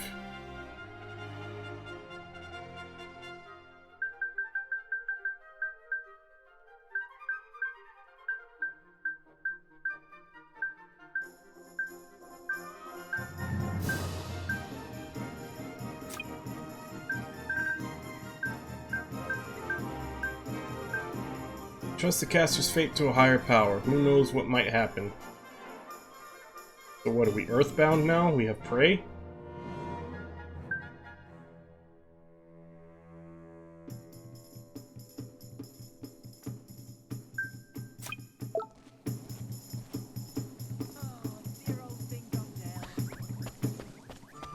Trust the caster's fate to a higher power. Who knows what might happen? So what, are we earthbound now? We have prey?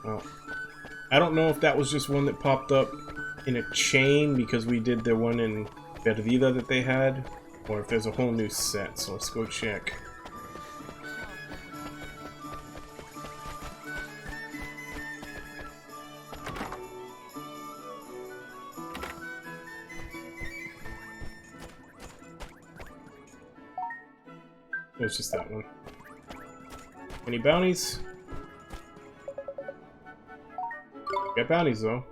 Oh. I don't know if that was just one that popped up in a chain because we did the one in Perdida that they had, or if there's a whole new set, so let's go check. It was just that one. Any bounties? Got bounties though.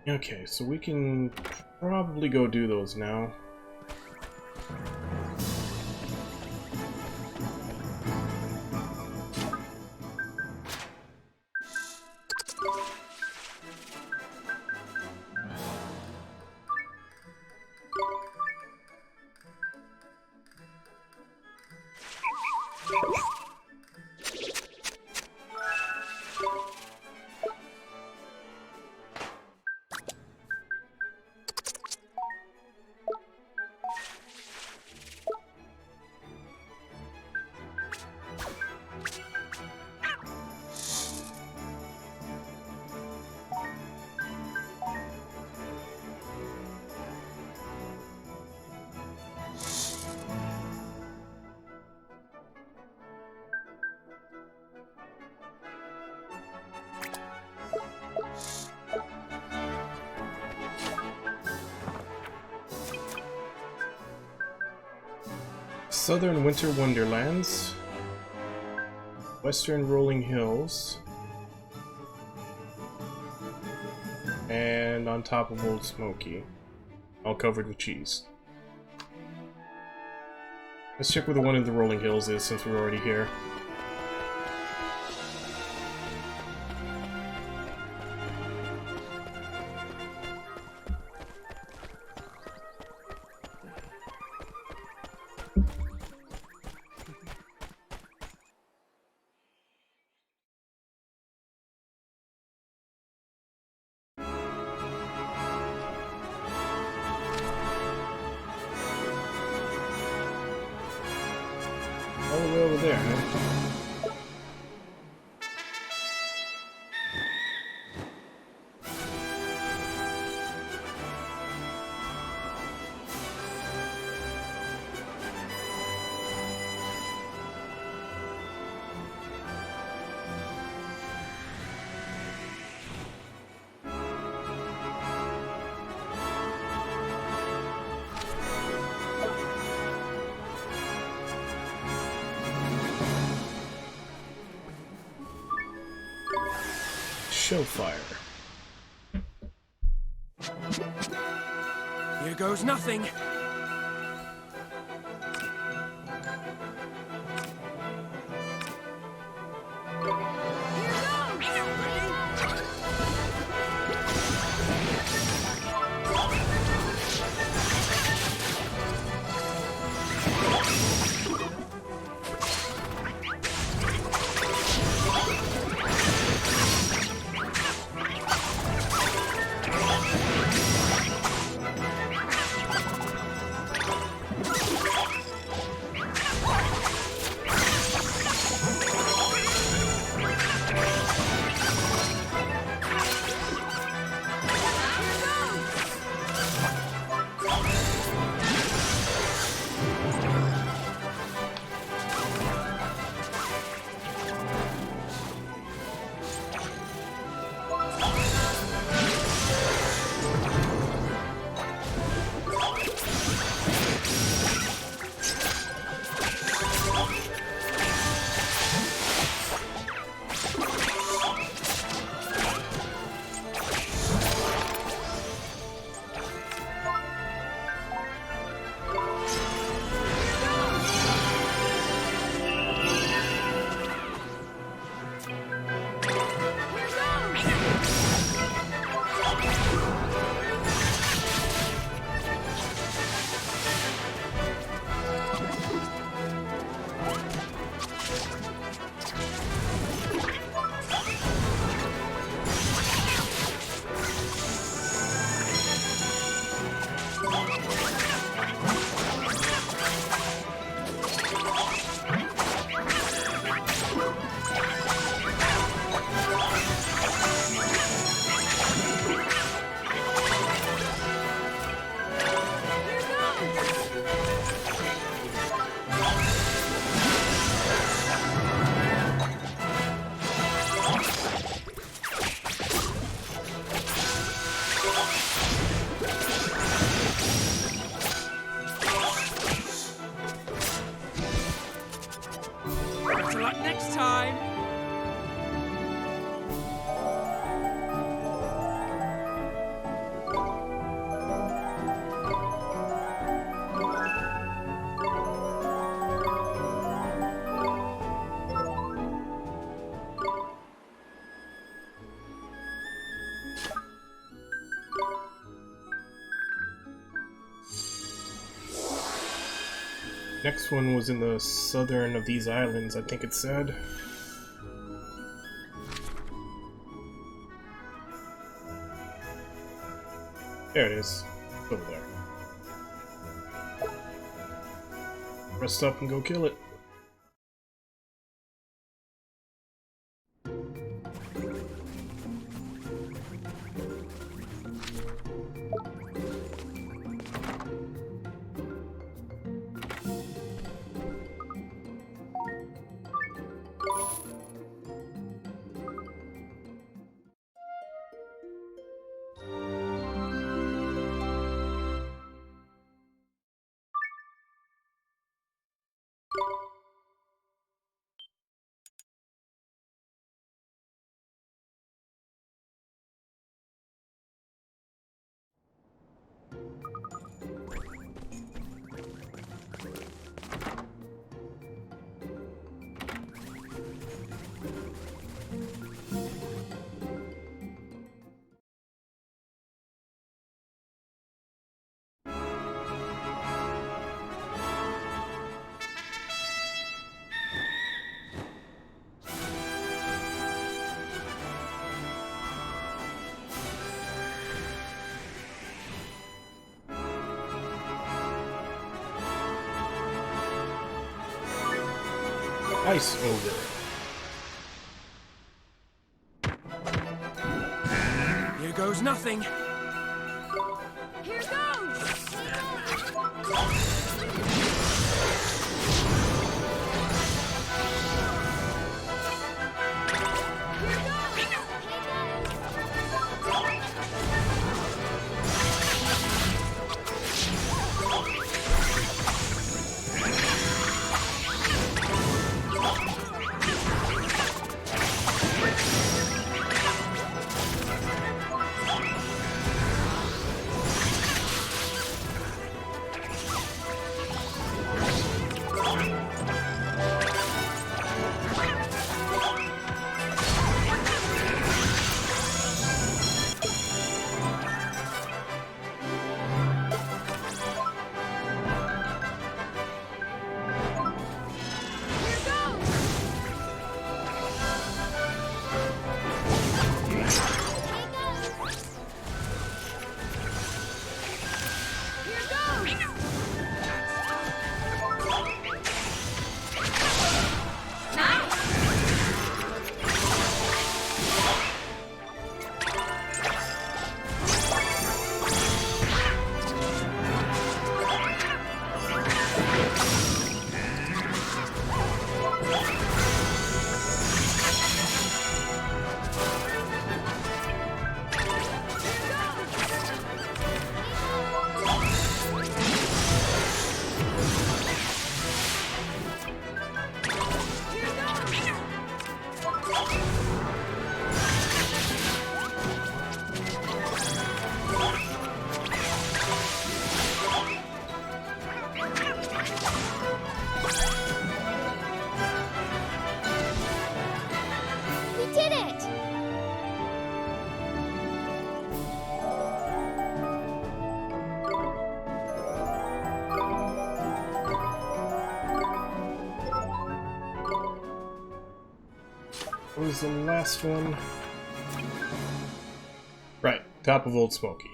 Okay, so we can probably go do those now. Southern Winter Wonderlands, Western Rolling Hills, and on top of Old Smoky, all covered with cheese. Let's check where the one in the Rolling Hills is since we're already here. All the way over there, huh? Showfire. Here goes nothing. Next one was in the southern of these islands, I think it said. There it is. It's over there. Rest up and go kill it. Ice Ogre. Here goes nothing. Here goes! What was the last one? Right, top of Old Smoky.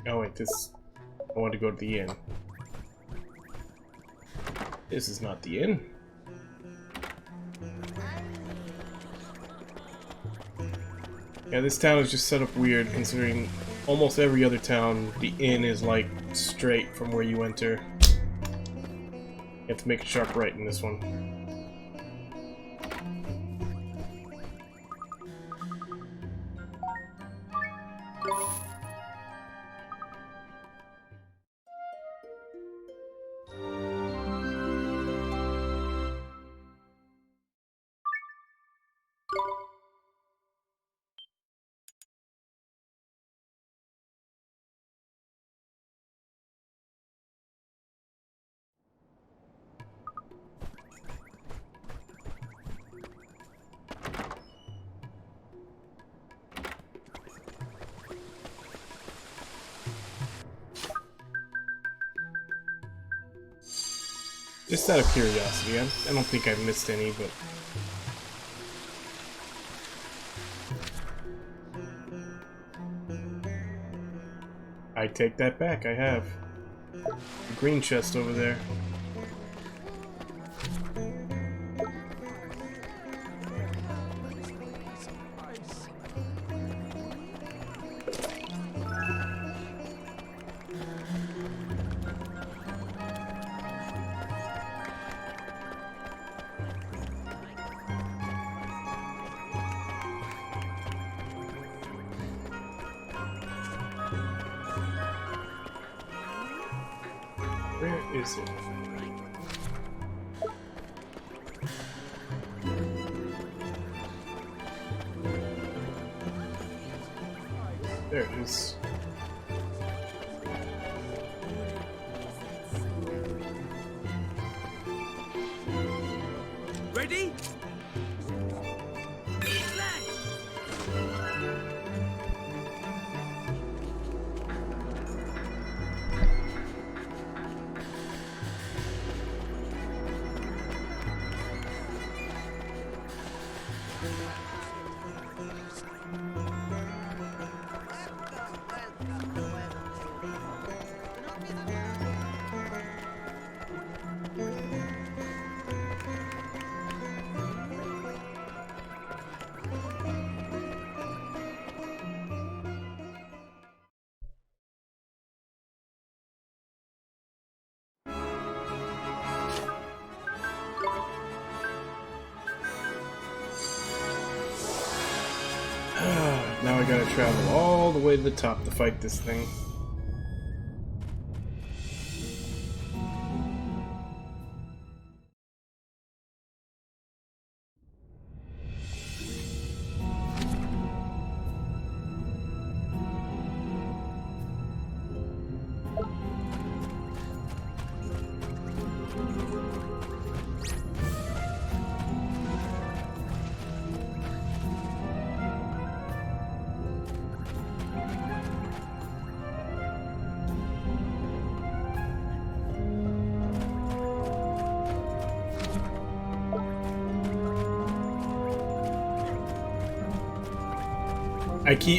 Oh wait, this... I want to go to the inn. This is not the inn. Yeah, this town is just set up weird, considering almost every other town, the inn is like straight from where you enter. You have to make a sharp right in this one. Just out of curiosity, I don't think I missed any, but... I take that back, I have. The green chest over there. Where is it? There it is. Ready? Now I gotta travel all the way to the top to fight this thing.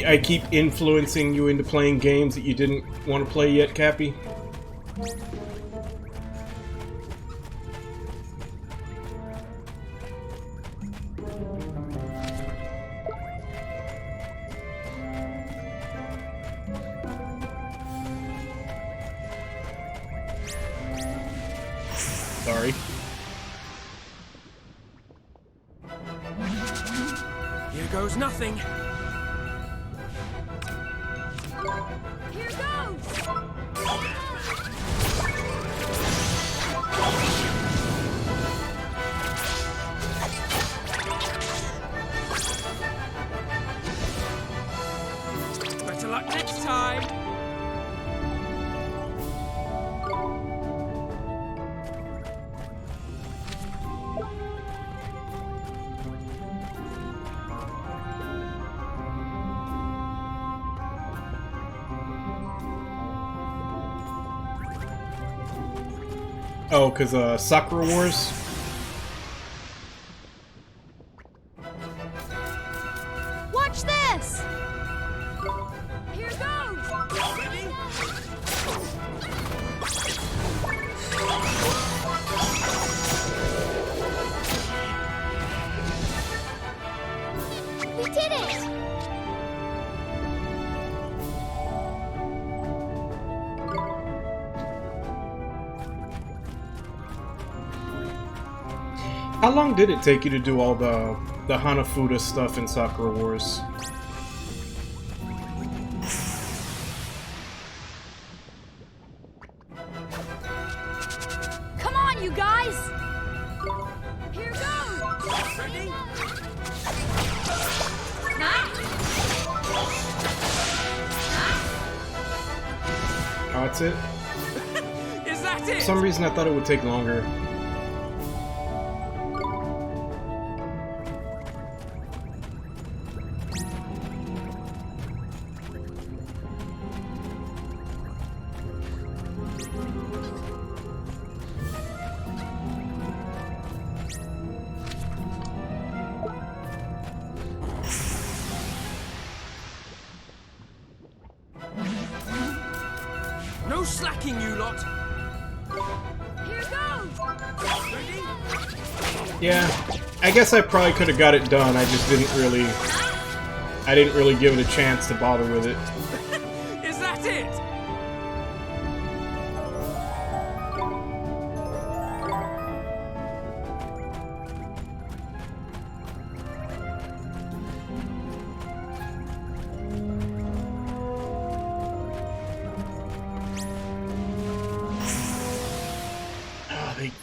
I keep influencing you into playing games that you didn't want to play yet, Cappy. Sorry. Here goes nothing. Here goes! Better luck next time. Oh, because Sakura Wars? Watch this! Here goes! Ready? We did it! How long did it take you to do all the Hanafuda stuff in Sakura Wars? Come on, you guys! Here goes! Ready? Oh, that's it? Is that it? For some reason I thought it would take longer. No slacking, you lot. Here goes! Ready? Yeah, I guess I probably could have got it done. I just didn't really... I didn't really give it a chance to bother with it. Is that it?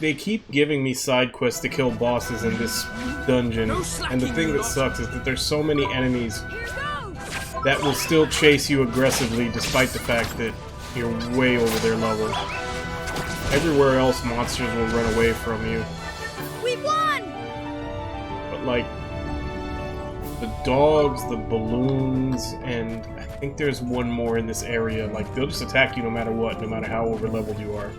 They keep giving me side quests to kill bosses in this dungeon, and the thing that sucks is that there's so many enemies Here goes! that will still chase you aggressively despite the fact that you're way over their level. Everywhere else, monsters will run away from you. We won! But like, the dogs, the balloons, and I think there's one more in this area, like, they'll just attack you no matter what, no matter how over-leveled you are.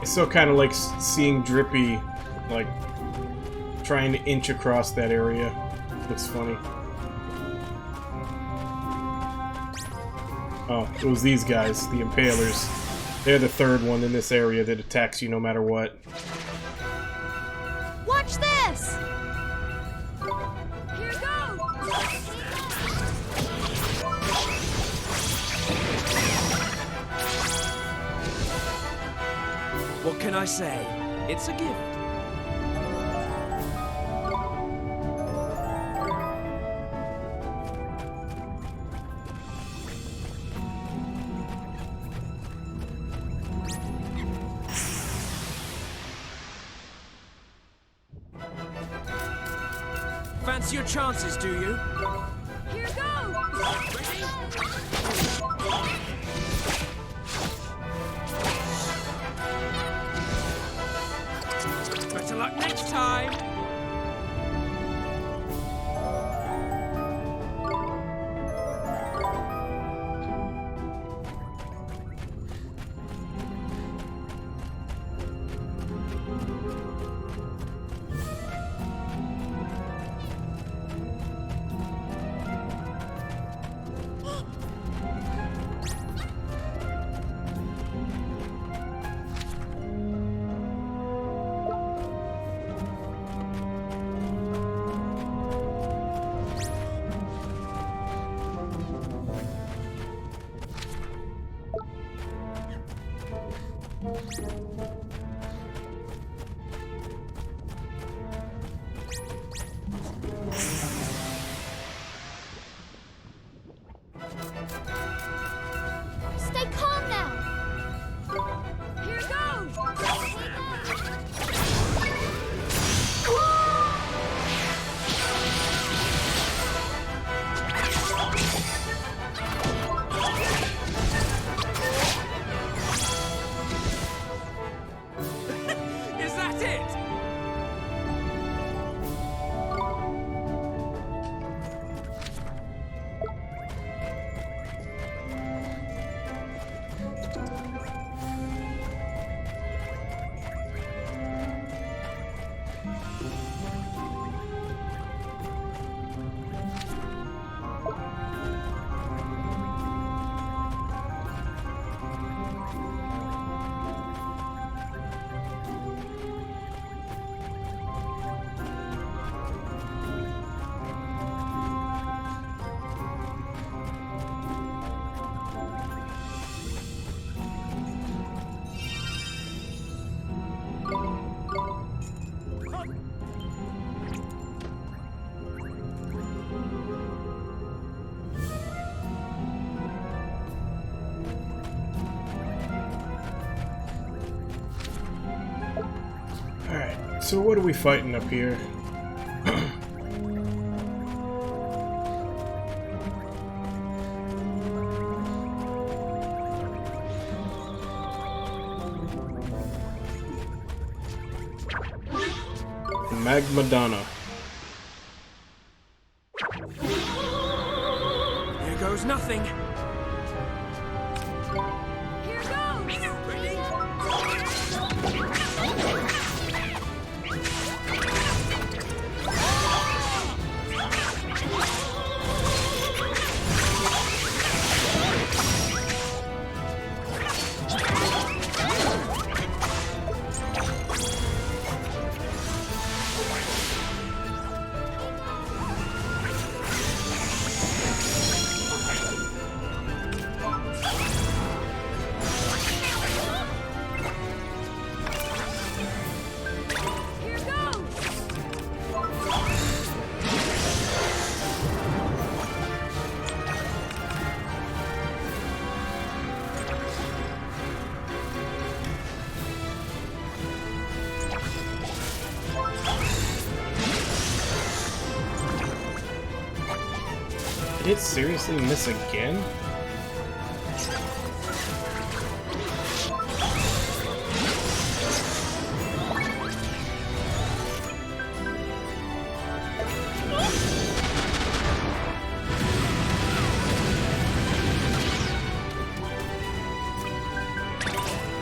It's still kind of like seeing Drippy, like, trying to inch across that area. Looks funny. Oh, it was these guys, the Impalers. They're the third one in this area that attacks you no matter what. Watch this! Here goes! What can I say? It's a gift. Fancy your chances, do you? Here goes! Better luck next time. Stay calm now! Here goes! Is that it? Alright, so what are we fighting up here? Magmadonna. Here goes nothing. Here goes! Here goes! Did it seriously miss again?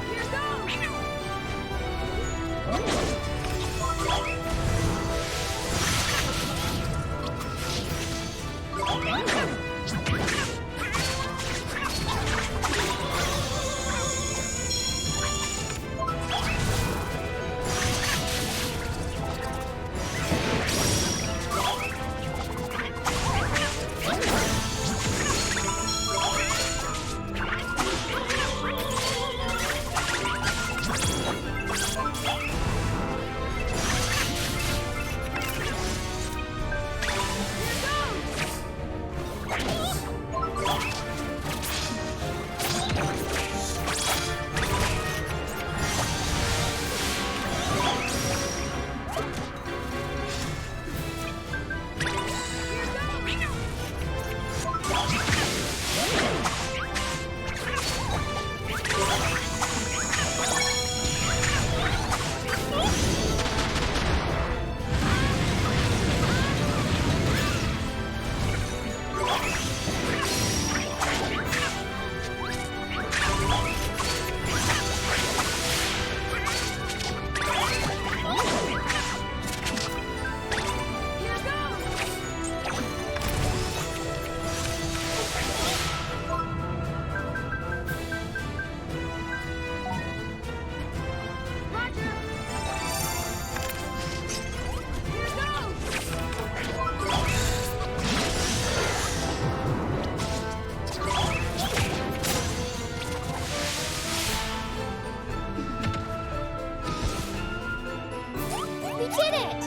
Here goes! We did it!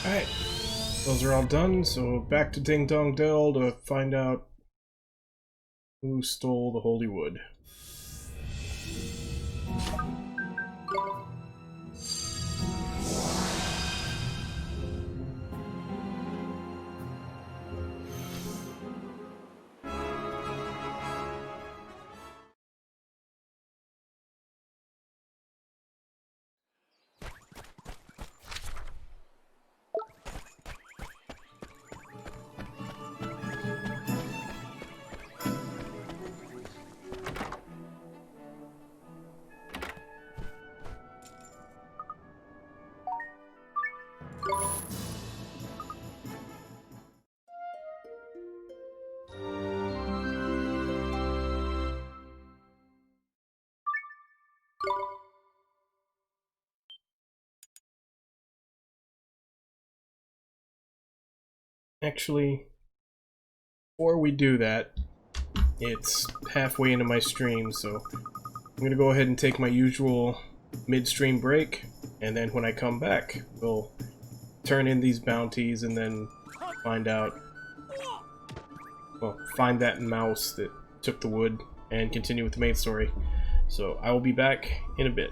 Alright. Those are all done, so back to Ding Dong Dell to find out who stole the holy wood. Actually, before we do that, it's halfway into my stream, so I'm gonna go ahead and take my usual mid-stream break, and then when I come back, we'll turn in these bounties and then find out, well, find that mouse that took the wood and continue with the main story. So I will be back in a bit.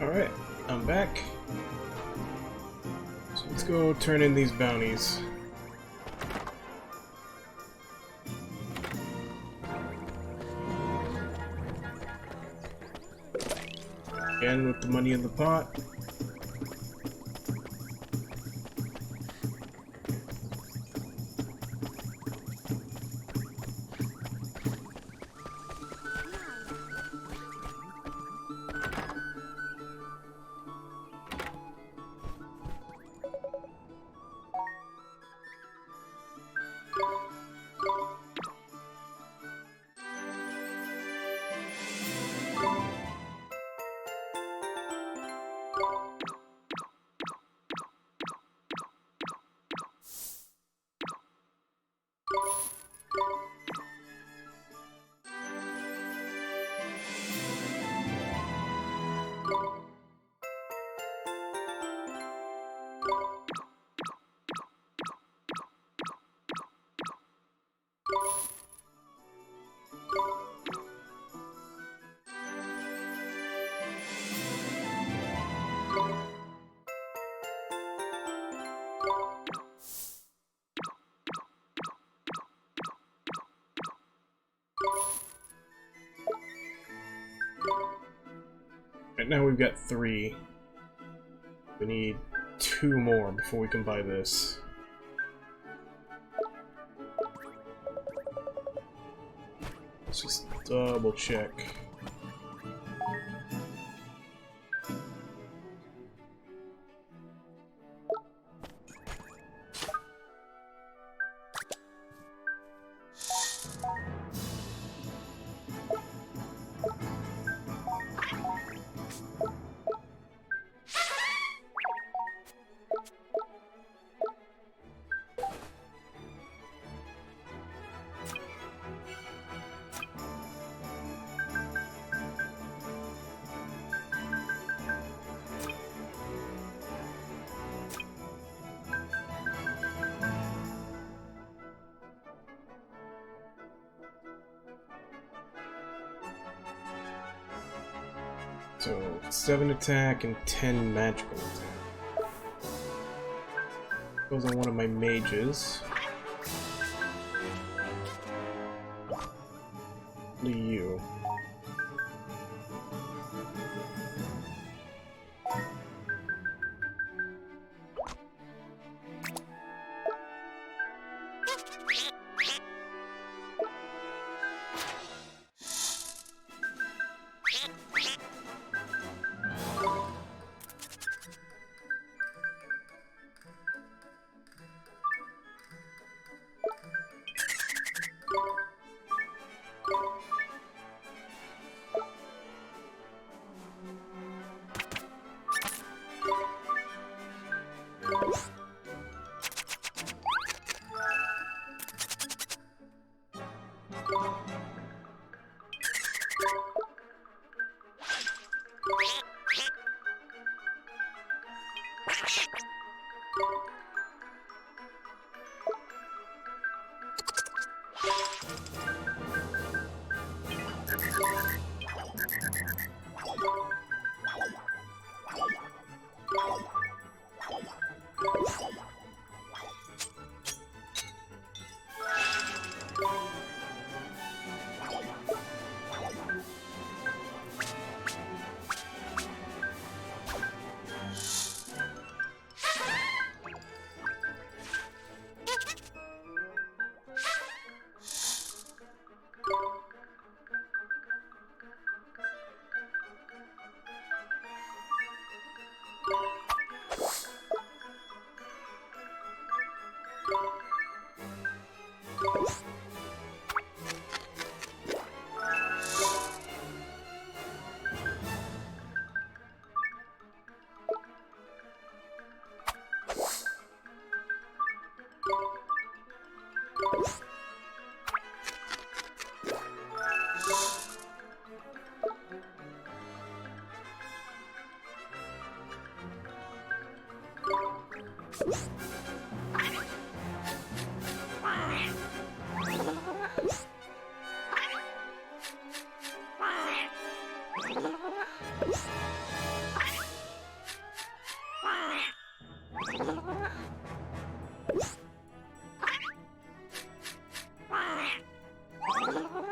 Alright, I'm back. So let's go turn in these bounties. Again with the money in the pot. Right now we've got 3. We need 2 more before we can buy this. Let's just double check. So, 7 attack and 10 magical attack. Goes on one of my mages. You.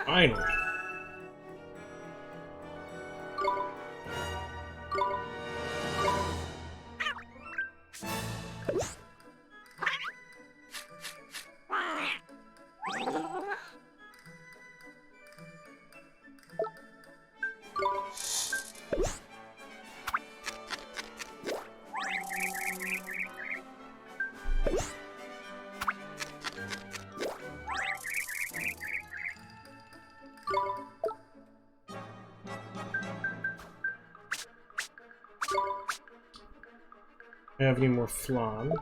Finally. Do I have any more flan?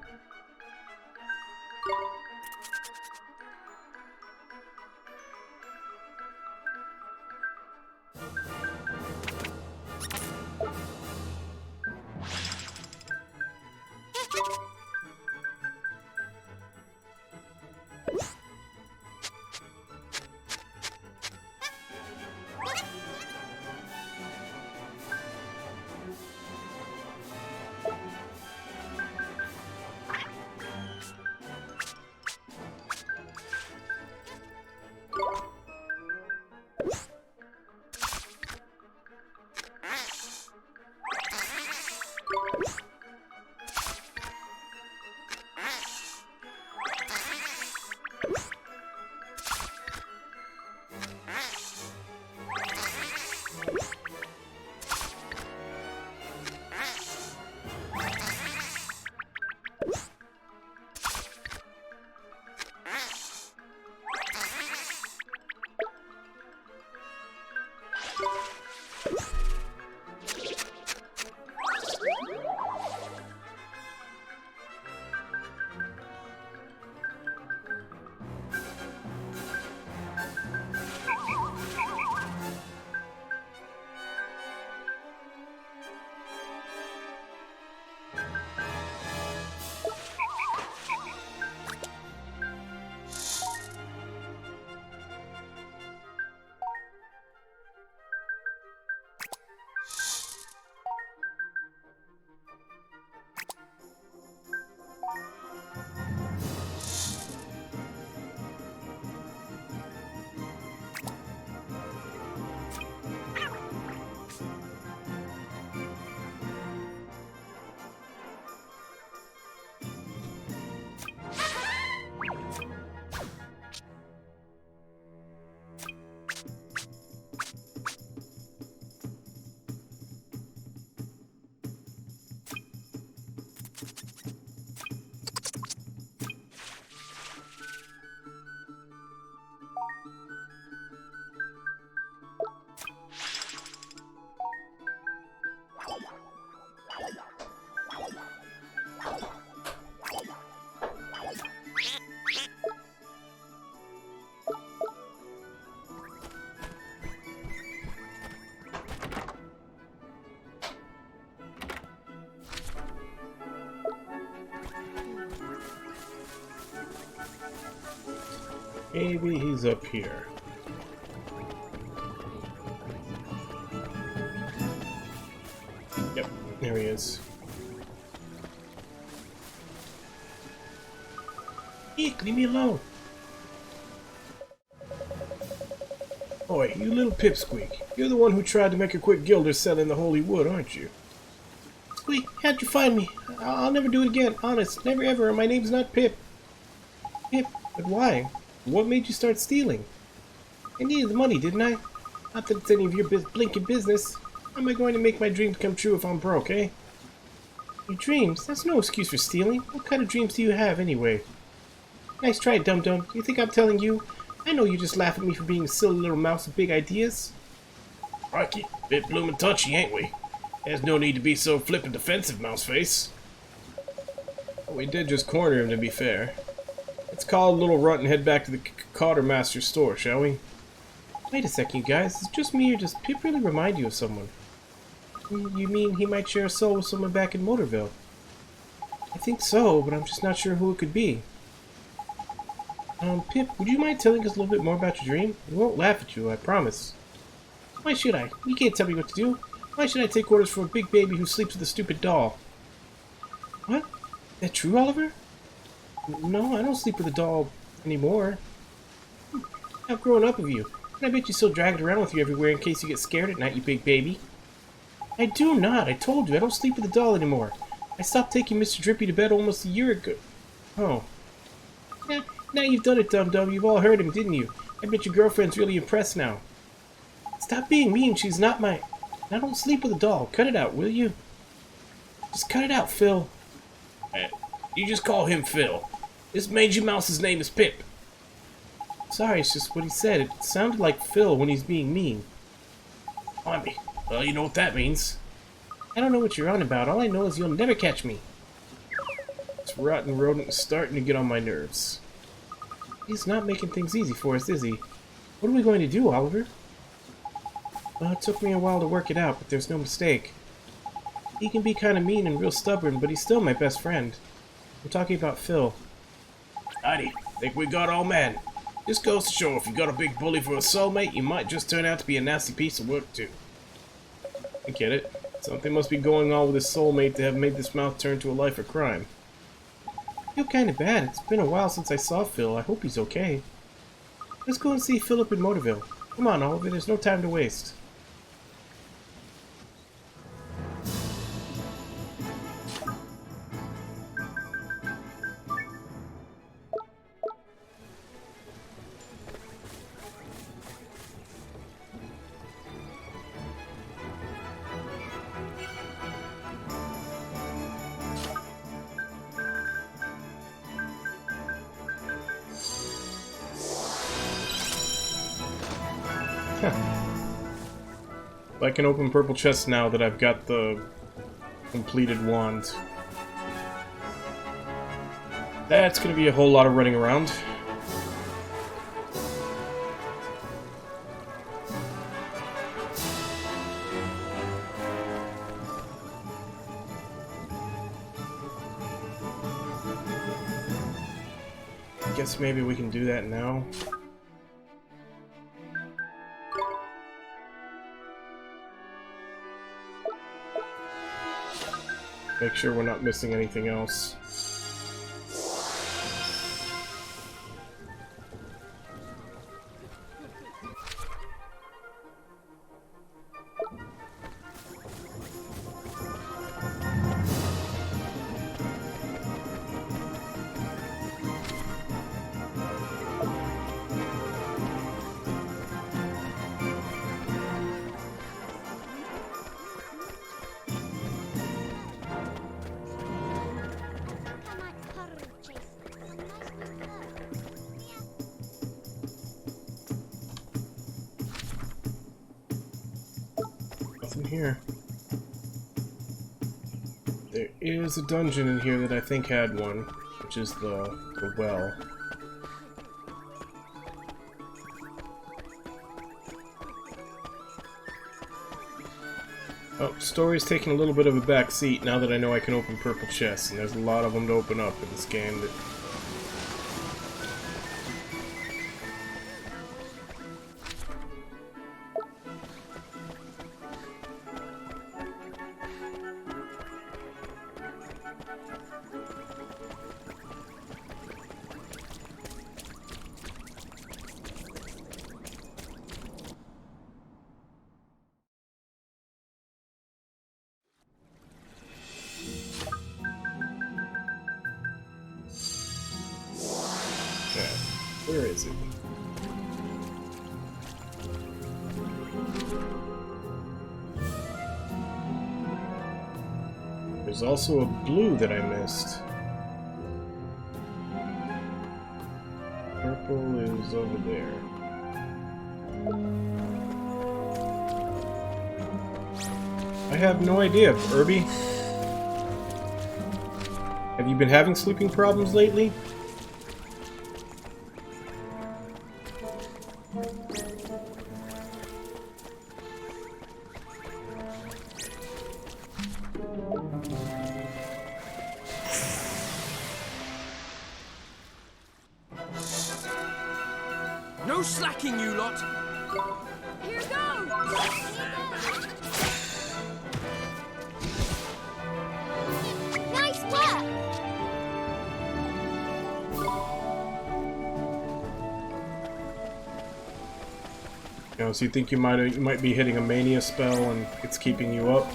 Maybe he's up here. Yep, there he is. Eek, leave me alone. Oi, you little pipsqueak. You're the one who tried to make a quick gilder selling the holy wood, aren't you? Squeak, how'd you find me? I'll never do it again, honest. Never ever, and my name's not Pip. Pip? But why? What made you start stealing? I needed the money, didn't I? Not that it's any of your blinking business. How am I going to make my dreams come true if I'm broke, eh? Your dreams? That's no excuse for stealing. What kind of dreams do you have, anyway? Nice try, dum-dum. You think I'm telling you? I know you just laugh at me for being a silly little mouse with big ideas. Rocky, bit bloomin' touchy, ain't we? There's no need to be so flippin' defensive, Mouseface. We did just corner him, to be fair. Let's call a little runt and head back to the Quartermaster's store, shall we? Wait a second, you guys. Is it just me, or does Pip really remind you of someone? You mean he might share a soul with someone back in Motorville? I think so, but I'm just not sure who it could be. Pip, would you mind telling us a little bit more about your dream? We won't laugh at you, I promise. Why should I? You can't tell me what to do. Why should I take orders from a big baby who sleeps with a stupid doll? What? Is that true, Oliver? No, I don't sleep with a doll anymore. I've grown up of you, and I bet you still drag it around with you everywhere in case you get scared at night, you big baby. I do not. I told you, I don't sleep with a doll anymore. I stopped taking Mr. Drippy to bed almost a year ago. Oh. Now you've done it, dum-dum. You've all heard him, didn't you? I bet your girlfriend's really impressed now. Stop being mean. She's not my... I don't sleep with a doll. Cut it out, will you? Just cut it out, Phil. You just call him Phil. This mangy mouse's name is Pip. Sorry, it's just what he said. It sounded like Phil when he's being mean. Blimey. Well, you know what that means. I don't know what you're on about. All I know is you'll never catch me. This rotten rodent is starting to get on my nerves. He's not making things easy for us, is he? What are we going to do, Oliver? Well, it took me a while to work it out, but there's no mistake. He can be kind of mean and real stubborn, but he's still my best friend. I'm talking about Phil. Heidi, think we got all man. This goes to show if you got a big bully for a soulmate, you might just turn out to be a nasty piece of work, too. I get it. Something must be going on with his soulmate to have made this mouth turn to a life of crime. I feel kind of bad. It's been a while since I saw Phil. I hope he's okay. Let's go and see Philip in Motorville. Come on, Oliver. There's no time to waste. I can open purple chests now that I've got the completed wand. That's gonna be a whole lot of running around. I guess maybe we can do that now. Make sure we're not missing anything else. Nothing here. There is a dungeon in here that I think had one, which is the well. Oh, story's taking a little bit of a back seat now that I know I can open purple chests, and there's a lot of them to open up in this game that... Where is it? There's also a blue that I missed. Purple is over there. I have no idea, Irby. Have you been having sleeping problems lately? No slacking, you lot! Here goes! Nice work! You know, so you think you might be hitting a mania spell and it's keeping you up?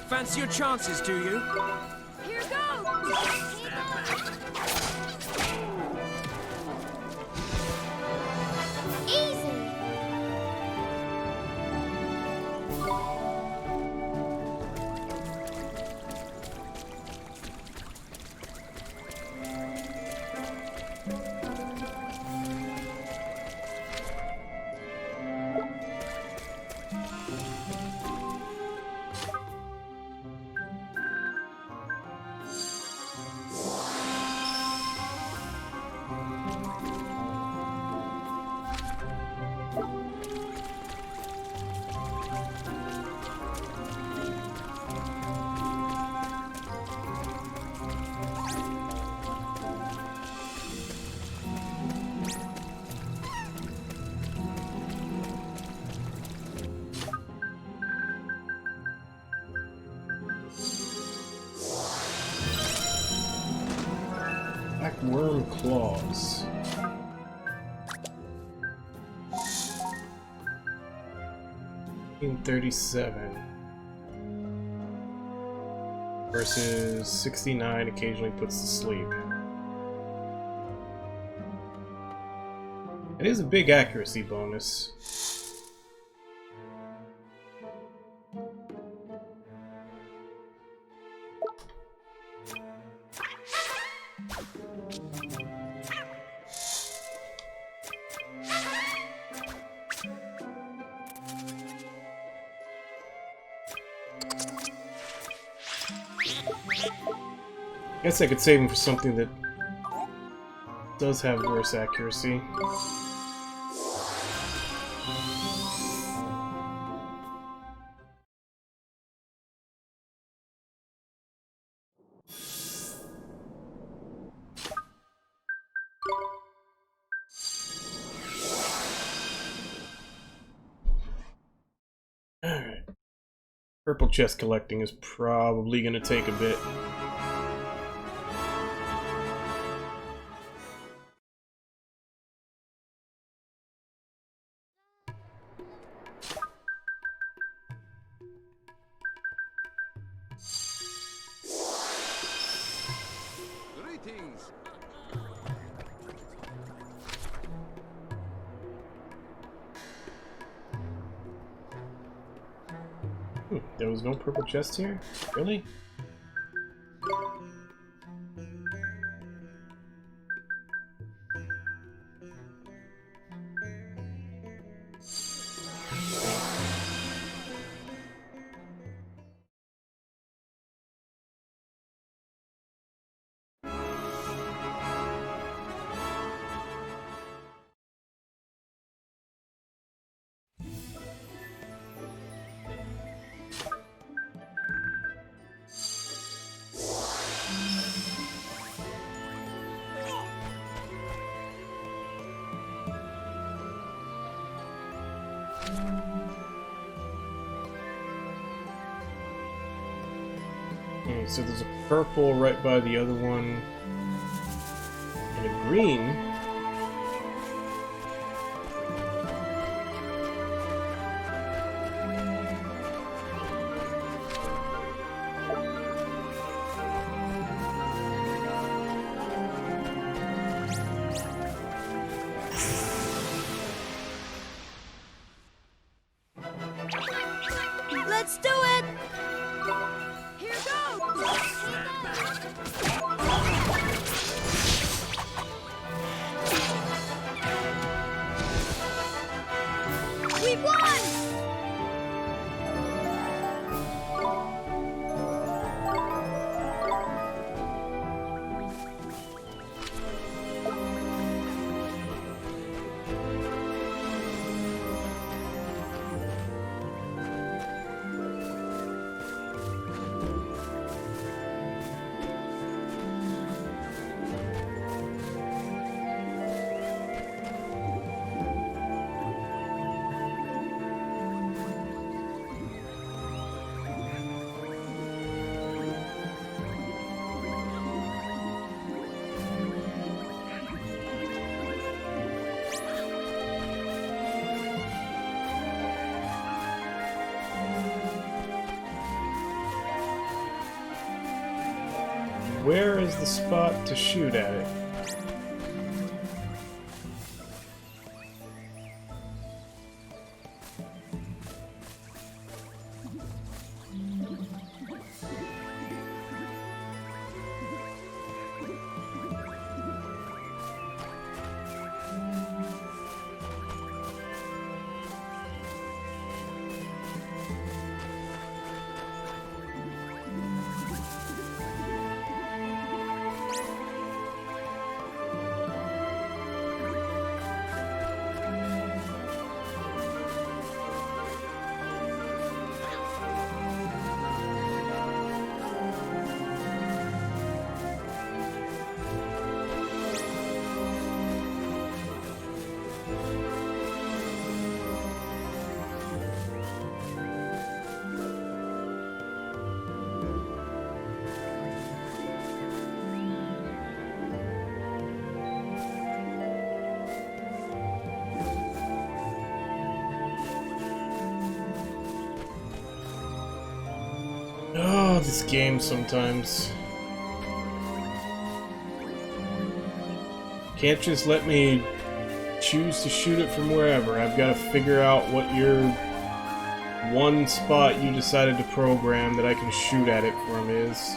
Fancy your chances, do you? Here goes! Easy! Black worm claws. In 37 versus 69 occasionally puts to sleep. It is a big accuracy bonus. I guess I could save him for something that does have worse accuracy. Alright. Purple chest collecting is probably going to take a bit. Greetings. There was no purple chest here? Really? Okay, so there's a purple right by the other one, and a green. Let's do it! Here goes! We won! Where is the spot to shoot at it? Oh, this game sometimes. Can't just let me choose to shoot it from wherever. I've got to figure out what your one spot you decided to program that I can shoot at it from is.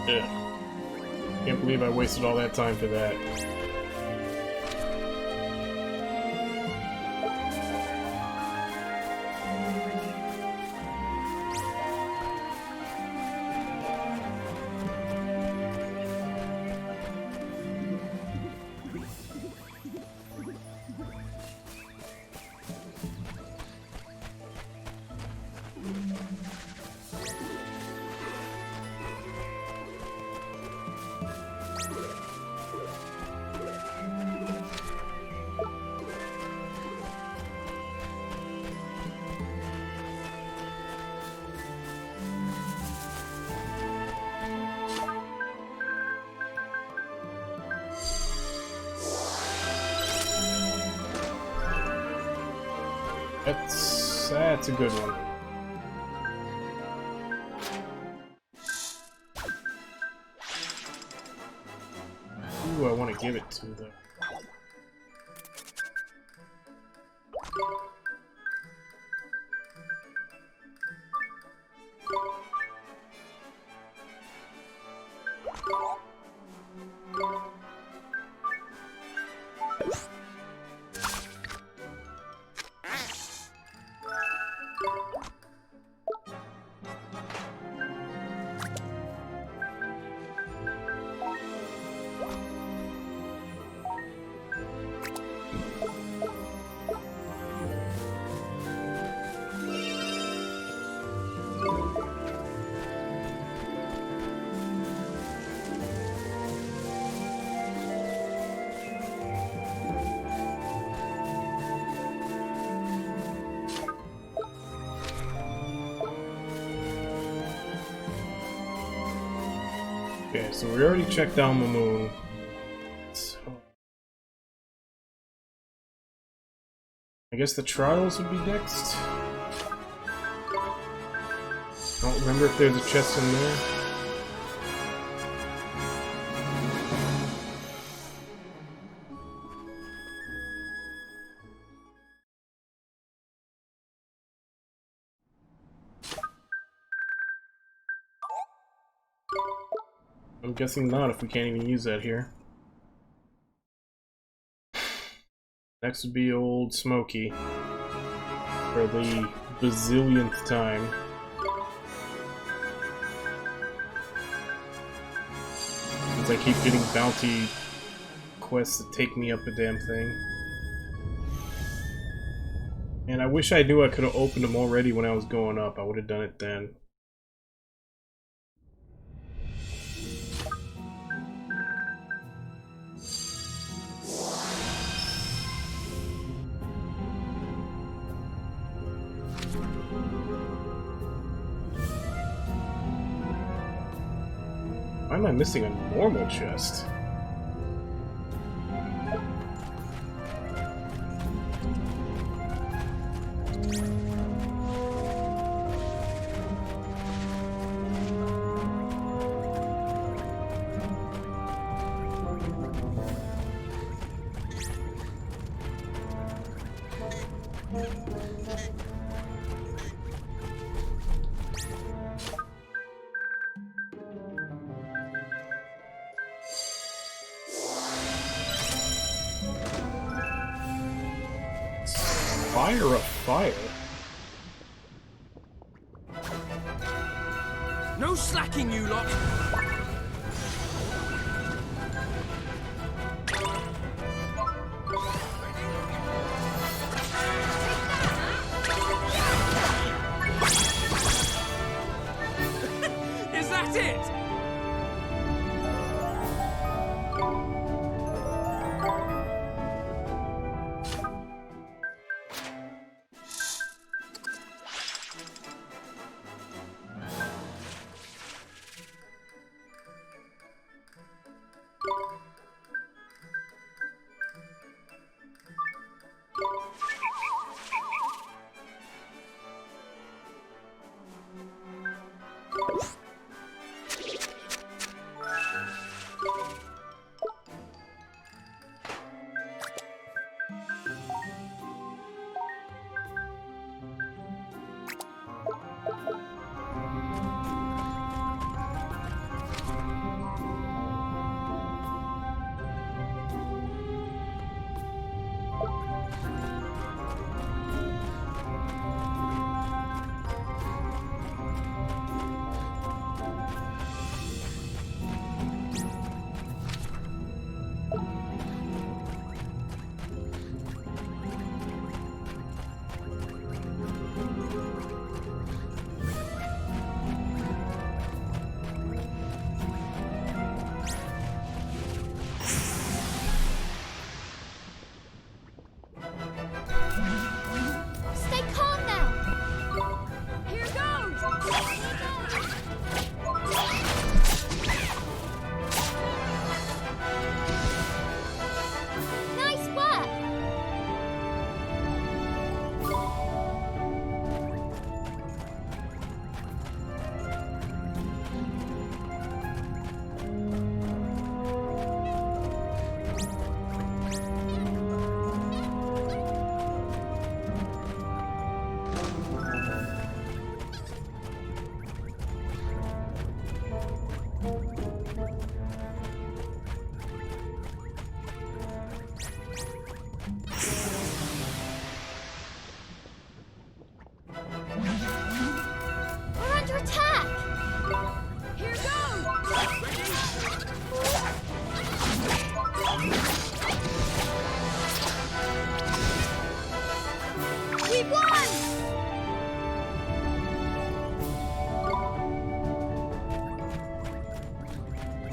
Ugh. Can't believe I wasted all that time for that. That's a good one. Ooh, I want to give it to though. Okay, so we already checked down the moon. So I guess the trials would be next. I don't remember if there's a chest in there. I'm guessing not if we can't even use that here. Next would be old Smokey for the bazillionth time. Since I keep getting bounty quests that take me up a damn thing. And I wish I knew I could have opened them already when I was going up. I would have done it then. Why am I missing a normal chest? Fire of fire? No slacking, you lot! Is that it?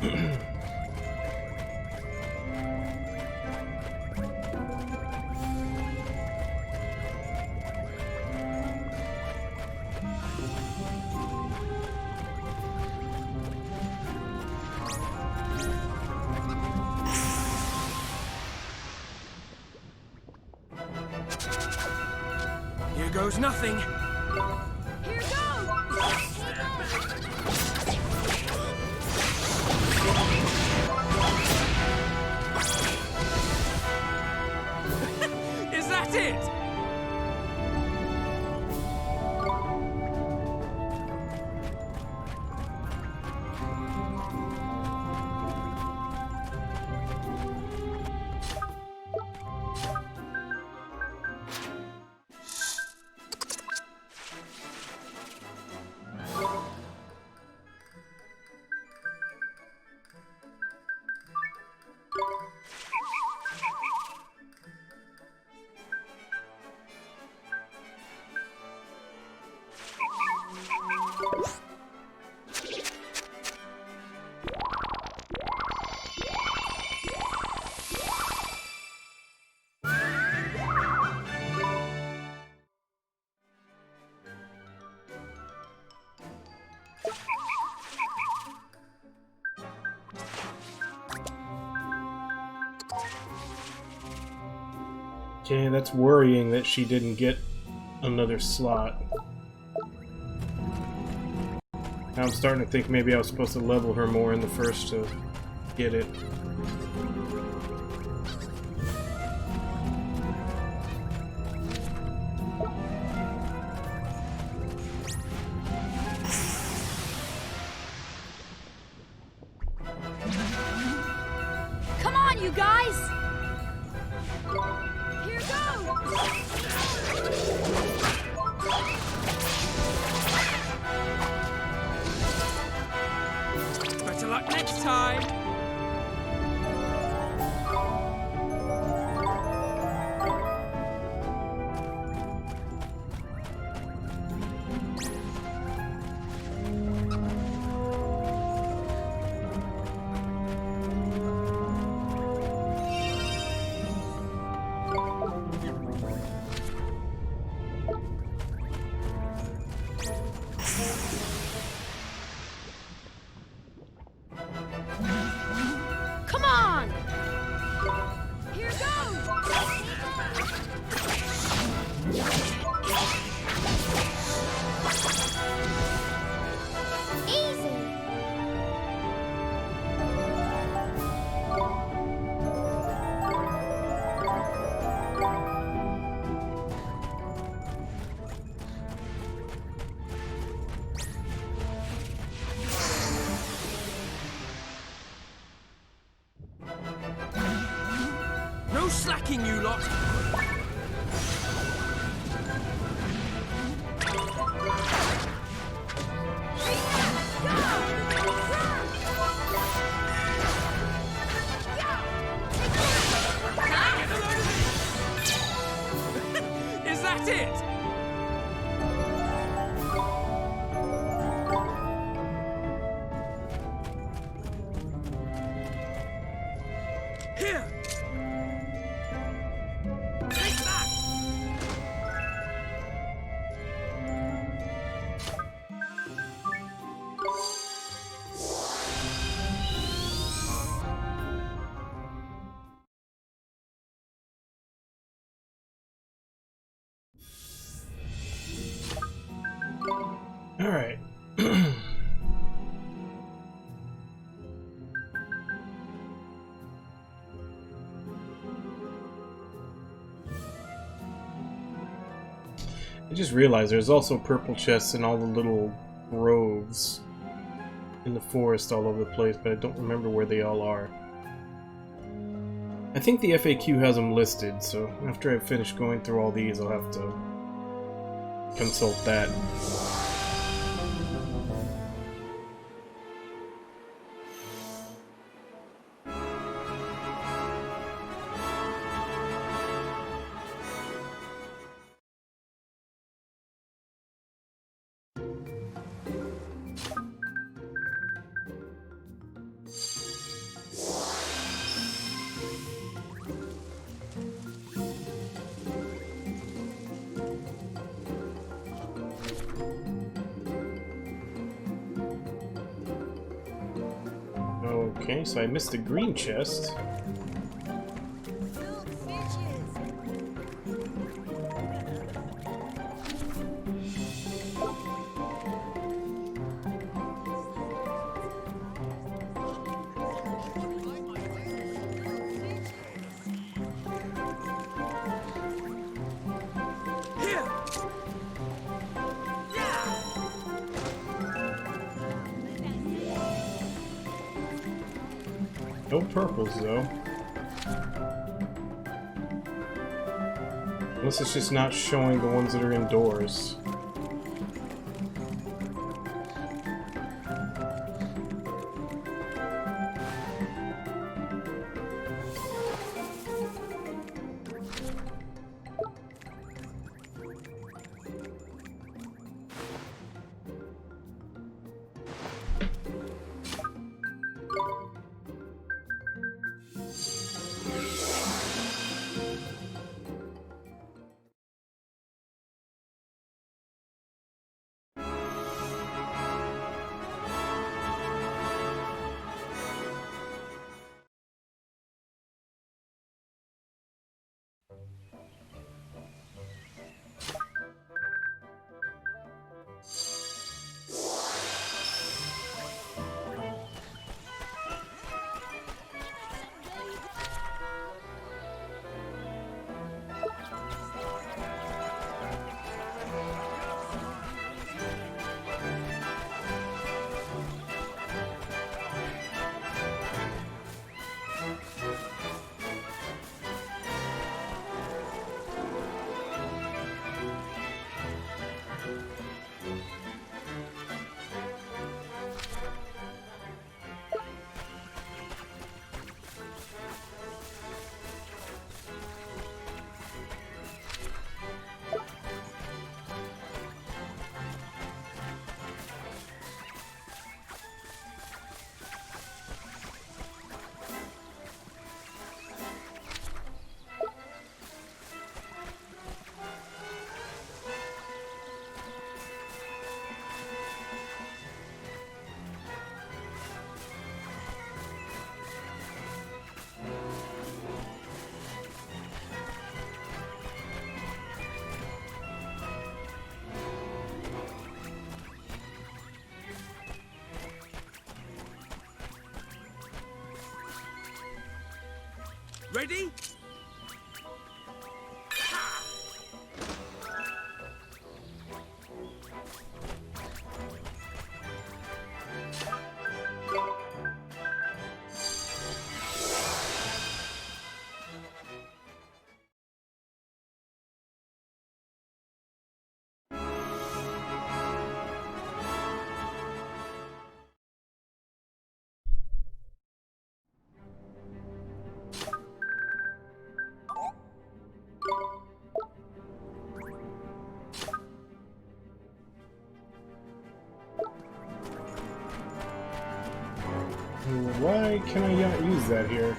Here goes nothing. Here goes! Is that it? Okay, that's worrying that she didn't get another slot. Now I'm starting to think maybe I was supposed to level her more in the first to get it. Come on, you guys! Here goes! Better luck next time. Come on! Here goes! Easy! No slacking, you lot. Is that it? Here. Take that. Alright. I just realized there's also purple chests in all the little groves in the forest all over the place, but I don't remember where they all are. I think the FAQ has them listed, so after I finish going through all these, I'll have to consult that. Okay, so I missed the green chest. Here! Yeah! No purples, though. Unless it's just not showing the ones that are indoors. Ready? Why can I not use that here?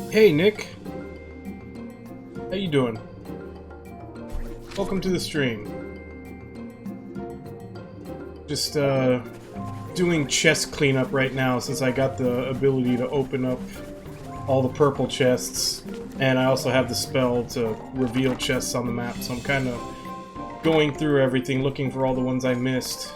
Hey, Nick. How you doing? Welcome to the stream. Just, doing chest cleanup right now since I got the ability to open up all the purple chests, and I also have the spell to reveal chests on the map, so I'm kind of going through everything, looking for all the ones I missed.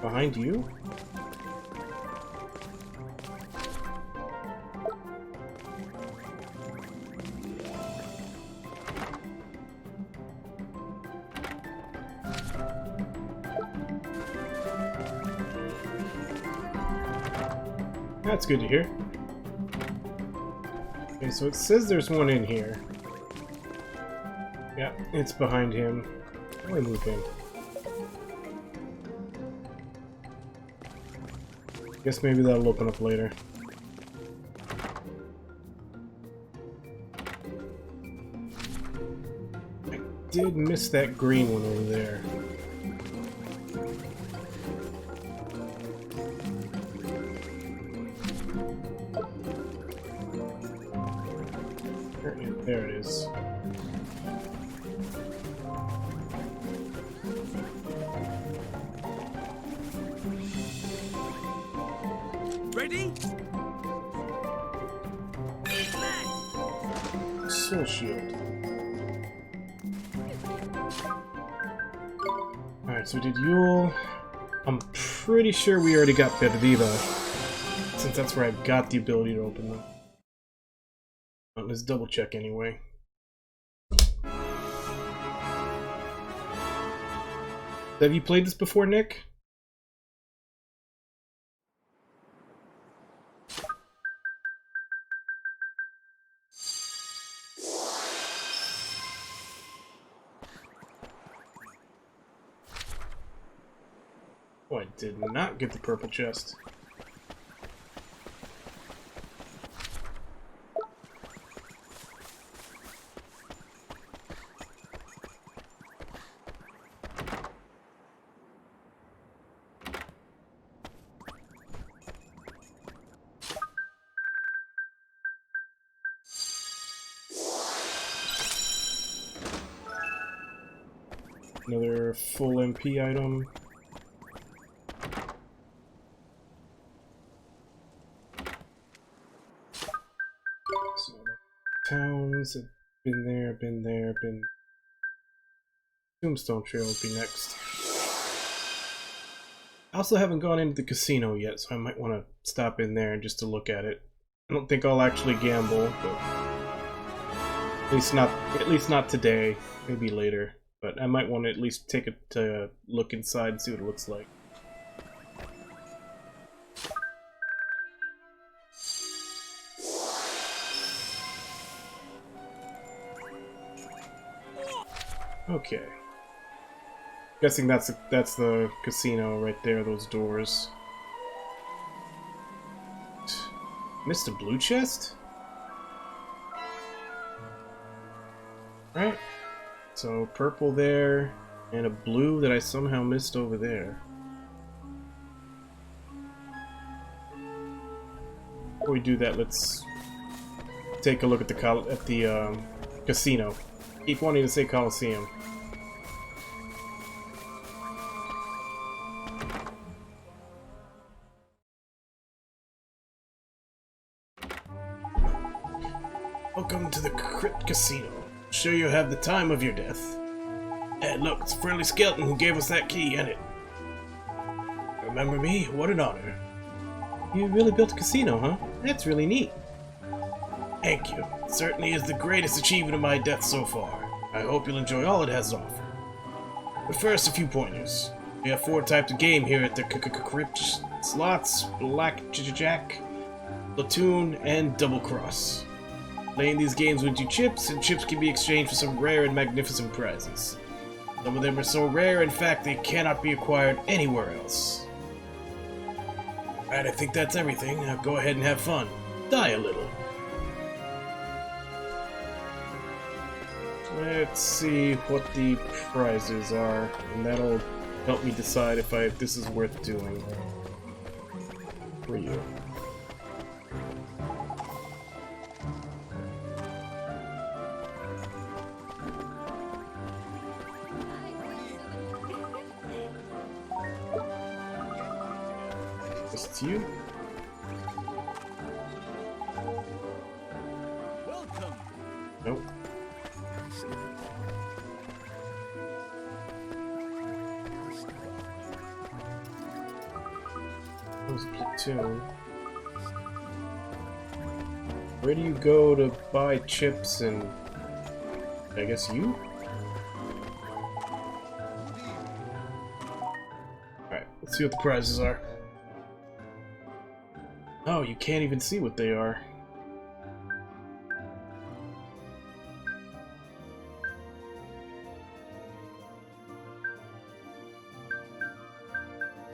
Behind you? That's good to hear. Okay, so it says there's one in here. Yeah, it's behind him. How do I move him? Guess maybe that'll open up later. I did miss that green one over there. There it is. Ready? Soul shield. Alright, so we did Yule. I'm pretty sure we already got Perdiva, since that's where I got the ability to open them. Let's double check anyway. Have you played this before, Nick? Oh, I did not get the purple chest. Another full MP item. So, towns have been there. Tombstone Trail would be next. I also haven't gone into the casino yet, so I might want to stop in there just to look at it. I don't think I'll actually gamble, but at least not today. Maybe later. But I might want to at least take a look inside and see what it looks like. Okay. Guessing that's the casino right there, those doors. Missed a blue chest? Right. So purple there, and a blue that I somehow missed over there. Before we do that, let's take a look at the casino. Keep wanting to say Coliseum. Welcome to the Crypt Casino. Sure you have the time of your death. Hey, look, it's a friendly skeleton who gave us that key, ain't it? Remember me? What an honor. You really built a casino, huh? That's really neat. Thank you. It certainly is the greatest achievement of my death so far. I hope you'll enjoy all it has to offer. But first, a few pointers. We have 4 types of game here at the Crypt: slots, blackjack, platoon, and double cross. Playing these games with you chips, and chips can be exchanged for some rare and magnificent prizes. Some of them are so rare, in fact, they cannot be acquired anywhere else. Alright, I think that's everything. Now go ahead and have fun. Die a little. Let's see what the prizes are, and that'll help me decide if this is worth doing. For you. It's you. Welcome. Nope. That was a platoon. Where do you go to buy chips and... I guess you? Alright, let's see what the prizes are. Oh, you can't even see what they are.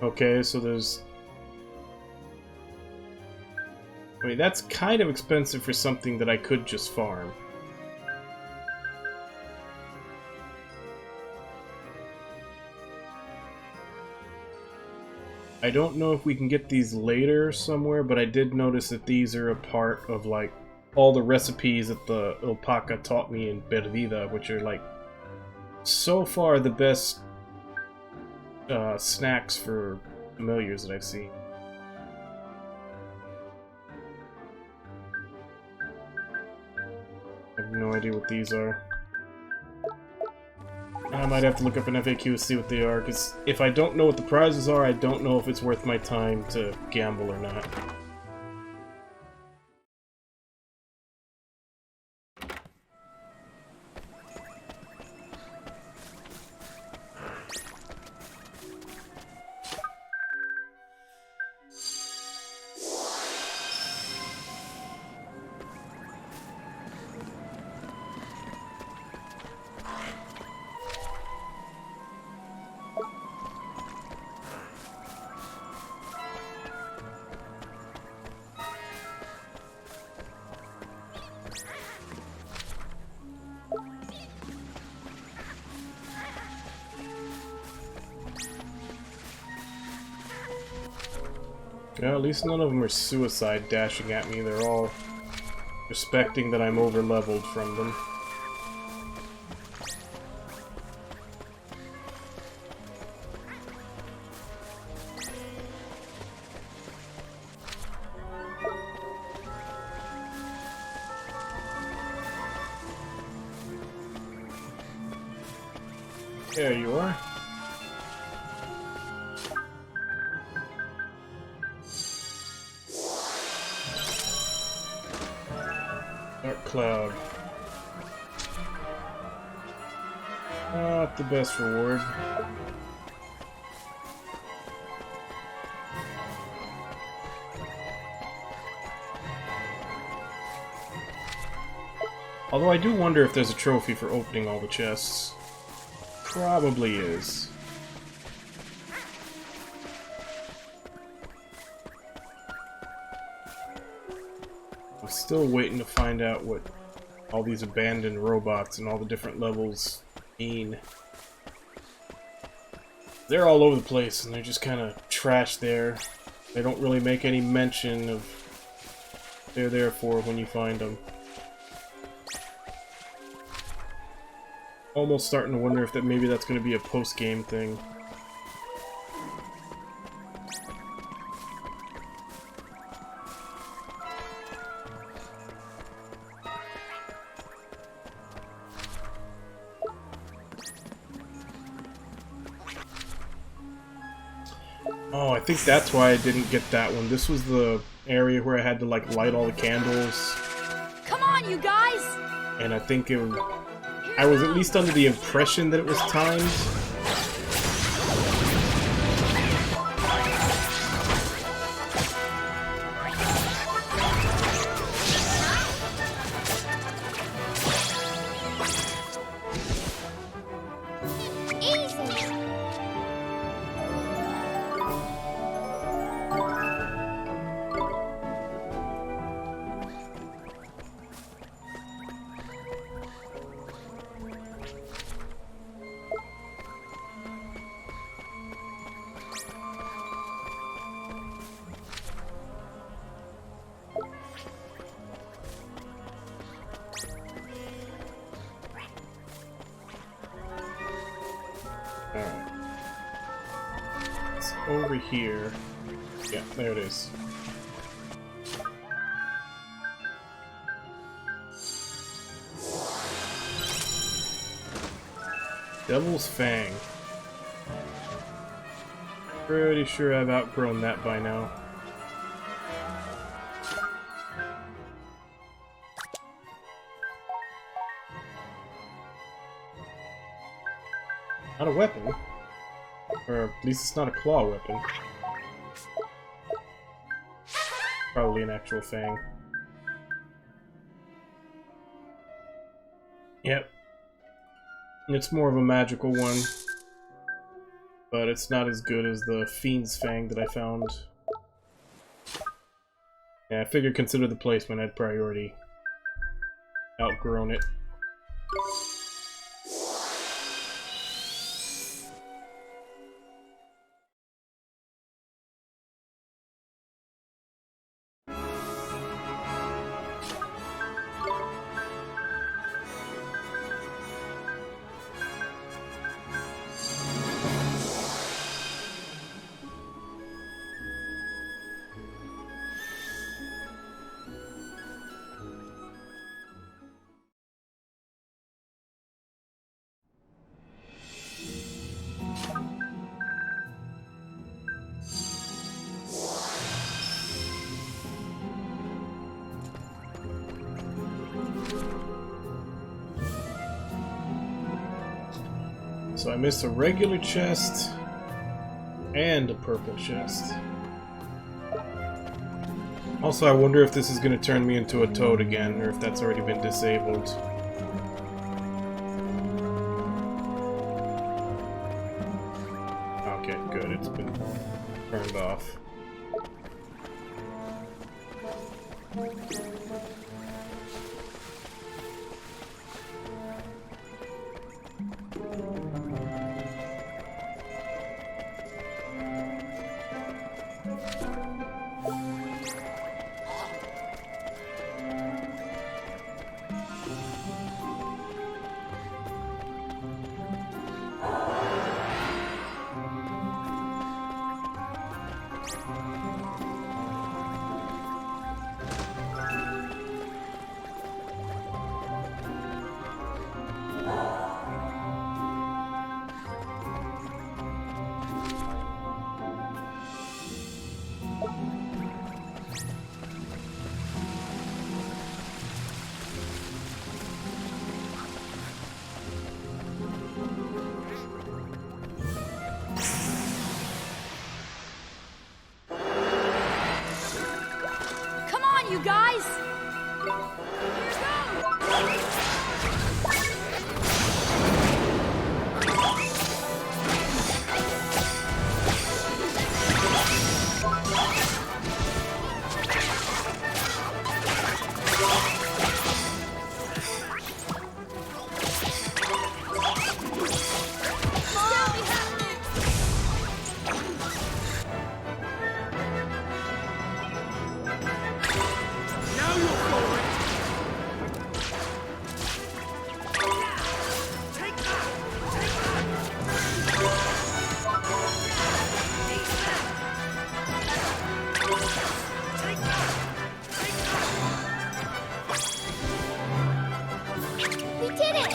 Okay, so there's... I mean, that's kind of expensive for something that I could just farm. I don't know if we can get these later somewhere, but I did notice that these are a part of, like, all the recipes that the alpaca taught me in Perdida, which are, like, so far the best snacks for familiars that I've seen. I have no idea what these are. I might have to look up an FAQ to see what they are, because if I don't know what the prizes are, I don't know if it's worth my time to gamble or not. Yeah, at least none of them are suicide dashing at me. They're all respecting that I'm over-leveled from them. There you are. Dark Cloud. Not the best reward. Although I do wonder if there's a trophy for opening all the chests. Probably is. I'm still waiting to find out what all these abandoned robots and all the different levels mean. They're all over the place and they're just kind of trash there. They don't really make any mention of what they're there for when you find them. Almost starting to wonder if maybe that's going to be a post-game thing. Oh, I think that's why I didn't get that one. This was the area where I had to, like, light all the candles. Come on, you guys! And I think I was at least under the impression that it was timed. Alright. It's over here. Yeah, there it is. Devil's Fang. Pretty sure I've outgrown that by now. Not a weapon. Or at least it's not a claw weapon. Probably an actual fang. Yep. It's more of a magical one. But it's not as good as the Fiend's Fang that I found. Yeah, I figured consider the placement, I'd probably already outgrown it. So I missed a regular chest and a purple chest. Also, I wonder if this is going to turn me into a toad again, or if that's already been disabled. Okay, good, it's been turned off. Come on, you guys! Here goes! Now you're forward. Take that. Take that. Eat that. Take that. Take that. We did it!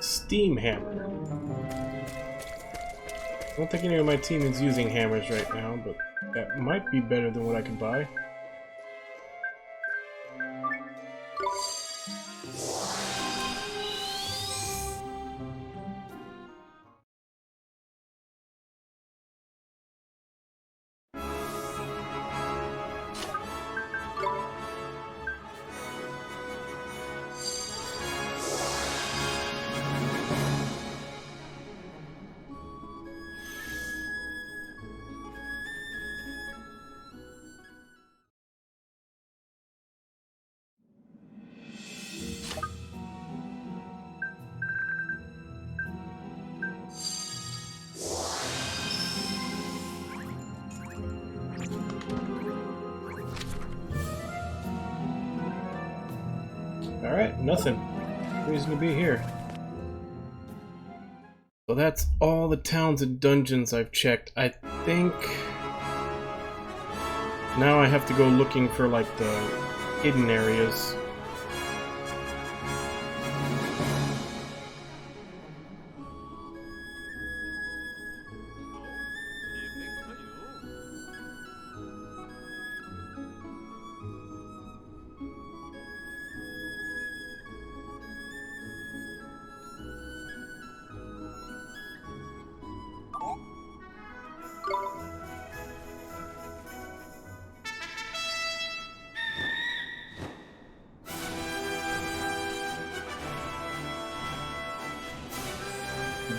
Steam hammer. I don't think any of my team is using hammers right now, but that might be better than what I can buy. Alright, nothing. Reason to be here. So that's all the towns and dungeons I've checked. I think now I have to go looking for like the hidden areas.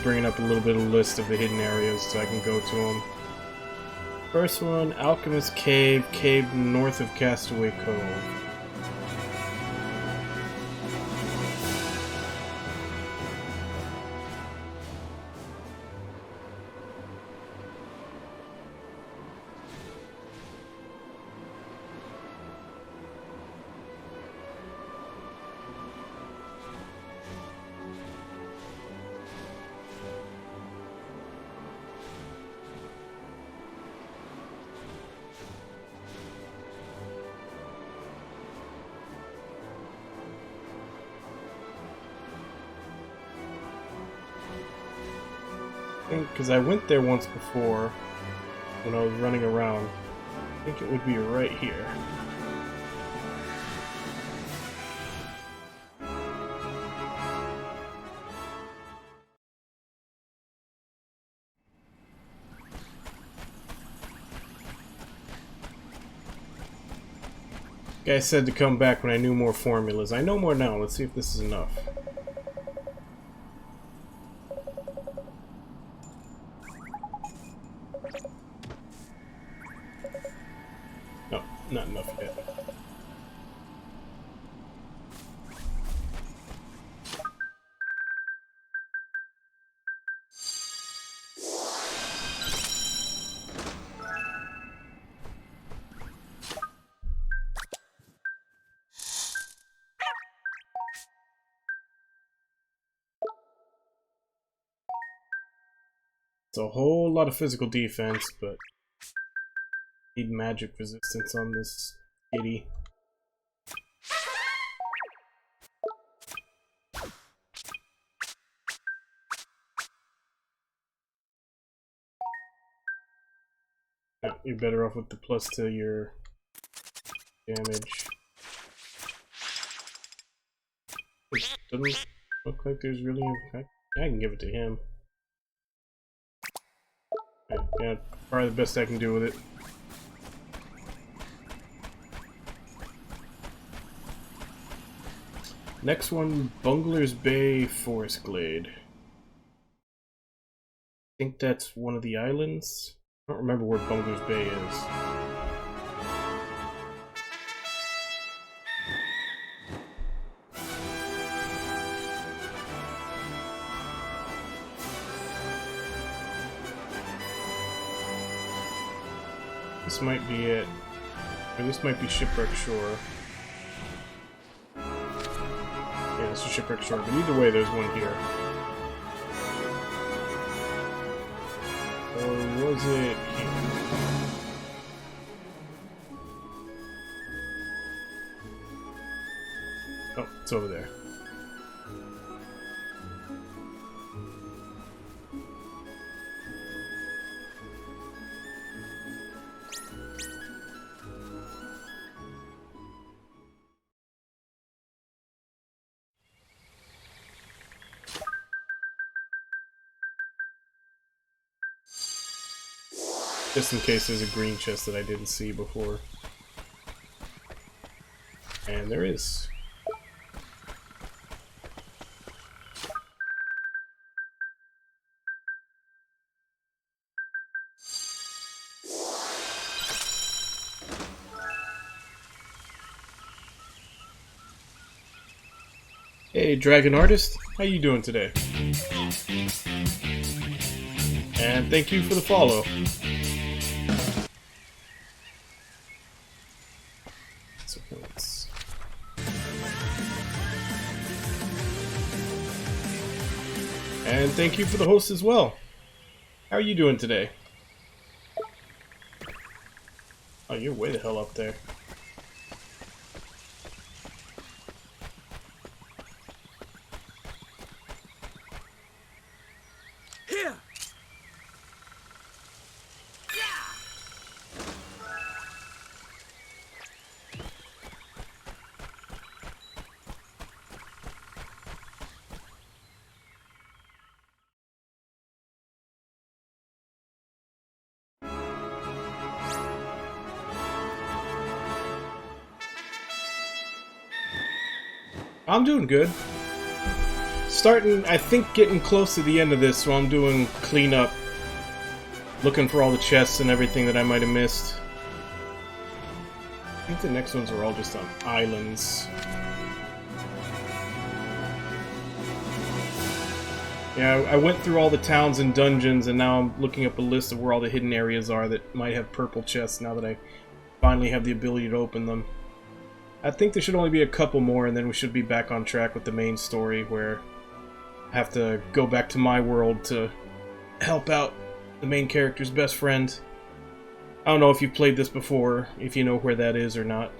Bringing up a little bit of a list of the hidden areas so I can go to them. First one, Alchemist Cave, cave north of Castaway Cove. Because I went there once before when I was running around. I think it would be right here. Guy said to come back when I knew more formulas. I know more now. Let's see if this is enough. No, not enough yet. It's a whole lot of physical defense, but need magic resistance on this kitty. No, you're better off with the plus to your damage. It doesn't look like there's really a... I can give it to him. Yeah, probably the best I can do with it. Next one, Bungler's Bay Forest Glade. I think that's one of the islands. I don't remember where Bungler's Bay is. This might be it. Or this might be Shipwreck Shore. Yeah, it's a Shipwreck Shore, but either way, there's one here. Or was it here? Oh, it's over there. Just in case there's a green chest that I didn't see before. And there is. Hey, Dragon Artist, how you doing today? And thank you for the follow. So let's... And thank you for the host as well. How are you doing today? Oh, you're way the hell up there. Here! I'm doing good. Starting, I think, getting close to the end of this, so I'm doing cleanup. Looking for all the chests and everything that I might have missed. I think the next ones are all just on islands. Yeah, I went through all the towns and dungeons, and now I'm looking up a list of where all the hidden areas are that might have purple chests now that I finally have the ability to open them. I think there should only be a couple more, and then we should be back on track with the main story, where I have to go back to my world to help out the main character's best friend. I don't know if you've played this before, if you know where that is or not.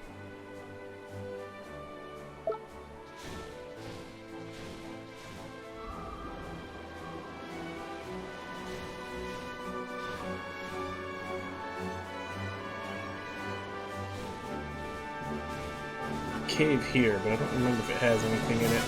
Cave here, but I don't remember if it has anything in it.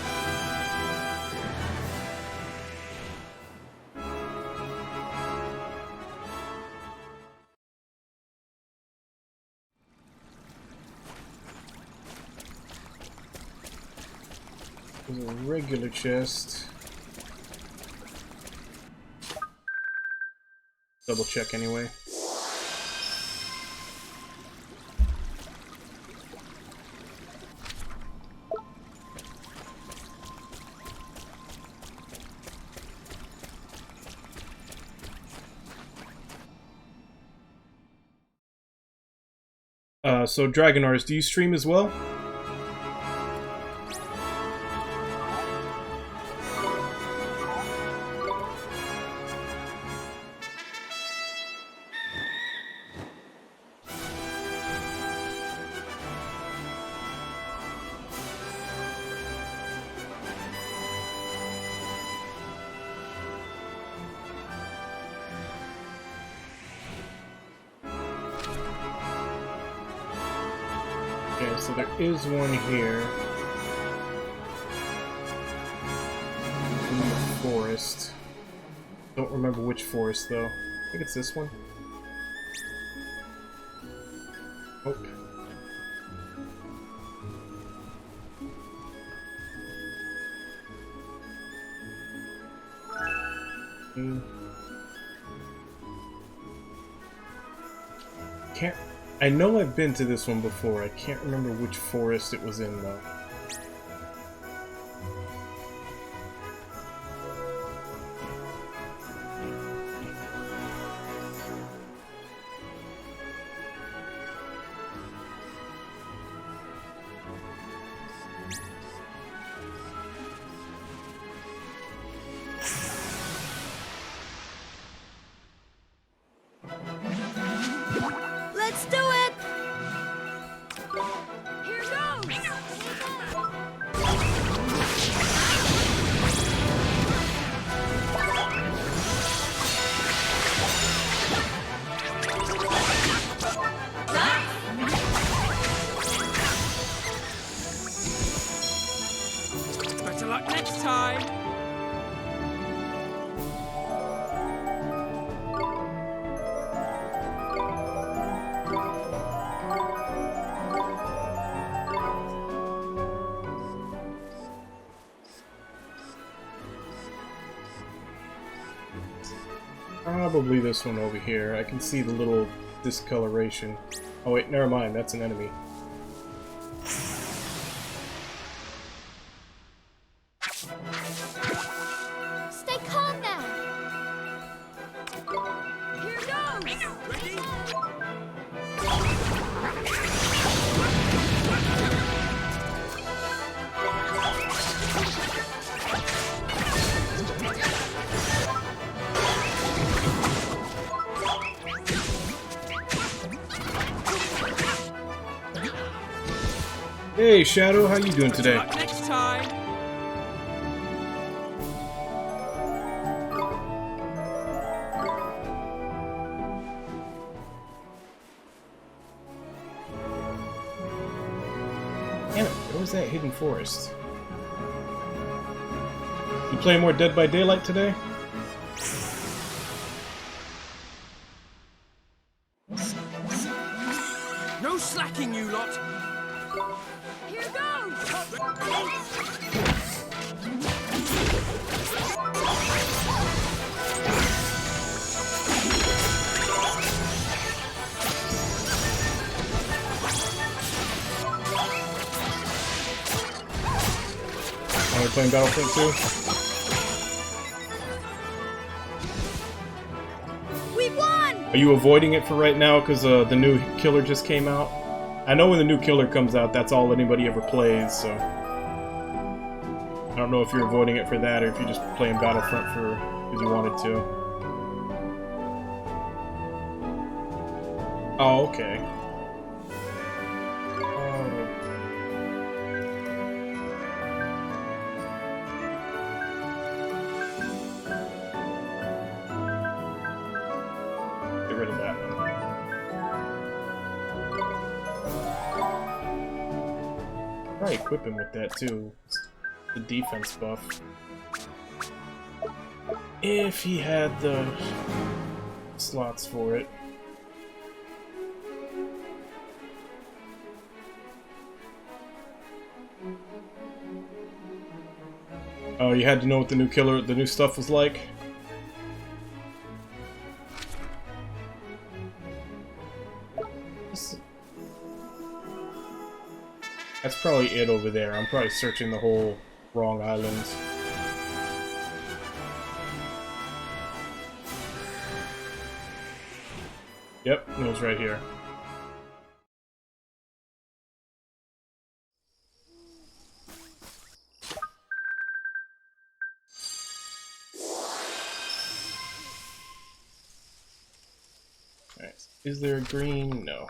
There's a regular chest. Double check anyway. So Dragonars, do you stream as well? Okay, so there is one here. In the forest. Don't remember which forest, though. I think it's this one. Oh. Can't... I know I've been to this one before. I can't remember which forest it was in, though. Let's do it! Here goes! Better luck next time! Probably this one over here. I can see the little discoloration. Oh wait, never mind. That's an enemy. Stay calm now! Here goes! Ready? Hey, Shadow, how you doing Better today? luck next time. Damn it, where was that hidden forest? You playing more Dead by Daylight today? No slacking, you lot. Here goes! Are we playing Battlefront 2? We won! Are you avoiding it for right now because the new killer just came out? I know when the new killer comes out, that's all anybody ever plays, so... I don't know if you're avoiding it for that or if you're just playing Battlefront for because you wanted to. Oh, okay. Get rid of that one. Probably equip him with that too. The defense buff. If he had the slots for it. Oh, you had to know what the new stuff was like? That's probably it over there. I'm probably searching the whole wrong island. Yep, it was right here. Alright, is there a green? No.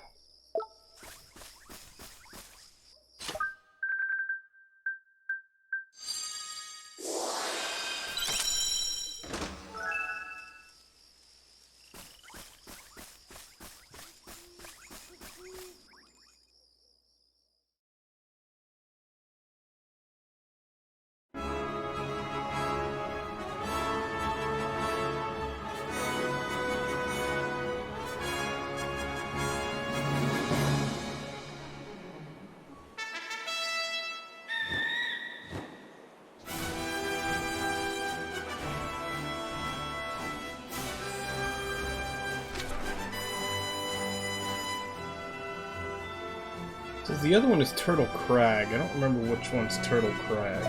So the other one is Turtle Crag. I don't remember which one's Turtle Crag.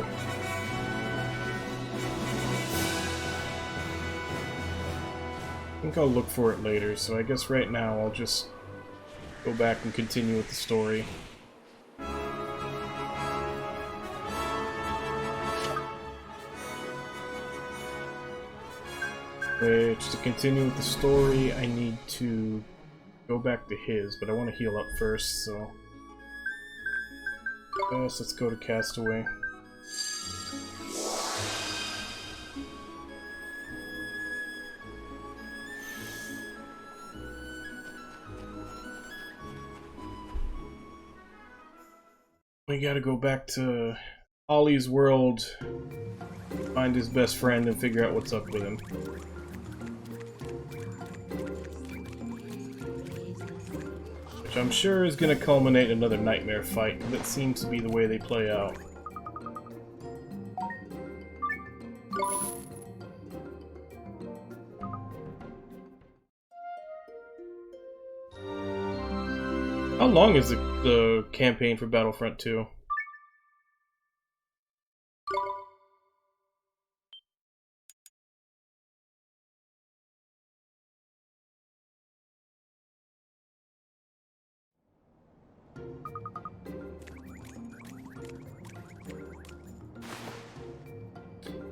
I think I'll look for it later, so I guess right now I'll just go back and continue with the story. Which, to continue with the story, I need to go back to his, but I want to heal up first, so... Yes, let's go to Castaway. We gotta go back to Ollie's world, find his best friend, and figure out what's up with him. Which I'm sure is gonna culminate in another nightmare fight, and that seems to be the way they play out. How long is the campaign for Battlefront 2?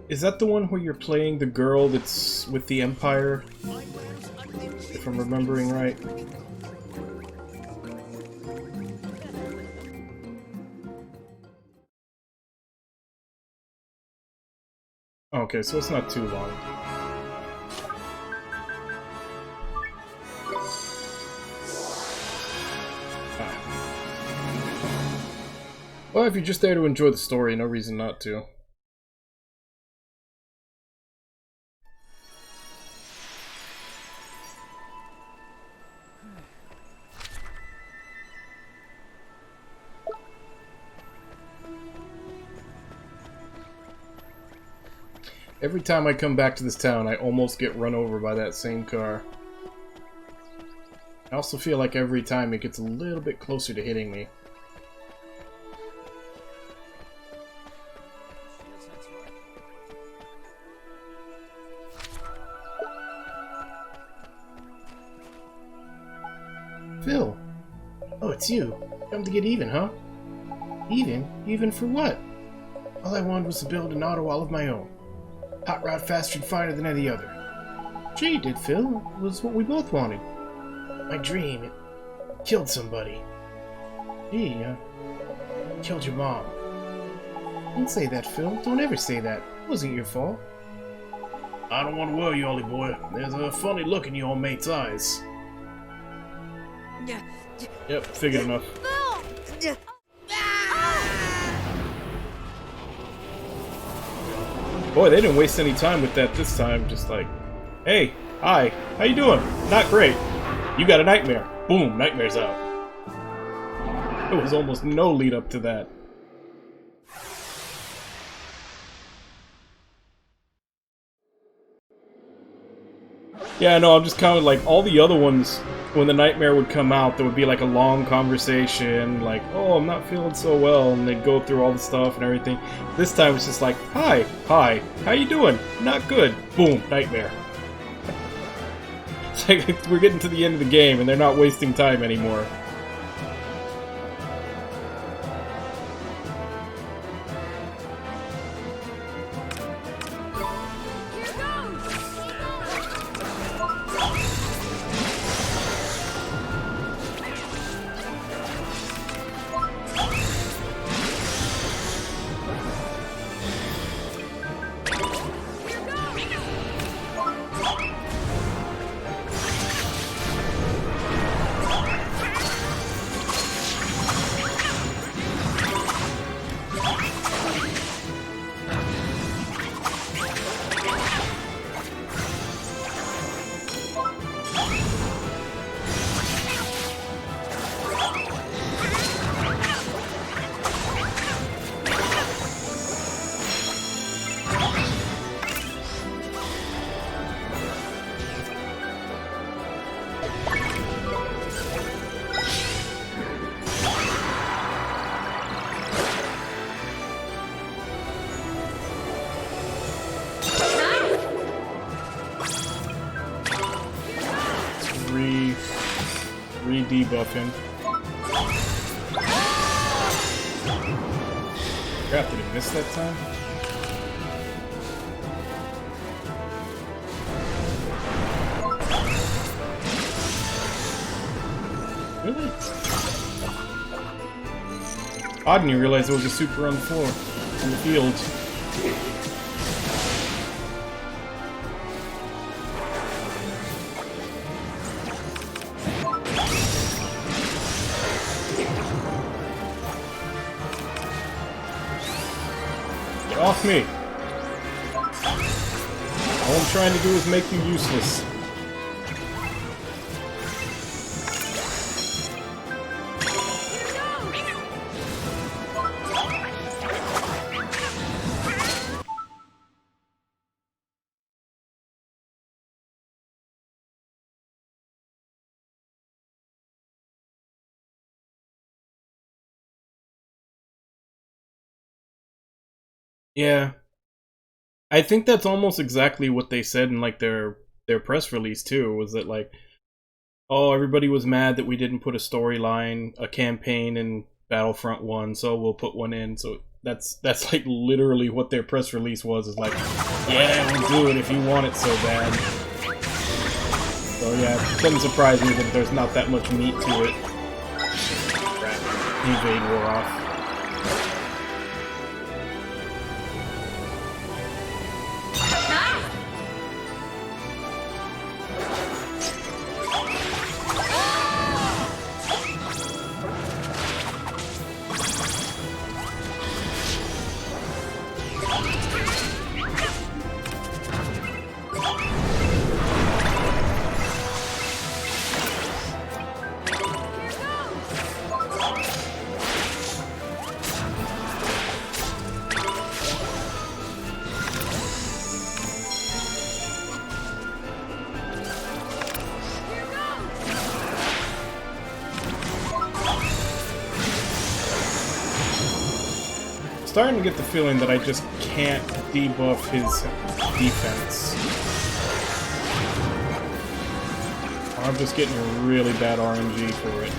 Is that the one where you're playing the girl that's with the Empire? If I'm remembering right. Okay, so it's not too long. Well, if you're just there to enjoy the story, no reason not to. Every time I come back to this town, I almost get run over by that same car. I also feel like every time it gets a little bit closer to hitting me. Phil! Oh, it's you. Come to get even, huh? Even? Even for what? All I wanted was to build an auto all of my own. Hot rod faster and finer than any other. Sure you did, Phil. It was what we both wanted. My dream, it killed somebody. Gee, killed your mom. Don't say that, Phil. Don't ever say that. It wasn't your fault. I don't want to worry you, Ollie boy. There's a funny look in your mate's eyes. Yep, figured enough. Boy, they didn't waste any time with that this time. Just like, hey, hi, how you doing? Not great. You got a nightmare. Boom, nightmare's out. There was almost no lead up to that. Yeah, no, I'm just kind of like, all the other ones, when the nightmare would come out, there would be like a long conversation, like, oh, I'm not feeling so well, and they'd go through all the stuff and everything. This time it's just like, hi, how you doing? Not good. Boom, nightmare. It's like we're getting to the end of the game, and they're not wasting time anymore. Re-debuffing. Crap, did I miss that time? Really? I didn't even realize there was a super on the floor, on the field. Off me! All I'm trying to do is make you useless. Yeah. I think that's almost exactly what they said in like their press release too, was that like, oh, everybody was mad that we didn't put a storyline, a campaign in Battlefront 1, so we'll put one in. So that's like literally what their press release was, is like, yeah, we'll do it if you want it so bad. So yeah, it doesn't surprise me that there's not that much meat to it. Crap. Invade wore off. starting to get the feeling that I just can't debuff his defense. Or I'm just getting a really bad RNG for it.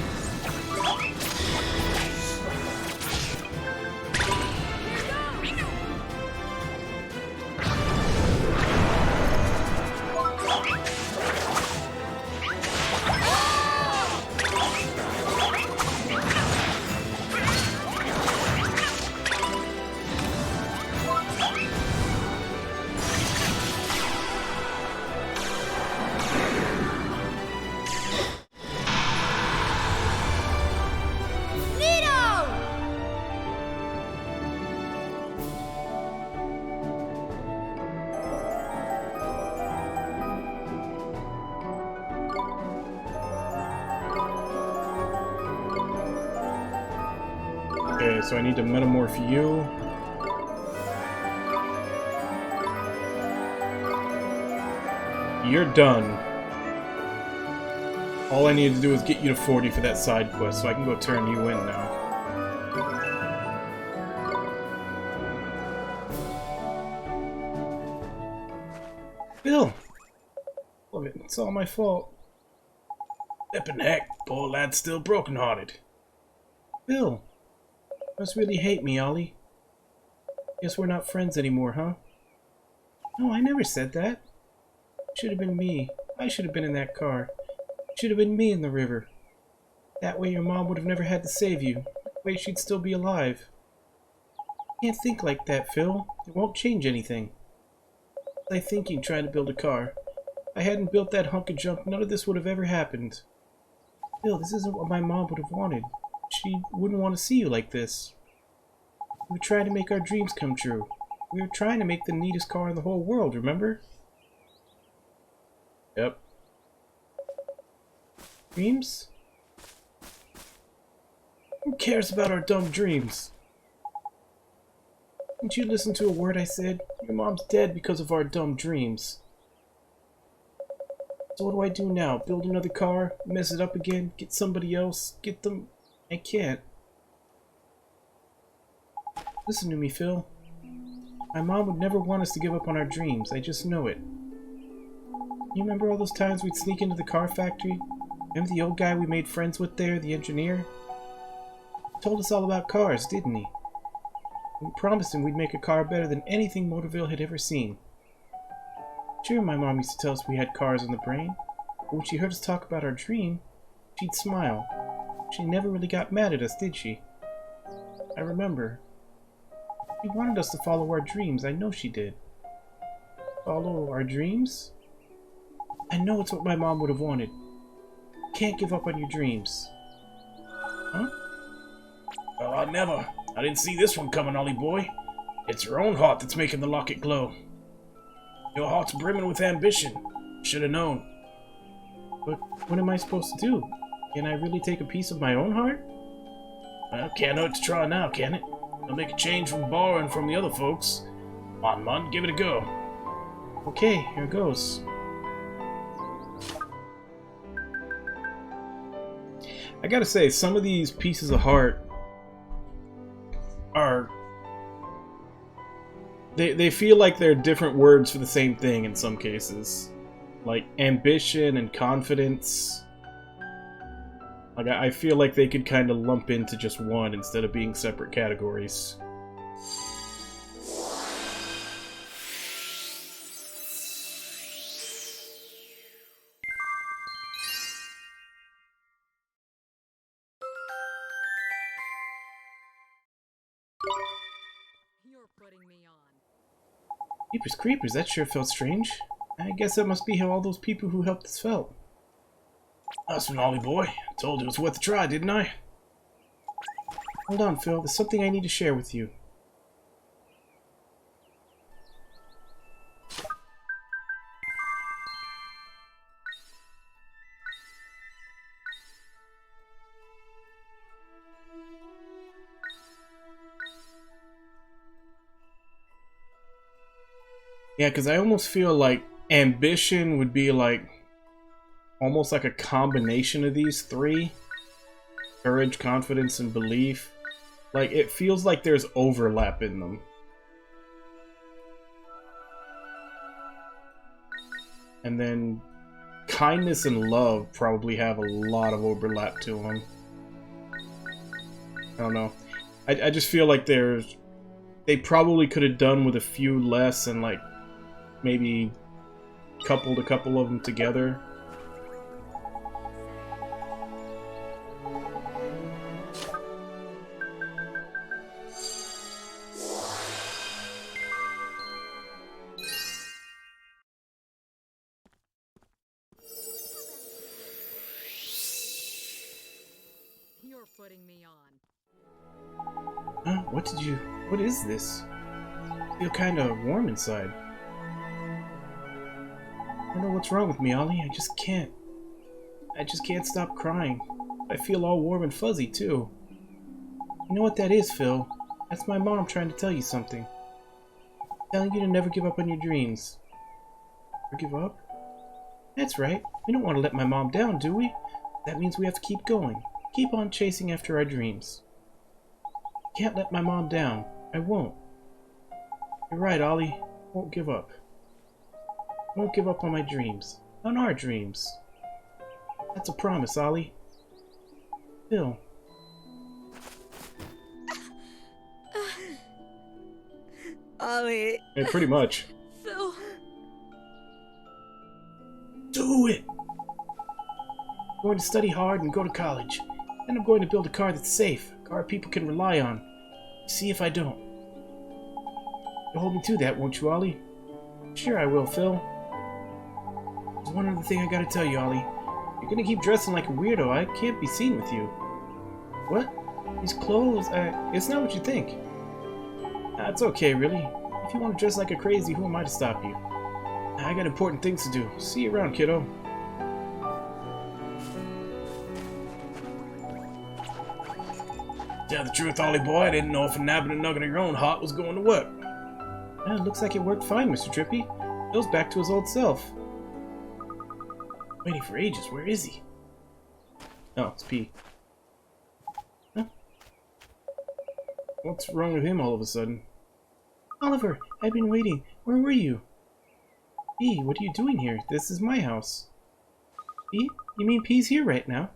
Okay, so I need to metamorph you. You're done. All I need to do is get you to 40 for that side quest, so I can go turn you in now. Bill! Love it. It's all my fault. Flippin' heck, poor lad's still brokenhearted. Bill! You must really hate me, Ollie. Guess we're not friends anymore, huh? No, I never said that. It should have been me. I should have been in that car. It should have been me in the river. That way your mom would have never had to save you. That way she'd still be alive. You can't think like that, Phil. It won't change anything. I was thinking trying to build a car. If I hadn't built that hunk of junk, none of this would have ever happened. Phil, this isn't what my mom would have wanted. She wouldn't want to see you like this. We were trying to make our dreams come true. We were trying to make the neatest car in the whole world, remember? Yep. Dreams? Who cares about our dumb dreams? Didn't you listen to a word I said? Your mom's dead because of our dumb dreams. So what do I do now? Build another car? Mess it up again? Get somebody else? Get them... I can't. Listen to me, Phil. My mom would never want us to give up on our dreams. I just know it. You remember all those times we'd sneak into the car factory? Remember the old guy we made friends with there, the engineer? He told us all about cars, didn't he? We promised him we'd make a car better than anything Motorville had ever seen. Sure, my mom used to tell us we had cars in the brain, but when she heard us talk about our dream, she'd smile. She never really got mad at us, did she? I remember. She wanted us to follow our dreams. I know she did. Follow our dreams? I know it's what my mom would have wanted. Can't give up on your dreams. Huh? Oh, I never. I didn't see this one coming, Ollie boy. It's your own heart that's making the locket glow. Your heart's brimming with ambition. Should have known. But what am I supposed to do? Can I really take a piece of my own heart? Well, can't hurt to try now, can it? I'll make a change from borrowing from the other folks. Come on, Mun, give it a go. Okay, here goes. I gotta say, some of these pieces of heart are... They feel like they're different words for the same thing in some cases. Like ambition and confidence. Like, I feel like they could kind of lump into just one instead of being separate categories. You're putting me on. Jeepers creepers, that sure felt strange. I guess that must be how all those people who helped us felt. That's an Ollie boy. I told you it was worth a try, didn't I? Hold on, Phil. There's something I need to share with you. Yeah, because I almost feel like ambition would be like almost like a combination of these three. Courage, confidence, and belief. Like, it feels like there's overlap in them. And then kindness and love probably have a lot of overlap to them. I don't know. I just feel like they probably could have done with a few less and like maybe coupled a couple of them together. You're putting me on. Huh? What is this? I feel kinda warm inside. I don't know what's wrong with me, Ollie. I just can't stop crying. I feel all warm and fuzzy, too. You know what that is, Phil? That's my mom trying to tell you something. Telling you to never give up on your dreams. Never give up? That's right. We don't want to let my mom down, do we? That means we have to keep going. Keep on chasing after our dreams. Can't let my mom down. I won't. You're right, Ollie. Won't give up. Won't give up on my dreams. On our dreams. That's a promise, Ollie. Phil. Ollie. Yeah, pretty much. Phil. Do it! I'm going to study hard and go to college. Then I'm going to build a car that's safe. A car people can rely on. See if I don't. You'll hold me to that, won't you, Ollie? Sure I will, Phil. There's one other thing I gotta tell you, Ollie. You're gonna keep dressing like a weirdo. I can't be seen with you. What? These clothes, it's not what you think. It's okay, really. If you want to dress like a crazy, who am I to stop you? I got important things to do. See you around, kiddo. Tell the truth, Ollie boy, I didn't know if nabbing a nugget of your own heart was going to work. It looks like it worked fine, Mr. Trippy. Phil's back to his old self. Waiting for ages. Where is he? Oh, it's P. Huh? What's wrong with him all of a sudden? Oliver, I've been waiting. Where were you? P, what are you doing here? This is my house. P? You mean P's here right now?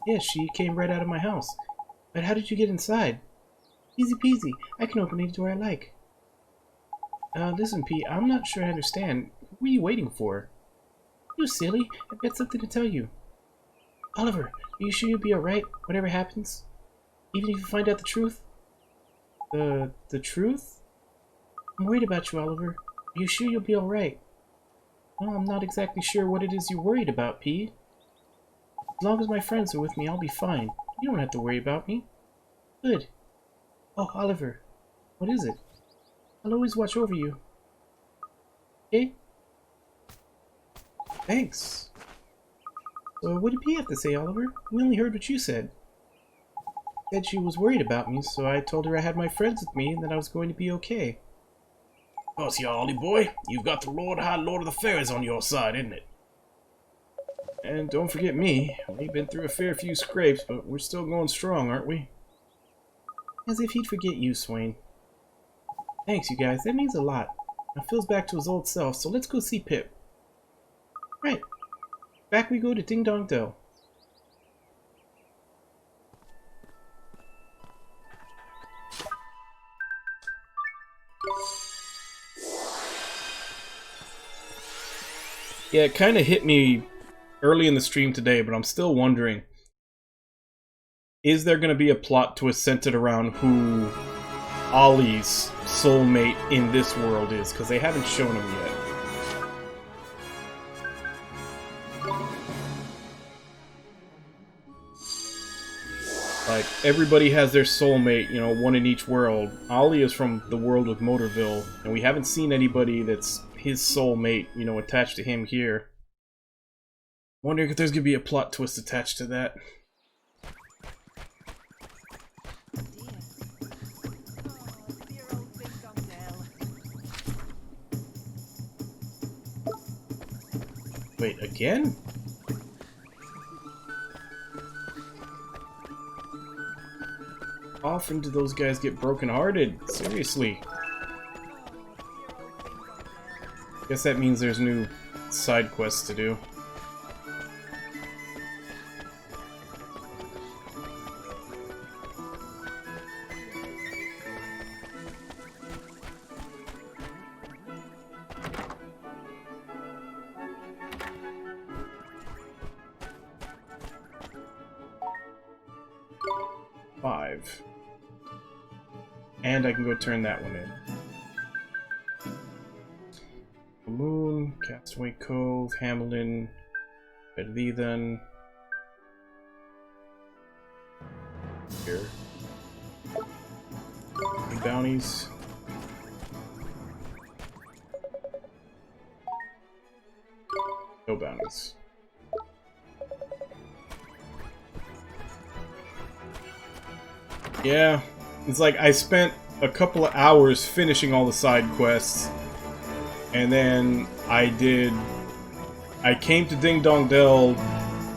Yes, she came right out of my house. But how did you get inside? Easy peasy. I can open any door I like. Listen, P, I'm not sure I understand. Who are you waiting for? You silly. I've got something to tell you. Oliver, are you sure you'll be alright, whatever happens? Even if you find out the truth? The truth? I'm worried about you, Oliver. Are you sure you'll be alright? Well, I'm not exactly sure what it is you're worried about, P. As long as my friends are with me, I'll be fine. You don't have to worry about me. Good. Oh, Oliver. What is it? I'll always watch over you. Okay? Thanks. So what did P have to say, Oliver? We only heard what you said. Said she was worried about me, so I told her I had my friends with me and that I was going to be okay. Of course, you Ollie boy. You've got the High Lord of the Fairies on your side, isn't it? And don't forget me. We've been through a fair few scrapes, but we're still going strong, aren't we? As if he'd forget you, Swain. Thanks, you guys. That means a lot. Now Phil's back to his old self, so let's go see Pip. Right. Back we go to Ding Dong Dell. Yeah, it kind of hit me early in the stream today, but I'm still wondering, is there going to be a plot twist centered around who Ollie's soulmate in this world is? Because they haven't shown him yet. Like, everybody has their soulmate, you know, one in each world. Ollie is from the world of Motorville, and we haven't seen anybody that's his soulmate, you know, attached to him here. Wondering if there's gonna be a plot twist attached to that. Wait, again? often do those guys get brokenhearted? Seriously. Guess that means there's new side quests to do. And I can go turn that one in. Moon, Castaway Cove, Hamlin, Bedleathan. Here. Any bounties? No bounties. Yeah, it's like I spent a couple of hours finishing all the side quests, and then I came to Ding Dong Dell,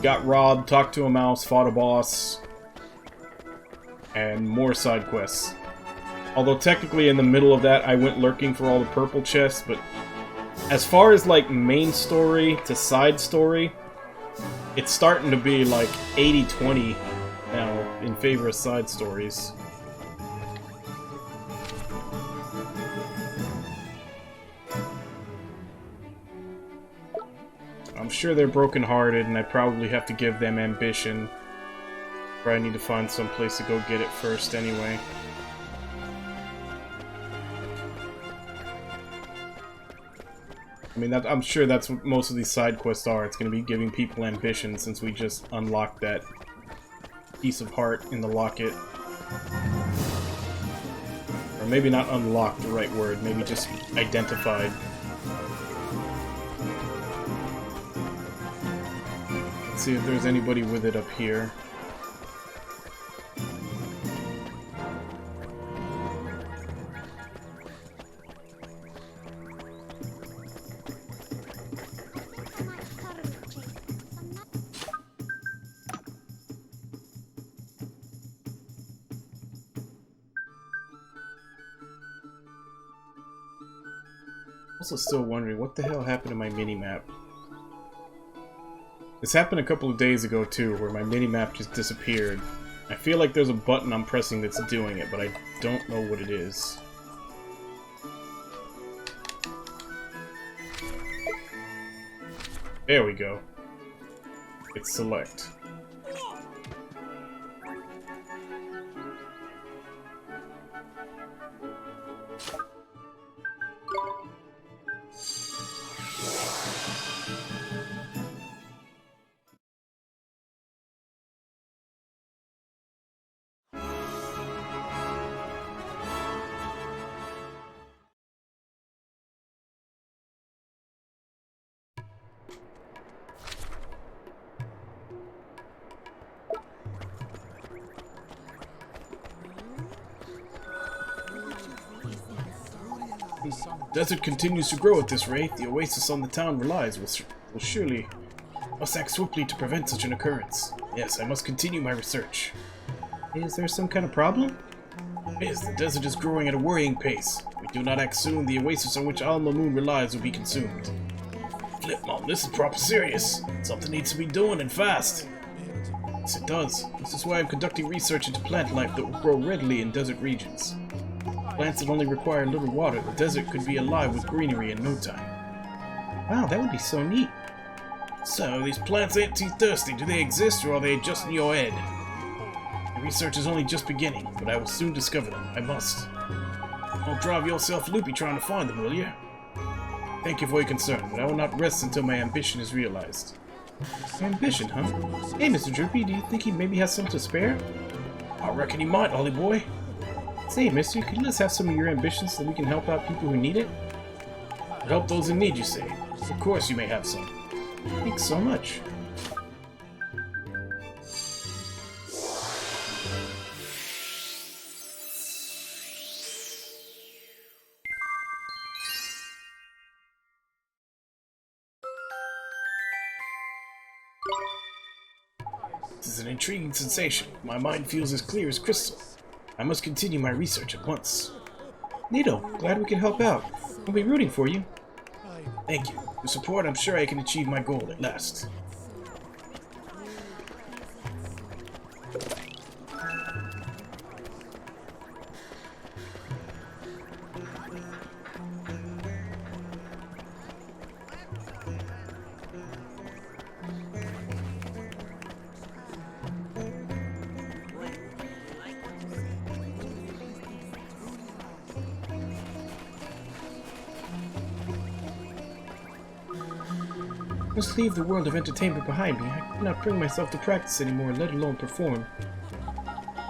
got robbed, talked to a mouse, fought a boss, and more side quests. Although technically in the middle of that I went lurking for all the purple chests, but as far as like main story to side story, it's starting to be like 80-20 now in favor of side stories. I'm sure they're brokenhearted, and I probably have to give them ambition. Or I need to find some place to go get it first anyway. I mean, I'm sure that's what most of these side quests are. It's going to be giving people ambition since we just unlocked that piece of heart in the locket. Or maybe not unlocked the right word, maybe just identified. Let's see if there's anybody with it up here. Also still wondering what the hell happened to my mini-map. This happened a couple of days ago too, where my mini-map just disappeared. I feel like there's a button I'm pressing that's doing it, but I don't know what it is. There we go. It's select. The desert continues to grow at this rate. The oasis on the town relies will surely must act swiftly to prevent such an occurrence. Yes, I must continue my research. Is there some kind of problem? Yes, the desert is growing at a worrying pace. If we do not act soon, the oasis on which Alma Moon relies will be consumed. Flip, Mom, this is proper serious. Something needs to be doing, and fast. Yes, it does. This is why I'm conducting research into plant life that will grow readily in desert regions. Plants that only require little water, the desert could be alive with greenery in no time. Wow, that would be so neat. So, these plants ain't too thirsty. Do they exist, or are they just in your head? The research is only just beginning, but I will soon discover them. I must. Don't drive yourself loopy trying to find them, will you? Thank you for your concern, but I will not rest until my ambition is realized. Ambition, huh? Hey, Mr. Droopy, do you think he maybe has some to spare? I reckon he might, Ollie boy. Say, mister, could you let us have some of your ambitions so that we can help out people who need it? Help those in need, you say? Of course you may have some. Thanks so much. This is an intriguing sensation. My mind feels as clear as crystal. I must continue my research at once. Nito, glad we can help out. I'll be rooting for you. Thank you. With support, I'm sure I can achieve my goal at last. I must leave the world of entertainment behind me. I cannot bring myself to practice anymore, let alone perform.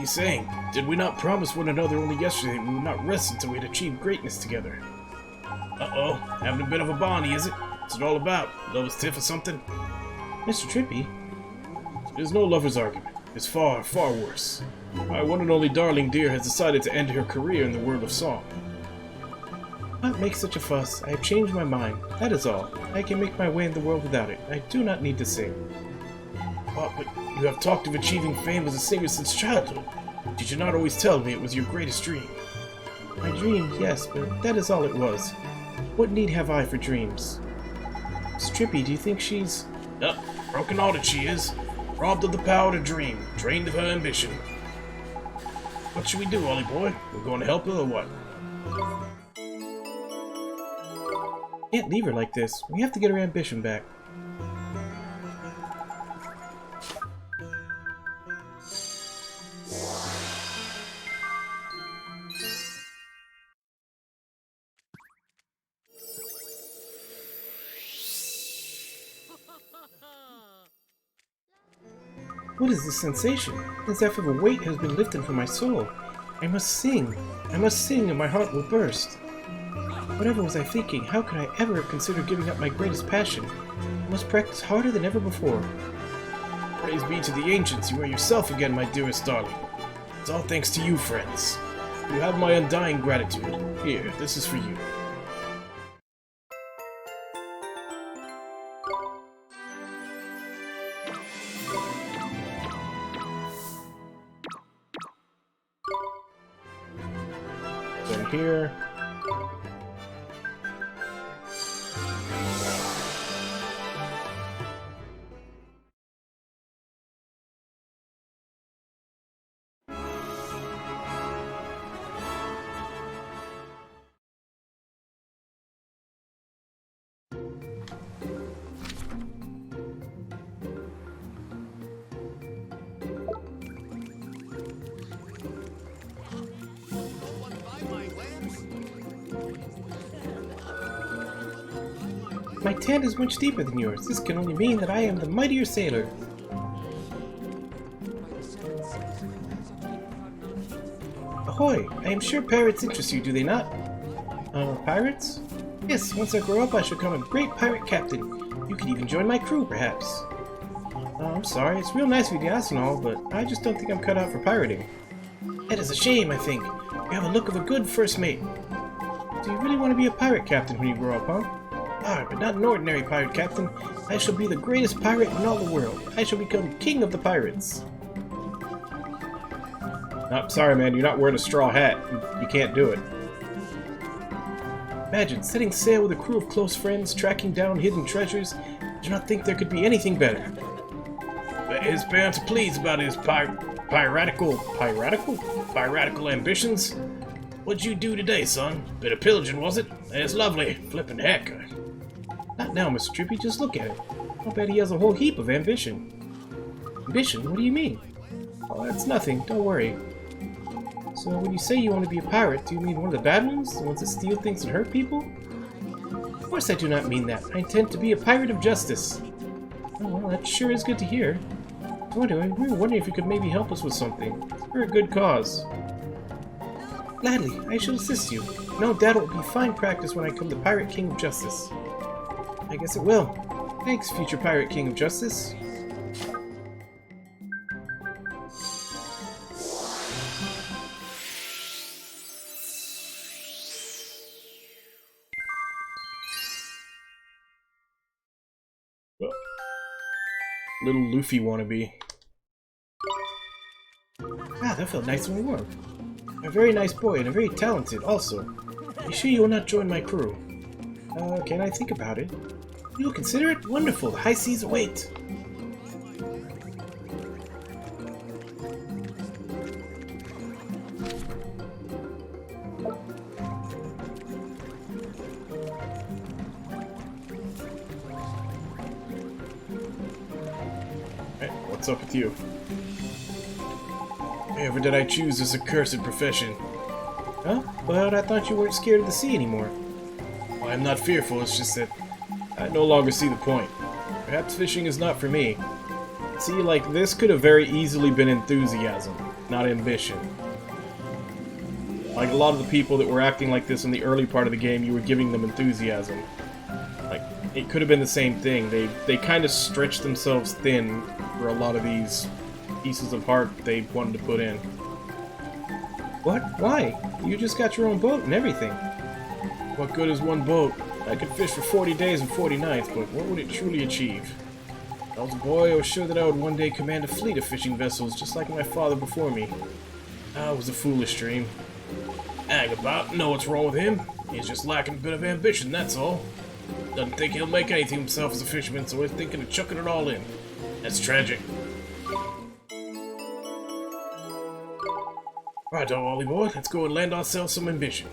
He's saying, did we not promise one another only yesterday we would not rest until we had achieved greatness together? Uh-oh, having a bit of a Bonnie, is it? What's it all about? Lover's tiff or something? Mr. Trippy? It is no lover's argument. It's far, far worse. My one and only darling dear has decided to end her career in the world of song. Don't make such a fuss. I have changed my mind. That is all. I can make my way in the world without it. I do not need to sing. Oh, but you have talked of achieving fame as a singer since childhood. Did you not always tell me it was your greatest dream? My dream, yes, but that is all it was. What need have I for dreams? Miss Trippy, do you think she's... Broken-hearted she is. Robbed of the power to dream. Drained of her ambition. What should we do, Ollie boy? We're going to help her or what? Can't leave her like this. We have to get her ambition back. What is this sensation? As if a weight has been lifted from my soul. I must sing. I must sing, or my heart will burst. Whatever was I thinking? How could I ever have considered giving up my greatest passion? I must practice harder than ever before. Praise be to the ancients, you are yourself again, my dearest darling. It's all thanks to you, friends. You have my undying gratitude. Here, this is for you. So here. My tent is much deeper than yours. This can only mean that I am the mightier sailor. Ahoy! I am sure pirates interest you, do they not? Pirates? Yes, once I grow up I shall become a great pirate captain. You could even join my crew, perhaps. Oh, I'm sorry, it's real nice of you to ask and all, but I just don't think I'm cut out for pirating. That is a shame, I think. You have a look of a good first mate. Do you really want to be a pirate captain when you grow up, huh? Ah, but not an ordinary pirate captain. I shall be the greatest pirate in all the world. I shall become king of the pirates. I'm sorry, man. You're not wearing a straw hat. You can't do it. Imagine setting sail with a crew of close friends, tracking down hidden treasures. I do not think there could be anything better. But his parents are pleased about his piratical ambitions. What'd you do today, son? Bit of pillaging, was it? It's lovely. Flippin' heck. Not now, Mr. Trippy. Just look at it. I'll bet he has a whole heap of ambition. Ambition? What do you mean? Oh, that's nothing. Don't worry. So when you say you want to be a pirate, do you mean one of the bad ones? The ones that steal things and hurt people? Of course I do not mean that. I intend to be a pirate of justice. Oh, well, that sure is good to hear. We were wondering if you could maybe help us with something. It's for a good cause. Gladly, I shall assist you. No doubt it will be fine practice when I become the Pirate King of Justice. I guess it will. Thanks, future Pirate King of Justice. Little Luffy wannabe. Ah, that felt nice and warm. A very nice boy and a very talented, also. You sure you will not join my crew? Can I think about it? You will consider it? Wonderful. The high seas await. Hey, what's up with you? Never did I choose this accursed profession. Huh? But I thought you weren't scared of the sea anymore. Well, I'm not fearful, it's just that I no longer see the point. Perhaps fishing is not for me. See, like, this could have very easily been enthusiasm, not ambition. Like, a lot of the people that were acting like this in the early part of the game, you were giving them enthusiasm. Like, it could have been the same thing. They kind of stretched themselves thin for a lot of these pieces of heart they wanted to put in. What? Why? You just got your own boat and everything. What good is one boat? I could fish for 40 days and 40 nights, but what would it truly achieve? When I was a boy, I was sure that I would one day command a fleet of fishing vessels, just like my father before me. It was a foolish dream. Hang about, know what's wrong with him. He's just lacking a bit of ambition, that's all. Doesn't think he'll make anything himself as a fisherman, so he's thinking of chucking it all in. That's tragic. Righto, Ollie boy, let's go and land ourselves some ambition.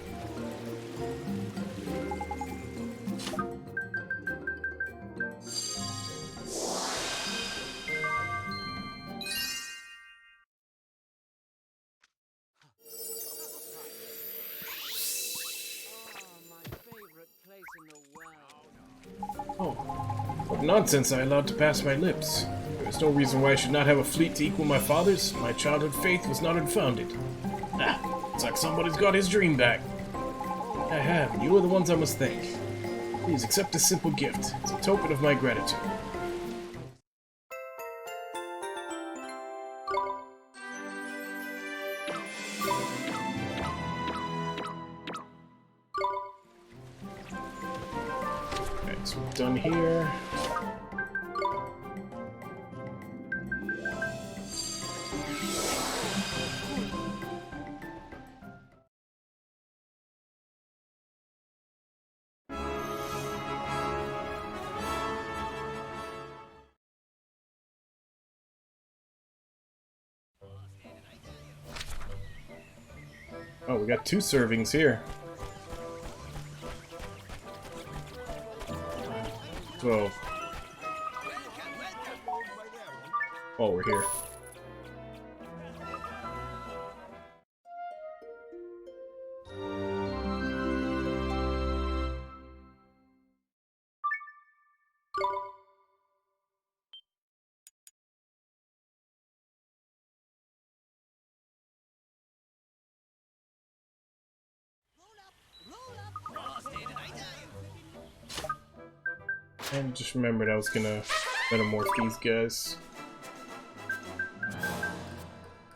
Oh, what nonsense I allowed to pass my lips. There is no reason why I should not have a fleet to equal my father's. My childhood faith was not unfounded. It's like somebody's got his dream back. I have, and you are the ones I must thank. Please accept this simple gift. It's a token of my gratitude. Alright, so we're done here. Oh, we got 2 servings here. So, while we're here. And just remembered I was gonna metamorph these guys.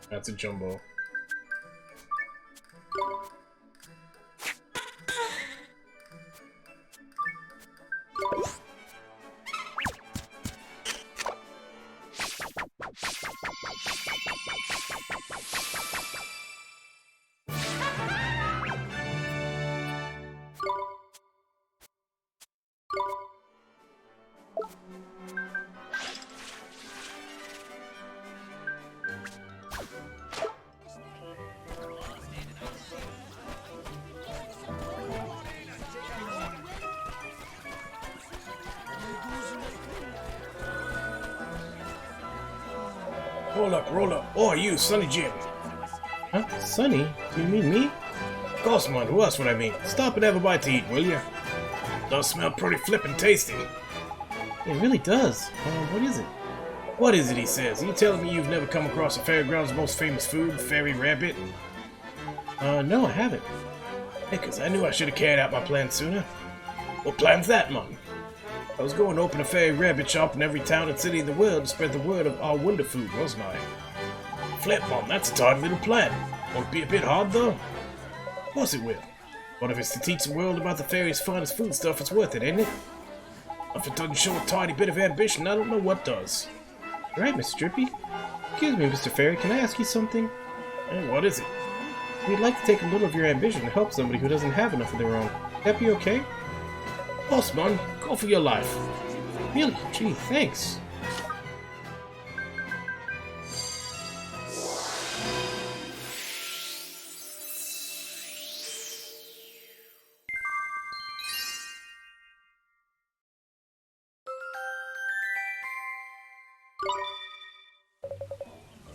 That's a jumbo. Roll up, roll up. Oh, you, Sonny Jim. Huh? Sonny? Do you mean me? Of course, man. Who else would I mean? Stop and have a bite to eat, will ya? Does smell pretty flippin' tasty. It really does. What is it? What is it, he says? Are you telling me you've never come across the fairground's most famous food, fairy rabbit? No, I haven't. Because I knew I should have carried out my plan sooner. What plan's that, man? I was going to open a fairy rabbit shop in every town and city in the world to spread the word of our wonder food, wasn't I? Flip, Mom, that's a tidy little plan. Won't be a bit hard, though? Of course it will. But if it's to teach the world about the fairy's finest food stuff, it's worth it, ain't it? If it doesn't show a tiny bit of ambition, I don't know what does. Right, Mr. Drippy. Excuse me, Mr. Fairy, can I ask you something? Hey, what is it? we'd like to take a little of your ambition to help somebody who doesn't have enough of their own. Would that be okay? Boss man, go for your life. Really? Gee, thanks.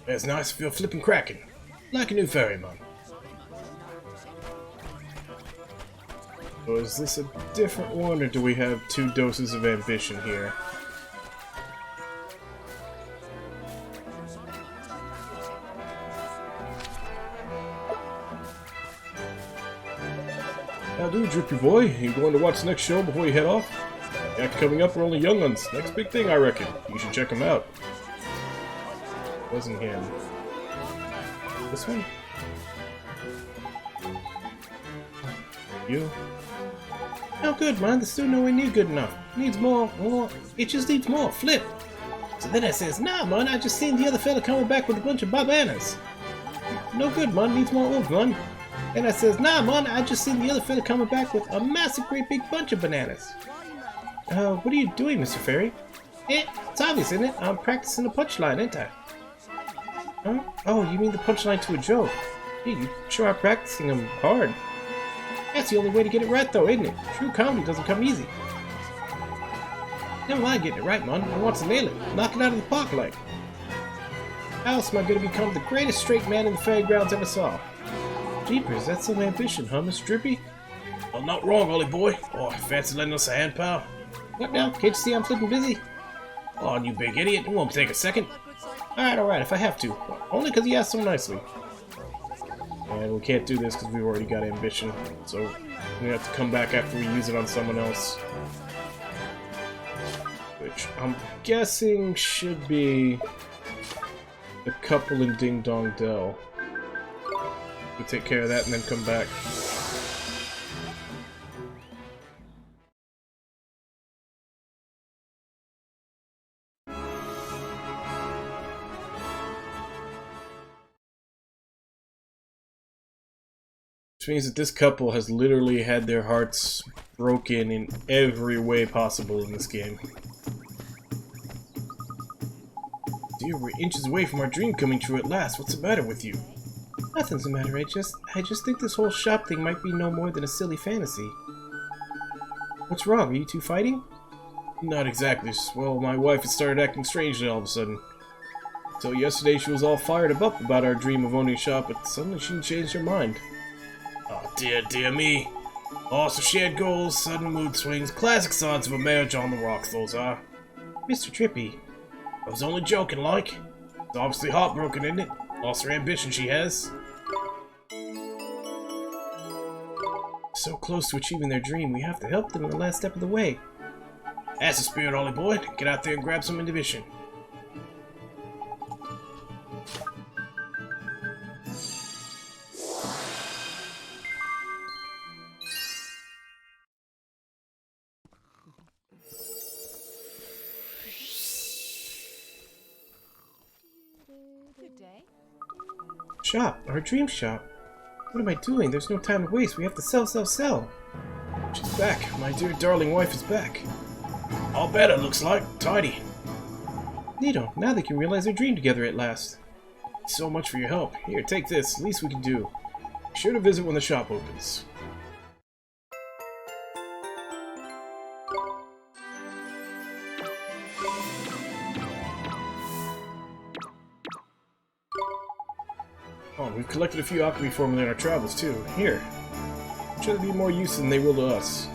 It's nice to feel flippin' cracking. Like a new ferryman. So is this a different one, or do we have 2 doses of ambition here? How do, Drippy boy? You going to watch the next show before you head off? The act coming up are only young ones. Next big thing, I reckon. You should check them out. Wasn't him. This one? You? No good, man. There's still nowhere near good enough. Needs more. It just needs more. Flip. So then I says, nah, man. I just seen the other fella coming back with a bunch of bananas. No good, man. Needs more oomph, man. Then I says, nah, man. I just seen the other fella coming back with a massive, great big bunch of bananas. What are you doing, Mr. Fairy? It's obvious, isn't it? I'm practicing a punchline, ain't I? Huh? Oh, you mean the punchline to a joke? Gee, you sure are practicing them hard. That's the only way to get it right, though, isn't it? True comedy doesn't come easy. Never mind getting it right, man. I want to nail it. Knock it out of the park, like. How else am I going to become the greatest straight man in the fairgrounds ever saw? Jeepers, that's some ambition, huh, Mr. Drippy? Well, not wrong, Ollie boy. Oh, fancy lending us a hand, pal? What now? Can't you see I'm flipping busy? Oh, you big idiot. It won't take a second. Alright, if I have to. Only because you asked so nicely. And we can't do this because we've already got ambition, so we have to come back after we use it on someone else. Which I'm guessing should be the couple in Ding Dong Dell. We take care of that and then come back. Which means that this couple has literally had their hearts broken in every way possible in this game. Dear, we're inches away from our dream coming true at last. What's the matter with you? Nothing's the matter. I just think this whole shop thing might be no more than a silly fantasy. What's wrong? Are you two fighting? Not exactly. Well, my wife has started acting strangely all of a sudden. So yesterday she was all fired up about our dream of owning a shop, but suddenly she changed her mind. Oh, dear me. Loss of shared goals, sudden mood swings, classic signs of a marriage on the rocks, those are. Mr. Trippy. I was only joking, like. It's obviously heartbroken, isn't it? Lost her ambition, she has. So close to achieving their dream, we have to help them in the last step of the way. That's the spirit, Ollie boy. Get out there and grab some ambition. Shop, our dream shop. What am I doing? There's no time to waste. We have to sell. She's back. My dear darling wife is back. All better, looks like. Tidy. Neato, now they can realize their dream together at last. So much for your help. Here, take this. Least we can do. Be sure to visit when the shop opens. Oh, we've collected a few alchemy formulae in our travels, too. Here. I'm sure they'll be more use than they will to us.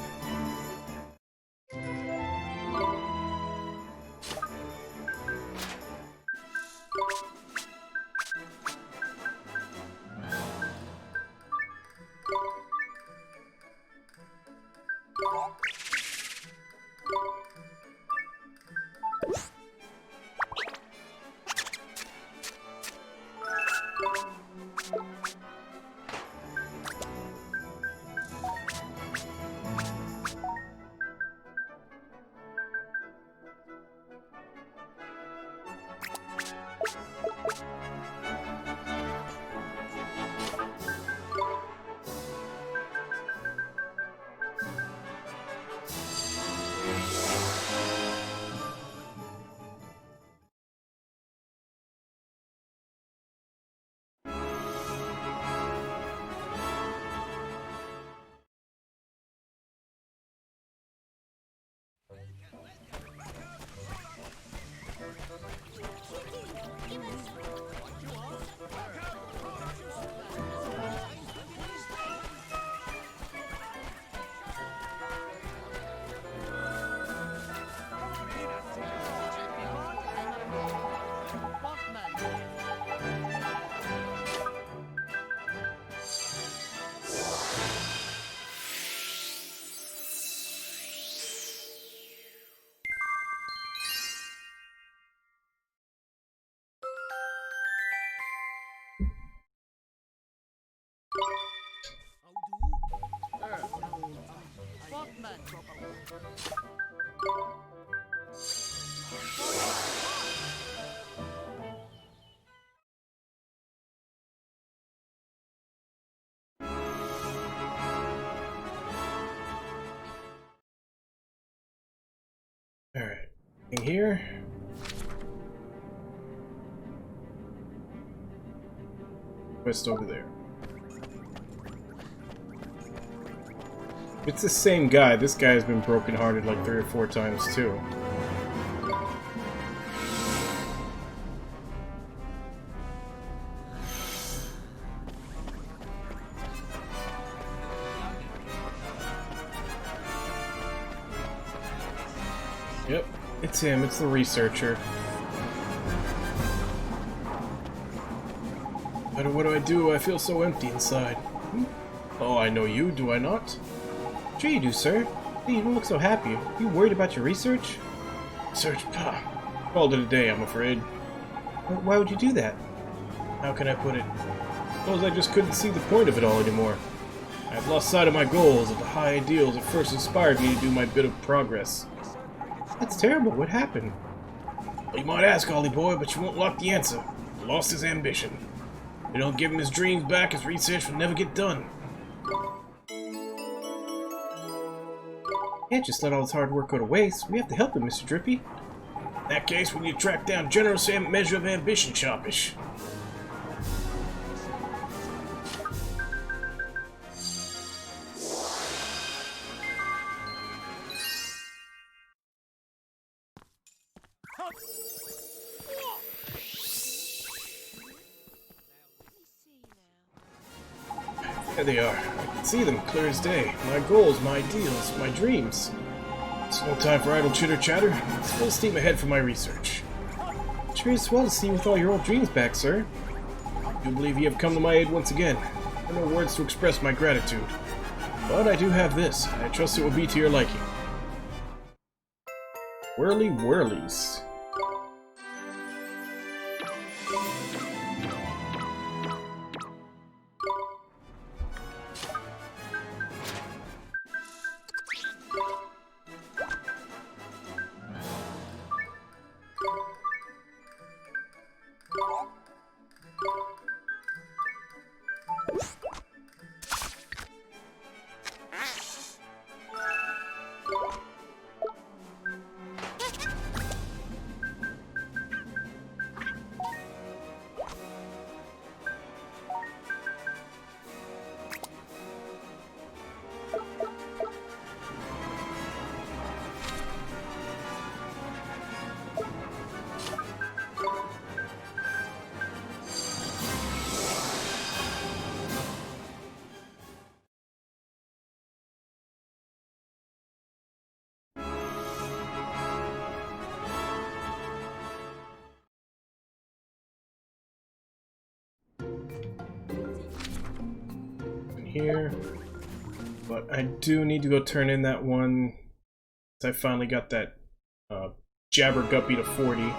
Alright. In here. Quest over there. It's the same guy. This guy has been brokenhearted like 3 or 4 times too. Yep, it's him. It's the researcher. What do I do? I feel so empty inside. Oh, I know you, do I not? Sure you do, sir. You don't look so happy. Are you worried about your research? Research? Pah. Called it a day, I'm afraid. Why would you do that? How can I put it? Suppose I just couldn't see the point of it all anymore. I've lost sight of my goals and the high ideals that first inspired me to do my bit of progress. That's terrible. What happened? Well, you might ask, Ollie boy, but you won't like the answer. He lost his ambition. If you don't give him his dreams back, his research will never get done. Can't just let all his hard work go to waste. We have to help him, Mr. Drippy. In that case, we need to track down generous measure of ambition, Sharpish. There they are. I can see them clear as day. My goals, my ideals, my dreams. It's no time for idle chitter-chatter. It's full steam ahead for my research. Sure is swell to see you with all your old dreams back, sir. I do believe you have come to my aid once again. There are no words to express my gratitude. But I do have this. I trust it will be to your liking. Whirly Whirlies. Here, but I do need to go turn in that one. I finally got that Jabber Guppy to 40.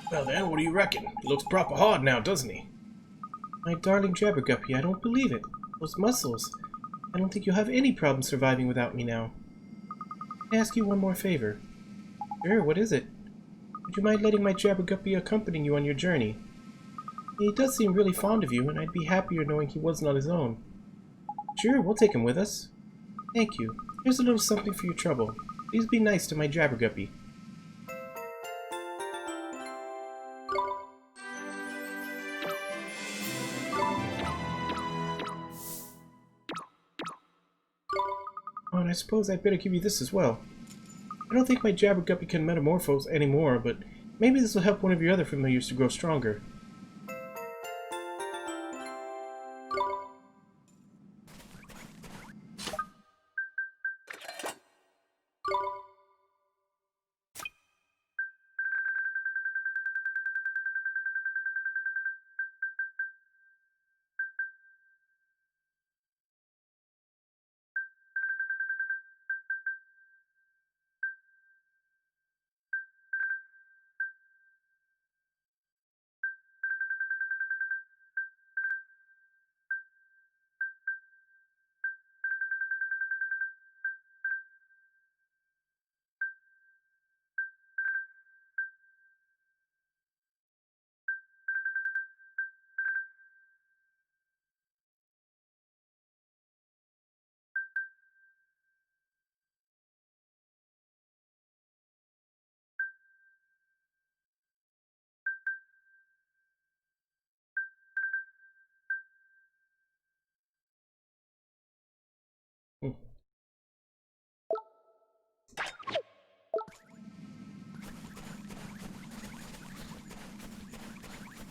Well then, what do you reckon? He looks proper hard now, doesn't he? My darling Jabberguppy, I don't believe it. Those muscles. I don't think you'll have any problem surviving without me now. Can I ask you one more favor? Sure, what is it? Would you mind letting my Jabberguppy accompany you on your journey? He does seem really fond of you, and I'd be happier knowing he wasn't on his own. Sure, we'll take him with us. Thank you. Here's a little something for your trouble. Please be nice to my Jabberguppy. Oh, and I suppose I'd better give you this as well. I don't think my Jabberguppy can metamorphose anymore, but maybe this will help one of your other familiars to grow stronger.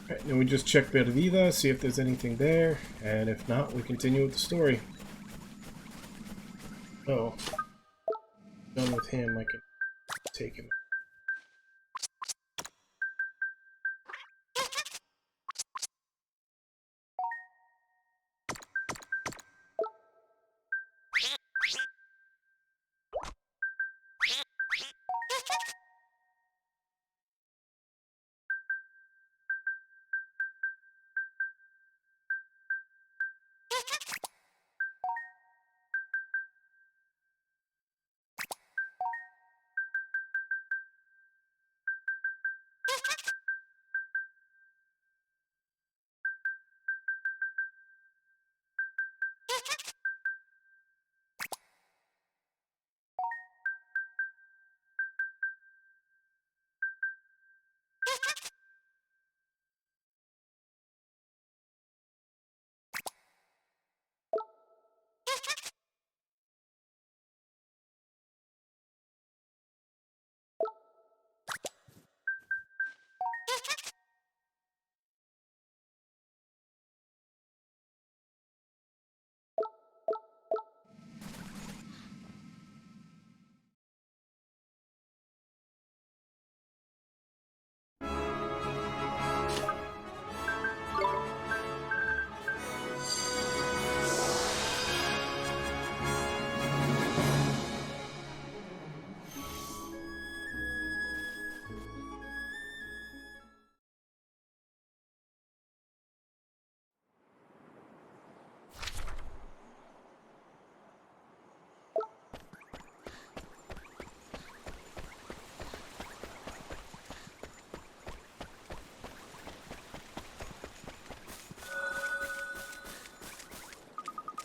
Alright, then we just check Perdida, see if there's anything there, and if not, we continue with the story. Oh. Done with him, I can take him.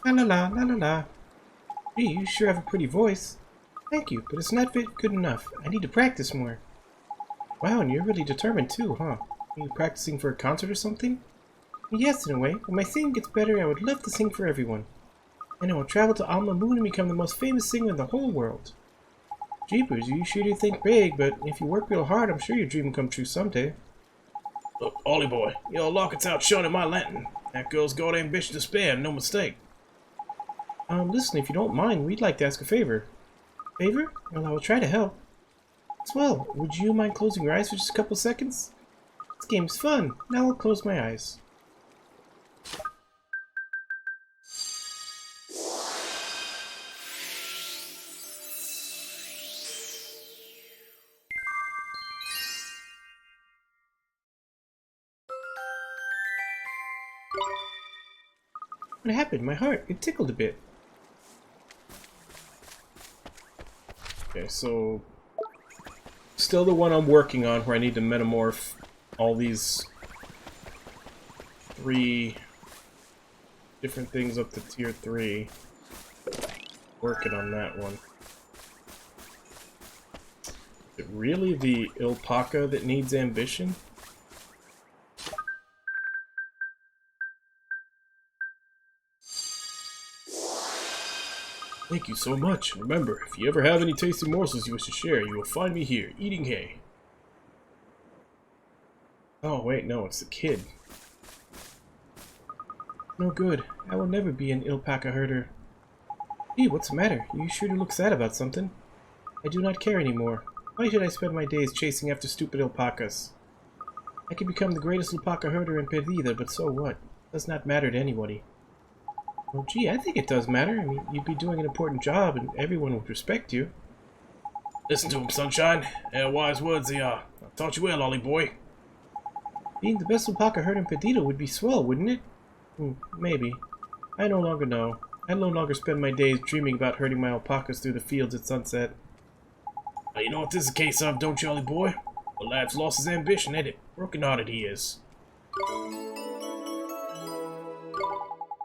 La la la la la la. Gee, you sure have a pretty voice. Thank you, but it's not good enough. I need to practice more. Wow, and you're really determined too, huh? Are you practicing for a concert or something? Yes, in a way. When my singing gets better, I would love to sing for everyone. And I will travel to Alma Moon and become the most famous singer in the whole world. Jeepers, you sure do think big, but if you work real hard, I'm sure your dream will come true someday. Look, Ollie boy, your locket's out shining my lantern. That girl's got ambition to spare, no mistake. Listen, if you don't mind, we'd like to ask a favor. Favor? Well, I will try to help. Swell, would you mind closing your eyes for just a couple seconds? This game's fun. Now I'll close my eyes. What happened? My heart, it tickled a bit. Okay, so still the one I'm working on where I need to metamorph all these 3 different things up to tier 3. Working on that one. Is it really the alpaca that needs ambition? Thank you so much. Remember, if you ever have any tasty morsels you wish to share, you will find me here, eating hay. Oh, wait, no, it's the kid. No good. I will never be an alpaca herder. Hey, what's the matter? You sure to look sad about something? I do not care anymore. Why should I spend my days chasing after stupid alpacas? I could become the greatest alpaca herder in Perdida, but so what? It does not matter to anybody. Well, gee, I think it does matter. I mean, you'd be doing an important job, and everyone would respect you. Listen to him, Sunshine. Wise words they are. I taught you well, Ollie boy. Being the best alpaca herder in Perdida would be swell, wouldn't it? Maybe. I no longer know. I no longer spend my days dreaming about herding my alpacas through the fields at sunset. Now, you know what this is a case of, don't you, Ollie boy? The lad's lost his ambition, ain't it? Broken-hearted he is.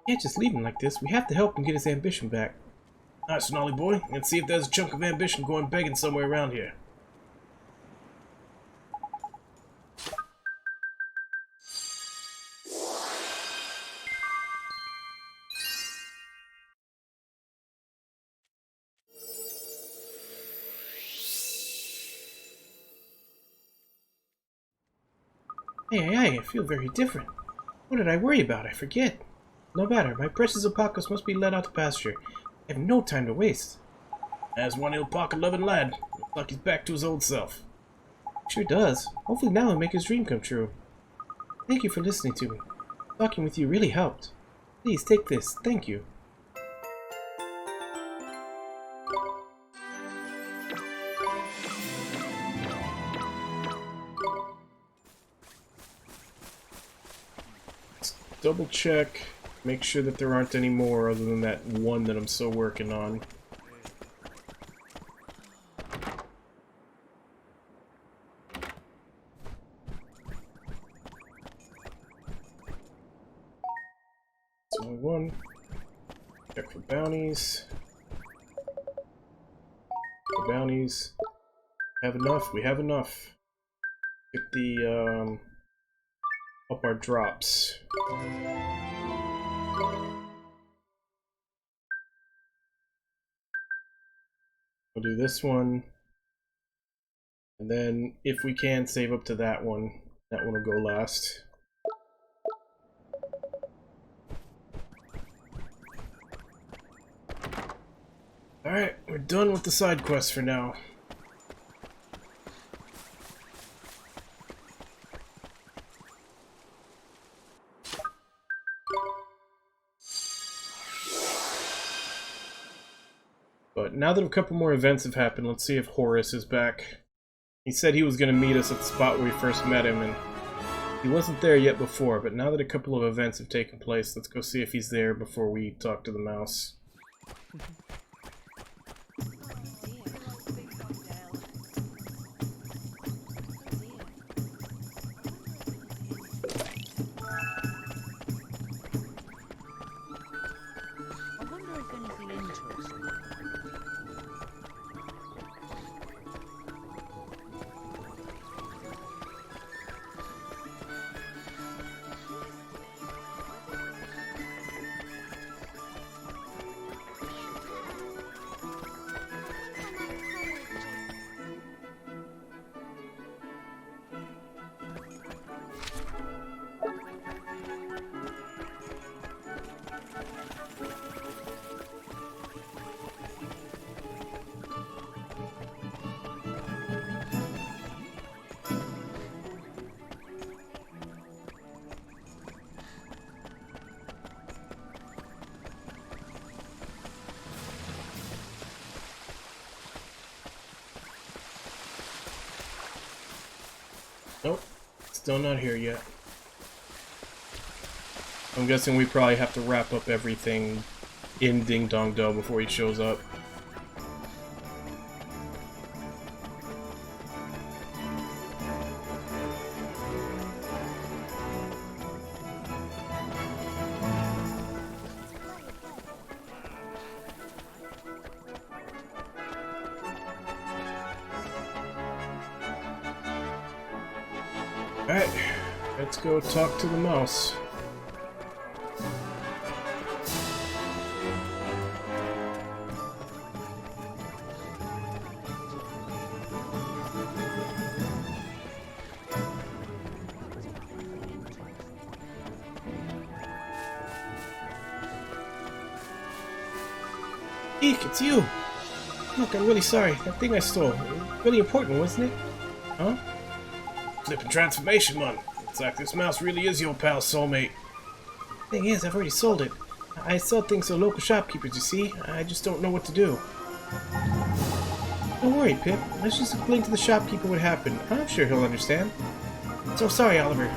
Can't just leave him like this. We have to help him get his ambition back. Nice one, Ollie boy. And see if there's a chunk of ambition going begging somewhere around here. Hey, I feel very different. What did I worry about? I forget. No matter, my precious alpacas must be led out to pasture. I have no time to waste. As one alpaca-loving lad, looks like he's back to his old self. Sure does. Hopefully now he'll make his dream come true. Thank you for listening to me. Talking with you really helped. Please take this. Thank you. Double check, make sure that there aren't any more other than that one that I'm still working on. It's only one. Check for bounties. For bounties. Have enough? We have enough. Get the, up our drops. We'll do this one. And then, if we can, save up to that one. That one will go last. Alright, we're done with the side quests for now. But now that a couple more events have happened, let's see if Horace is back. He said he was going to meet us at the spot where we first met him, and he wasn't there yet before, but now that a couple of events have taken place, let's go see if he's there before we talk to the mouse. Nope, still not here yet. I'm guessing we probably have to wrap up everything in Ding Dong Dell before he shows up. Alright, let's go talk to the mouse. Eek, it's you! Look, I'm really sorry. That thing I stole. It was really important, wasn't it? Huh? Flippin' transformation, man. Looks like this mouse really is your pal soulmate. Thing is, I've already sold it. I sell things to local shopkeepers, you see. I just don't know what to do. Don't worry, Pip. Let's just explain to the shopkeeper what happened. I'm sure he'll understand. So sorry, Oliver.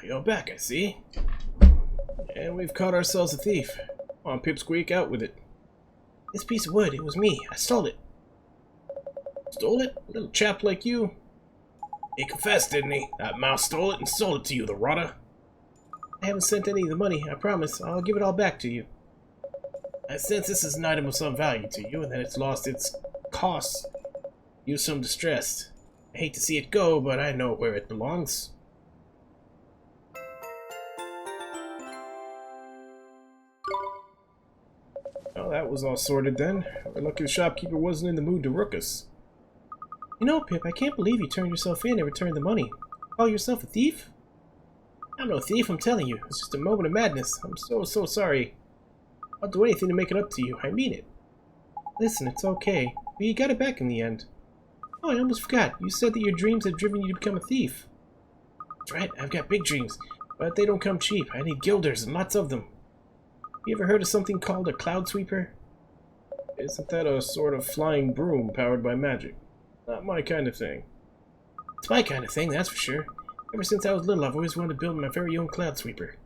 You're back, I see. And we've caught ourselves a thief. Come on, Pipsqueak, out with it. This piece of wood, it was me. I stole it. Stole it? A little chap like you? He confessed, didn't he? That mouse stole it and sold it to you, the rotter. I haven't sent any of the money, I promise. I'll give it all back to you. And since this is an item of some value to you and that it's lost its cost, you're some distressed. I hate to see it go, but I know where it belongs. Well, that was all sorted then. We're lucky the shopkeeper wasn't in the mood to rook us. You know, Pip, I can't believe you turned yourself in and returned the money. Call yourself a thief? I'm no thief, I'm telling you. It's just a moment of madness. I'm so sorry. I'll do anything to make it up to you. I mean it. Listen, it's okay. But you got it back in the end. Oh, I almost forgot. You said that your dreams had driven you to become a thief. That's right. I've got big dreams. But they don't come cheap. I need guilders and lots of them. You ever heard of something called a cloud sweeper? Isn't that a sort of flying broom powered by magic? Not my kind of thing. It's my kind of thing, that's for sure. Ever since I was little, I've always wanted to build my very own cloud sweeper.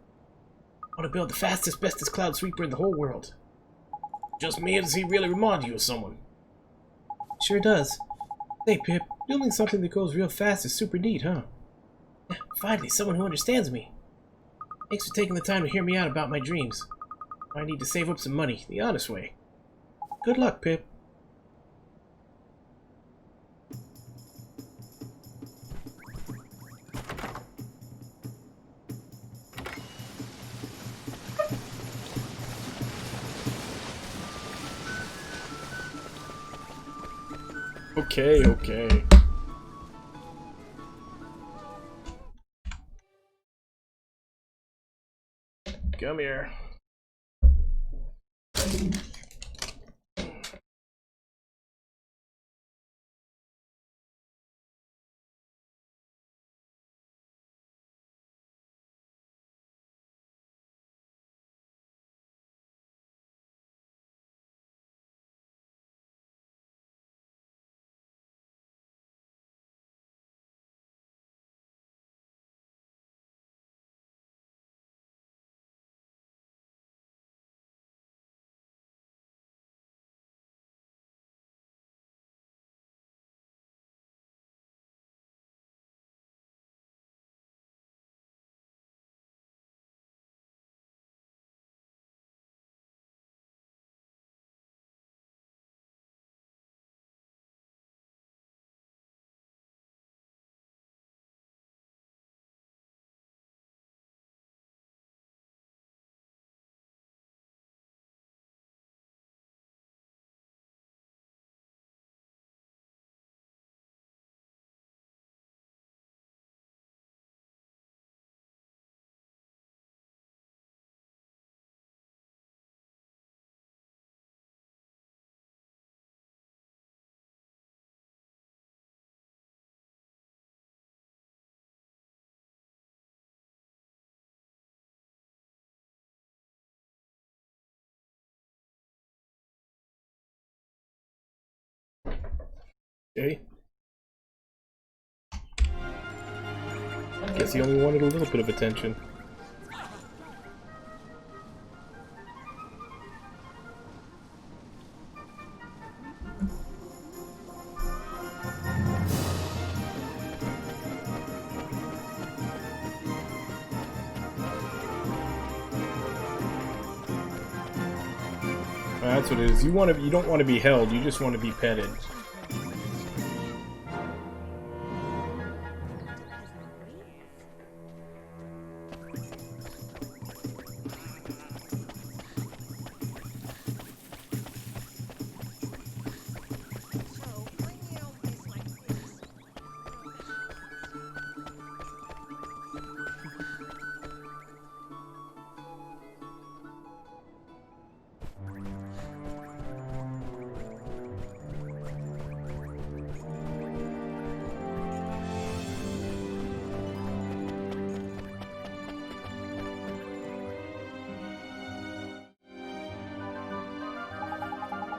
I want to build the fastest, bestest cloud sweeper in the whole world. Just me, or does he really remind you of someone? Sure does. Hey, Pip, building something that goes real fast is super neat, huh? Finally, someone who understands me. Thanks for taking the time to hear me out about my dreams. I need to save up some money, the honest way. Good luck, Pip. Okay. Come here. Okay. Guess he only wanted a little bit of attention. That's what it is. You don't want to be held, you just want to be petted.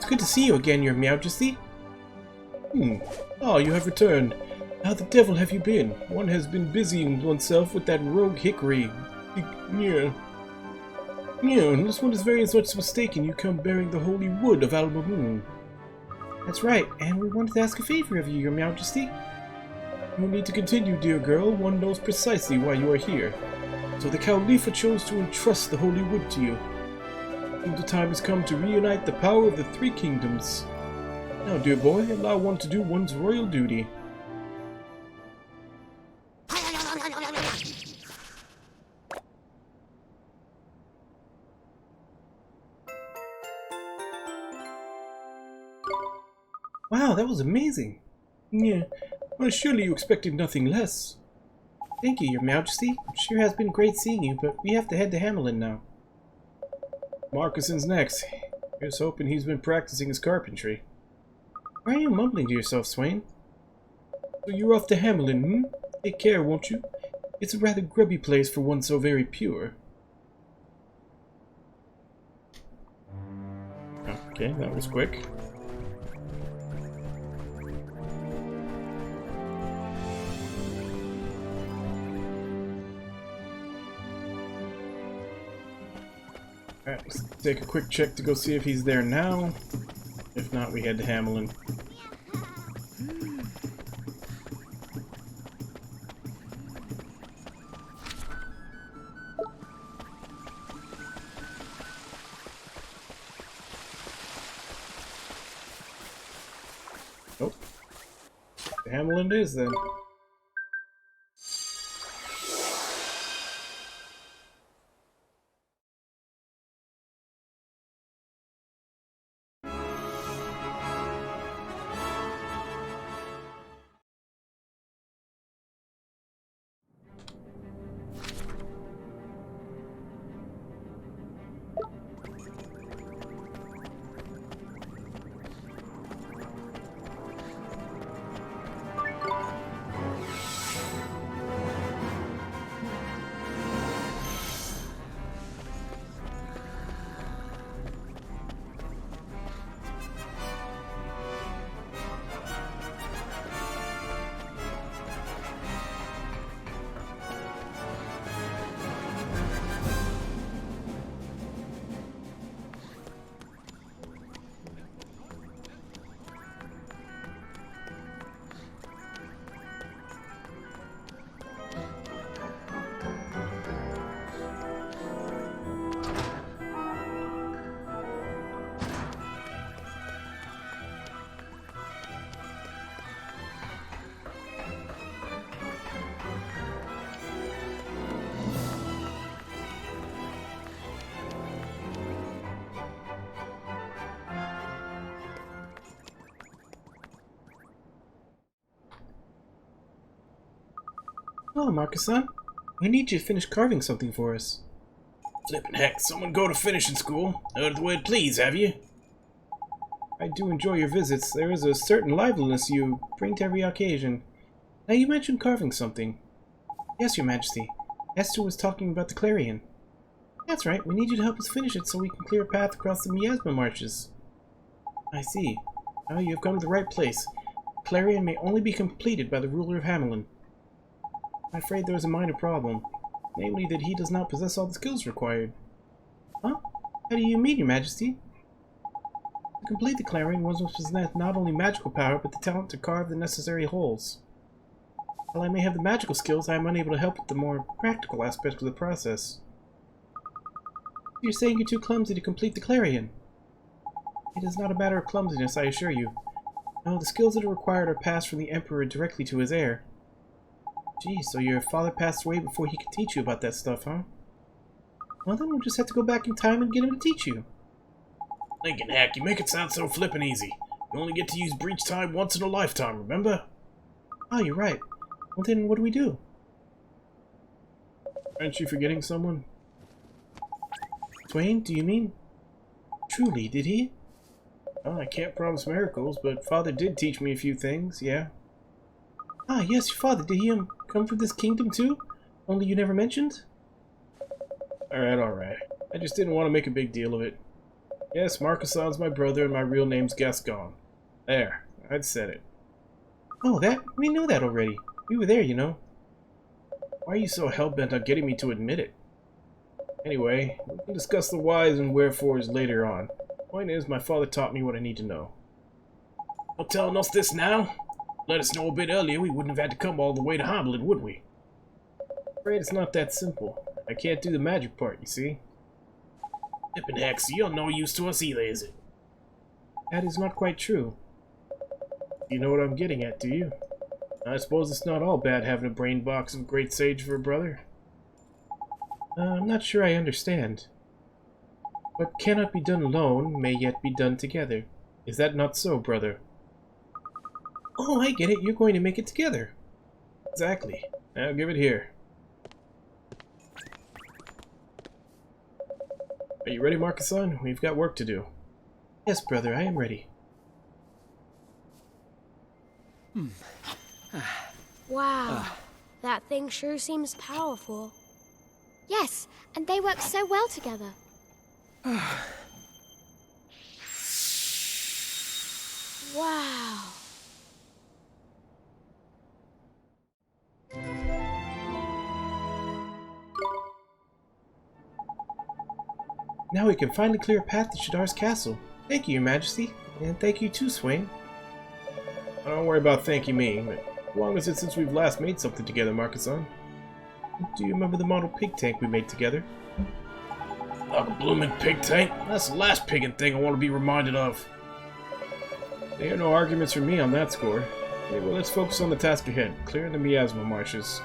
good to see you again, your Majesty. Ah, you have returned. How the devil have you been? One has been busying oneself with that rogue Hickory. Yeah. Yeah, this one is very much mistaken you come bearing the holy wood of Almamoon. That's right, and we wanted to ask a favor of you, your Majesty. No need to continue, dear girl. One knows precisely why you are here. So the Khalifa chose to entrust the holy wood to you. The time has come to reunite the power of the three kingdoms. Now, dear boy, allow one to do one's royal duty. Wow, that was amazing. Yeah, well, surely you expected nothing less. Thank you, your Majesty. It sure has been great seeing you, but we have to head to Hamelin now. Marcuson's next. Here's hoping he's been practicing his carpentry. Why are you mumbling to yourself, Swain? So you're off to Hamelin, Take care, won't you? It's a rather grubby place for one so very pure. Okay, that was quick. Alright, let's take a quick check to go see if he's there now. If not, we head to Hamelin. Oh. Hamelin it is then. Oh, Marcus-san, we need you to finish carving something for us. Flippin' heck, someone go to finishing school. Out of the way, please, have you? I do enjoy your visits. There is a certain liveliness you bring to every occasion. Now, you mentioned carving something. Yes, your Majesty. Esther was talking about the Clarion. That's right, we need you to help us finish it so we can clear a path across the miasma marshes. I see. Oh, you have come to the right place. The Clarion may only be completed by the ruler of Hamelin. I'm afraid there is a minor problem, namely that he does not possess all the skills required. Huh? How do you mean, your Majesty? To complete the Clarion, one must possess not only magical power, but the talent to carve the necessary holes. While I may have the magical skills, I am unable to help with the more practical aspects of the process. You're saying you're too clumsy to complete the Clarion? It is not a matter of clumsiness, I assure you. No, the skills that are required are passed from the Emperor directly to his heir. Gee, so your father passed away before he could teach you about that stuff, huh? Well then, we'll just have to go back in time and get him to teach you. Thinking heck, you make it sound so flippin' easy. You only get to use breach time once in a lifetime, remember? Oh, you're right. Well then, what do we do? Aren't you forgetting someone? Swain, do you mean? Truly, did he? Oh, I can't promise miracles, but Father did teach me a few things, yeah. Ah, yes, your father. Did he come from this kingdom too? Only you never mentioned? Alright. I just didn't want to make a big deal of it. Yes, Marcuson's my brother and my real name's Gascon. There, I'd said it. Oh, we knew that already. We were there, you know. Why are you so hell-bent on getting me to admit it? Anyway, we can discuss the whys and wherefores later on. Point is, my father taught me what I need to know. Not telling us this now? Let us know a bit earlier, we wouldn't have had to come all the way to Hamlin, would we? I'm afraid it's not that simple. I can't do the magic part, you see. Flippin' heck, so you're no use to us either, is it? That is not quite true. You know what I'm getting at, do you? I suppose it's not all bad having a brain box of great sage for a brother. I'm not sure I understand. What cannot be done alone may yet be done together. Is that not so, brother? Oh, I get it. You're going to make it together. Exactly. Now give it here. Are you ready, Marcus-san? We've got work to do. Yes, brother, I am ready. Wow. That thing sure seems powerful. Yes, and they work so well together. Wow. Now we can finally clear a path to Shadar's castle. Thank you, Your Majesty. And thank you too, Swain. Don't worry about thanking me. But how long is it since we've last made something together, Marcus-san? Do you remember the model pig tank we made together? Like a bloomin' pig tank? That's the last piggin' thing I want to be reminded of. There are no arguments from me on that score. Anyway, let's focus on the task ahead, clearing the miasma marshes.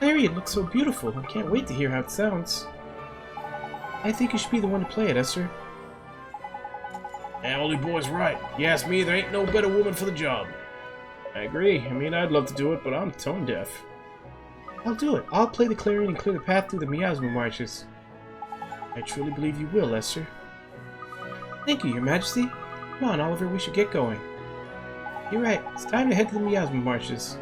Larry, it looks so beautiful. I can't wait to hear how it sounds. I think you should be the one to play it, Esther. Yeah, Ollie boy's right. You ask me, there ain't no better woman for the job. I agree. I mean, I'd love to do it, but I'm tone deaf. I'll do it. I'll play the clarion and clear the path through the miasma marshes. I truly believe you will, Esther. Thank you, Your Majesty. Come on, Oliver, we should get going. You're right. It's time to head to the miasma marshes.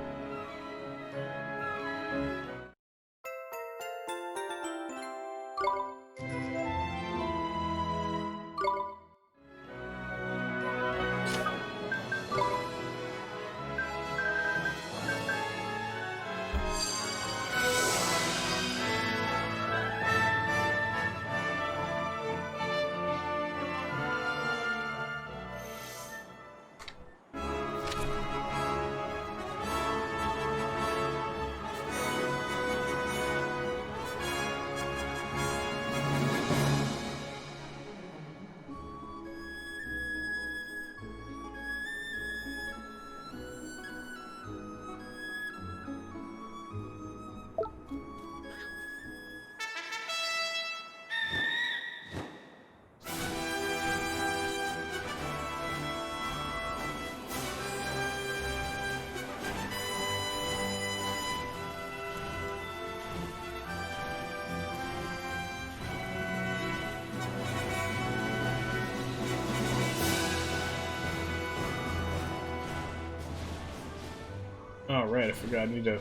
Oh, right, I forgot. I need to...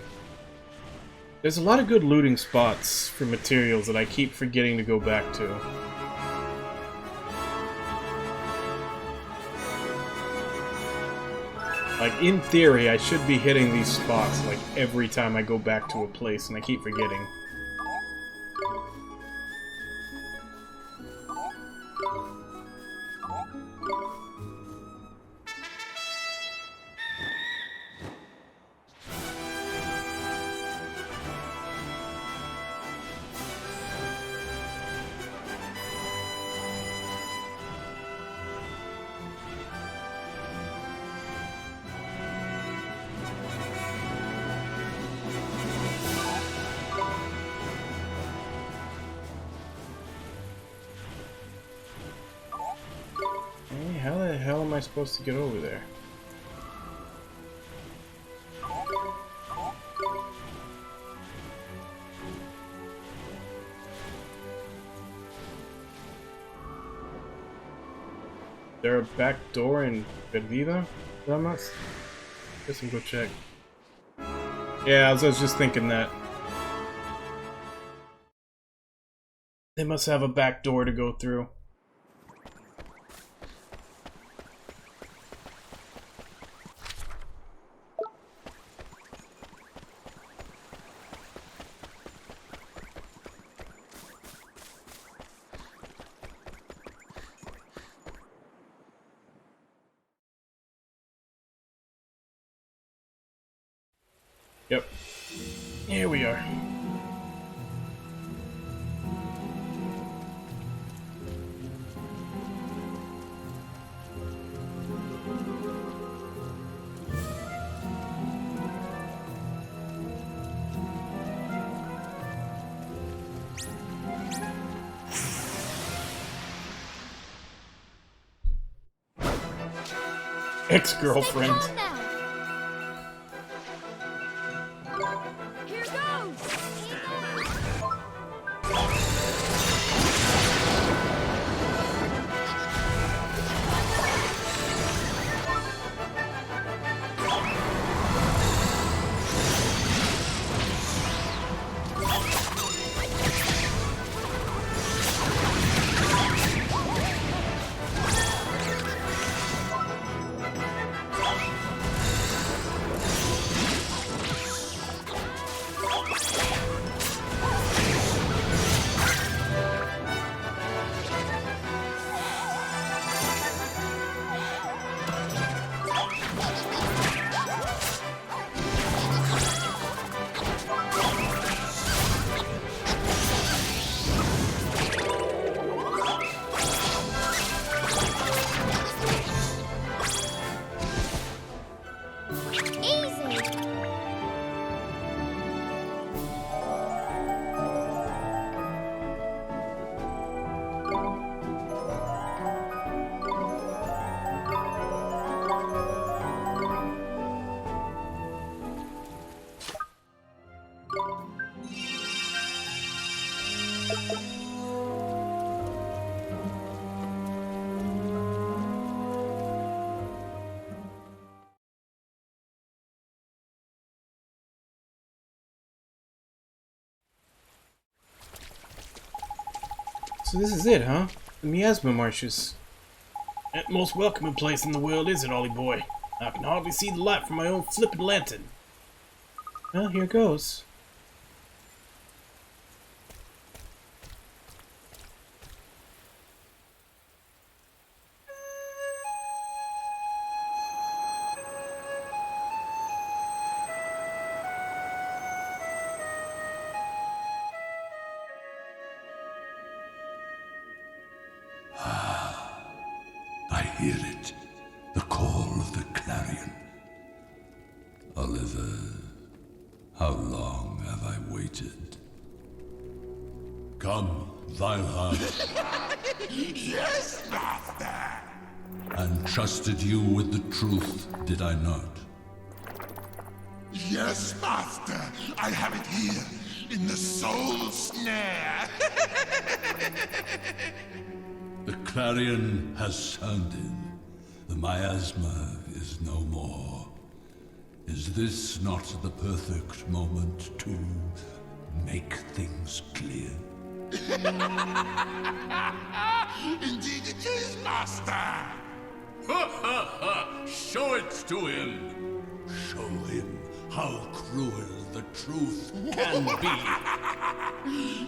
There's a lot of good looting spots for materials that I keep forgetting to go back to. Like, in theory, I should be hitting these spots, like, every time I go back to a place, and I keep forgetting. Hey, how the hell am I supposed to get over there? Is there a back door in Berlina? Lamas? Guess I'll go check. Yeah, I was just thinking that. They must have a back door to go through. Yep. Here we are. Ex-girlfriend. Stay calm now. Here goes. So this is it, huh? The Miasma Marshes. That most welcoming place in the world, is it, Ollie boy? I can hardly see the light from my own flippin' lantern. Well, here goes. I hear it, the call of the clarion. Oliver, how long have I waited? Come, vile heart. Yes, Master! And trusted you with the truth, did I not? Yes, Master! I have it here, in the soul snare! The clarion has sounded. The miasma is no more. Is this not the perfect moment to make things clear? Indeed it is, Master! Ha ha ha! Show it to him! Show him how cruel the truth can be.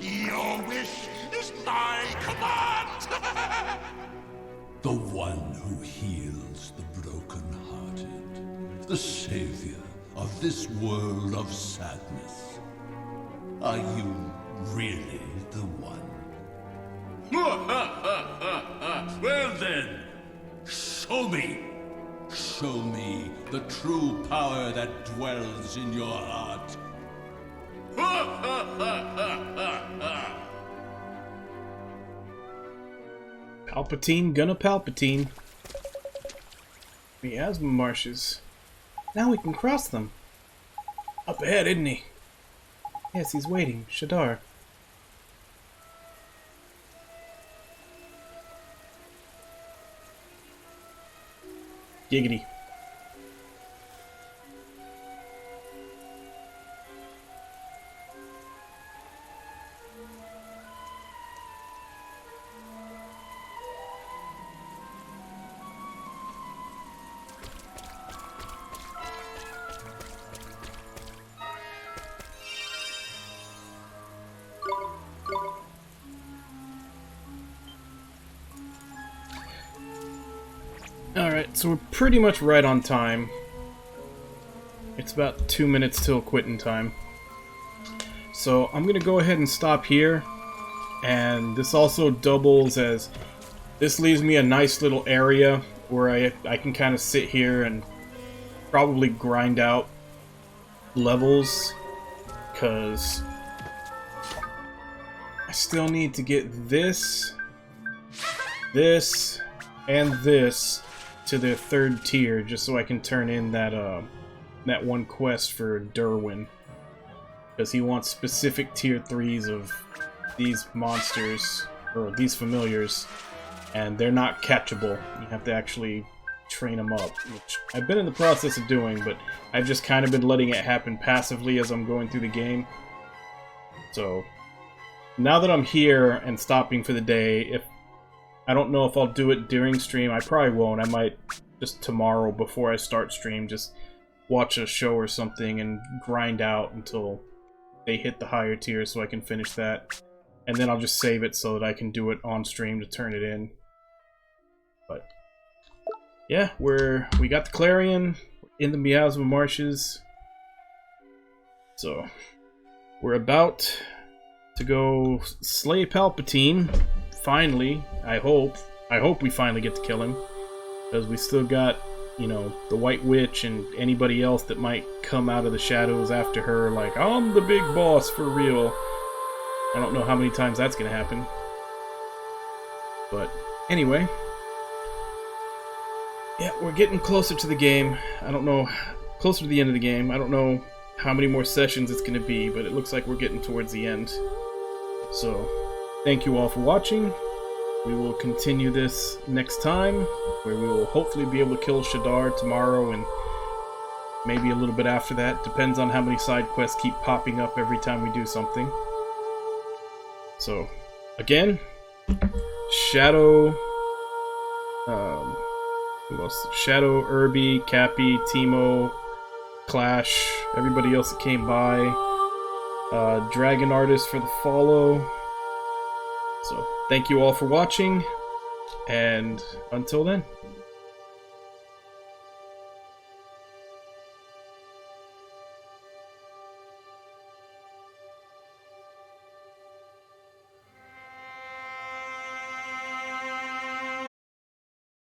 Your wish is my command! The one who heals the broken-hearted. The savior of this world of sadness. Are you really the one? Well then, show me! Show me the true power that dwells in your heart. Palpatine gonna Palpatine. Miasma Marshes. Now we can cross them. Up ahead, isn't he? Yes, he's waiting. Shadar. Giggity. Alright, so we're pretty much right on time. It's about 2 minutes till quitting time. So I'm gonna go ahead and stop here. And this also doubles as... This leaves me a nice little area where I can kind of sit here and probably grind out levels. Because I still need to get this, and this to their 3rd tier, just so I can turn in that one quest for Derwin, because he wants specific tier 3s of these monsters, or these familiars, and they're not catchable. You have to actually train them up, which I've been in the process of doing, but I've just kind of been letting it happen passively as I'm going through the game. So now that I'm here and stopping for the day, I don't know if I'll do it during stream. I probably won't. I might just tomorrow before I start stream just watch a show or something and grind out until they hit the higher tier so I can finish that. And then I'll just save it so that I can do it on stream to turn it in. But yeah, we got the Clarion in the Miasma Marshes. So we're about to go slay Palpatine. Finally, I hope we finally get to kill him. Because we still got, you know, the White Witch and anybody else that might come out of the shadows after her, like, I'm the big boss for real. I don't know how many times that's gonna happen. But anyway, yeah, we're getting closer to the game. I don't know, closer to the end of the game. I don't know how many more sessions it's gonna be, but it looks like we're getting towards the end. So, thank you all for watching. We will continue this next time, where we will hopefully be able to kill Shadar tomorrow, and maybe a little bit after that. Depends on how many side quests keep popping up every time we do something. So, again, Shadow, who else? Shadow, Irby, Cappy, Teemo, Clash, everybody else that came by, Dragon Artist for the follow. So, thank you all for watching, and until then.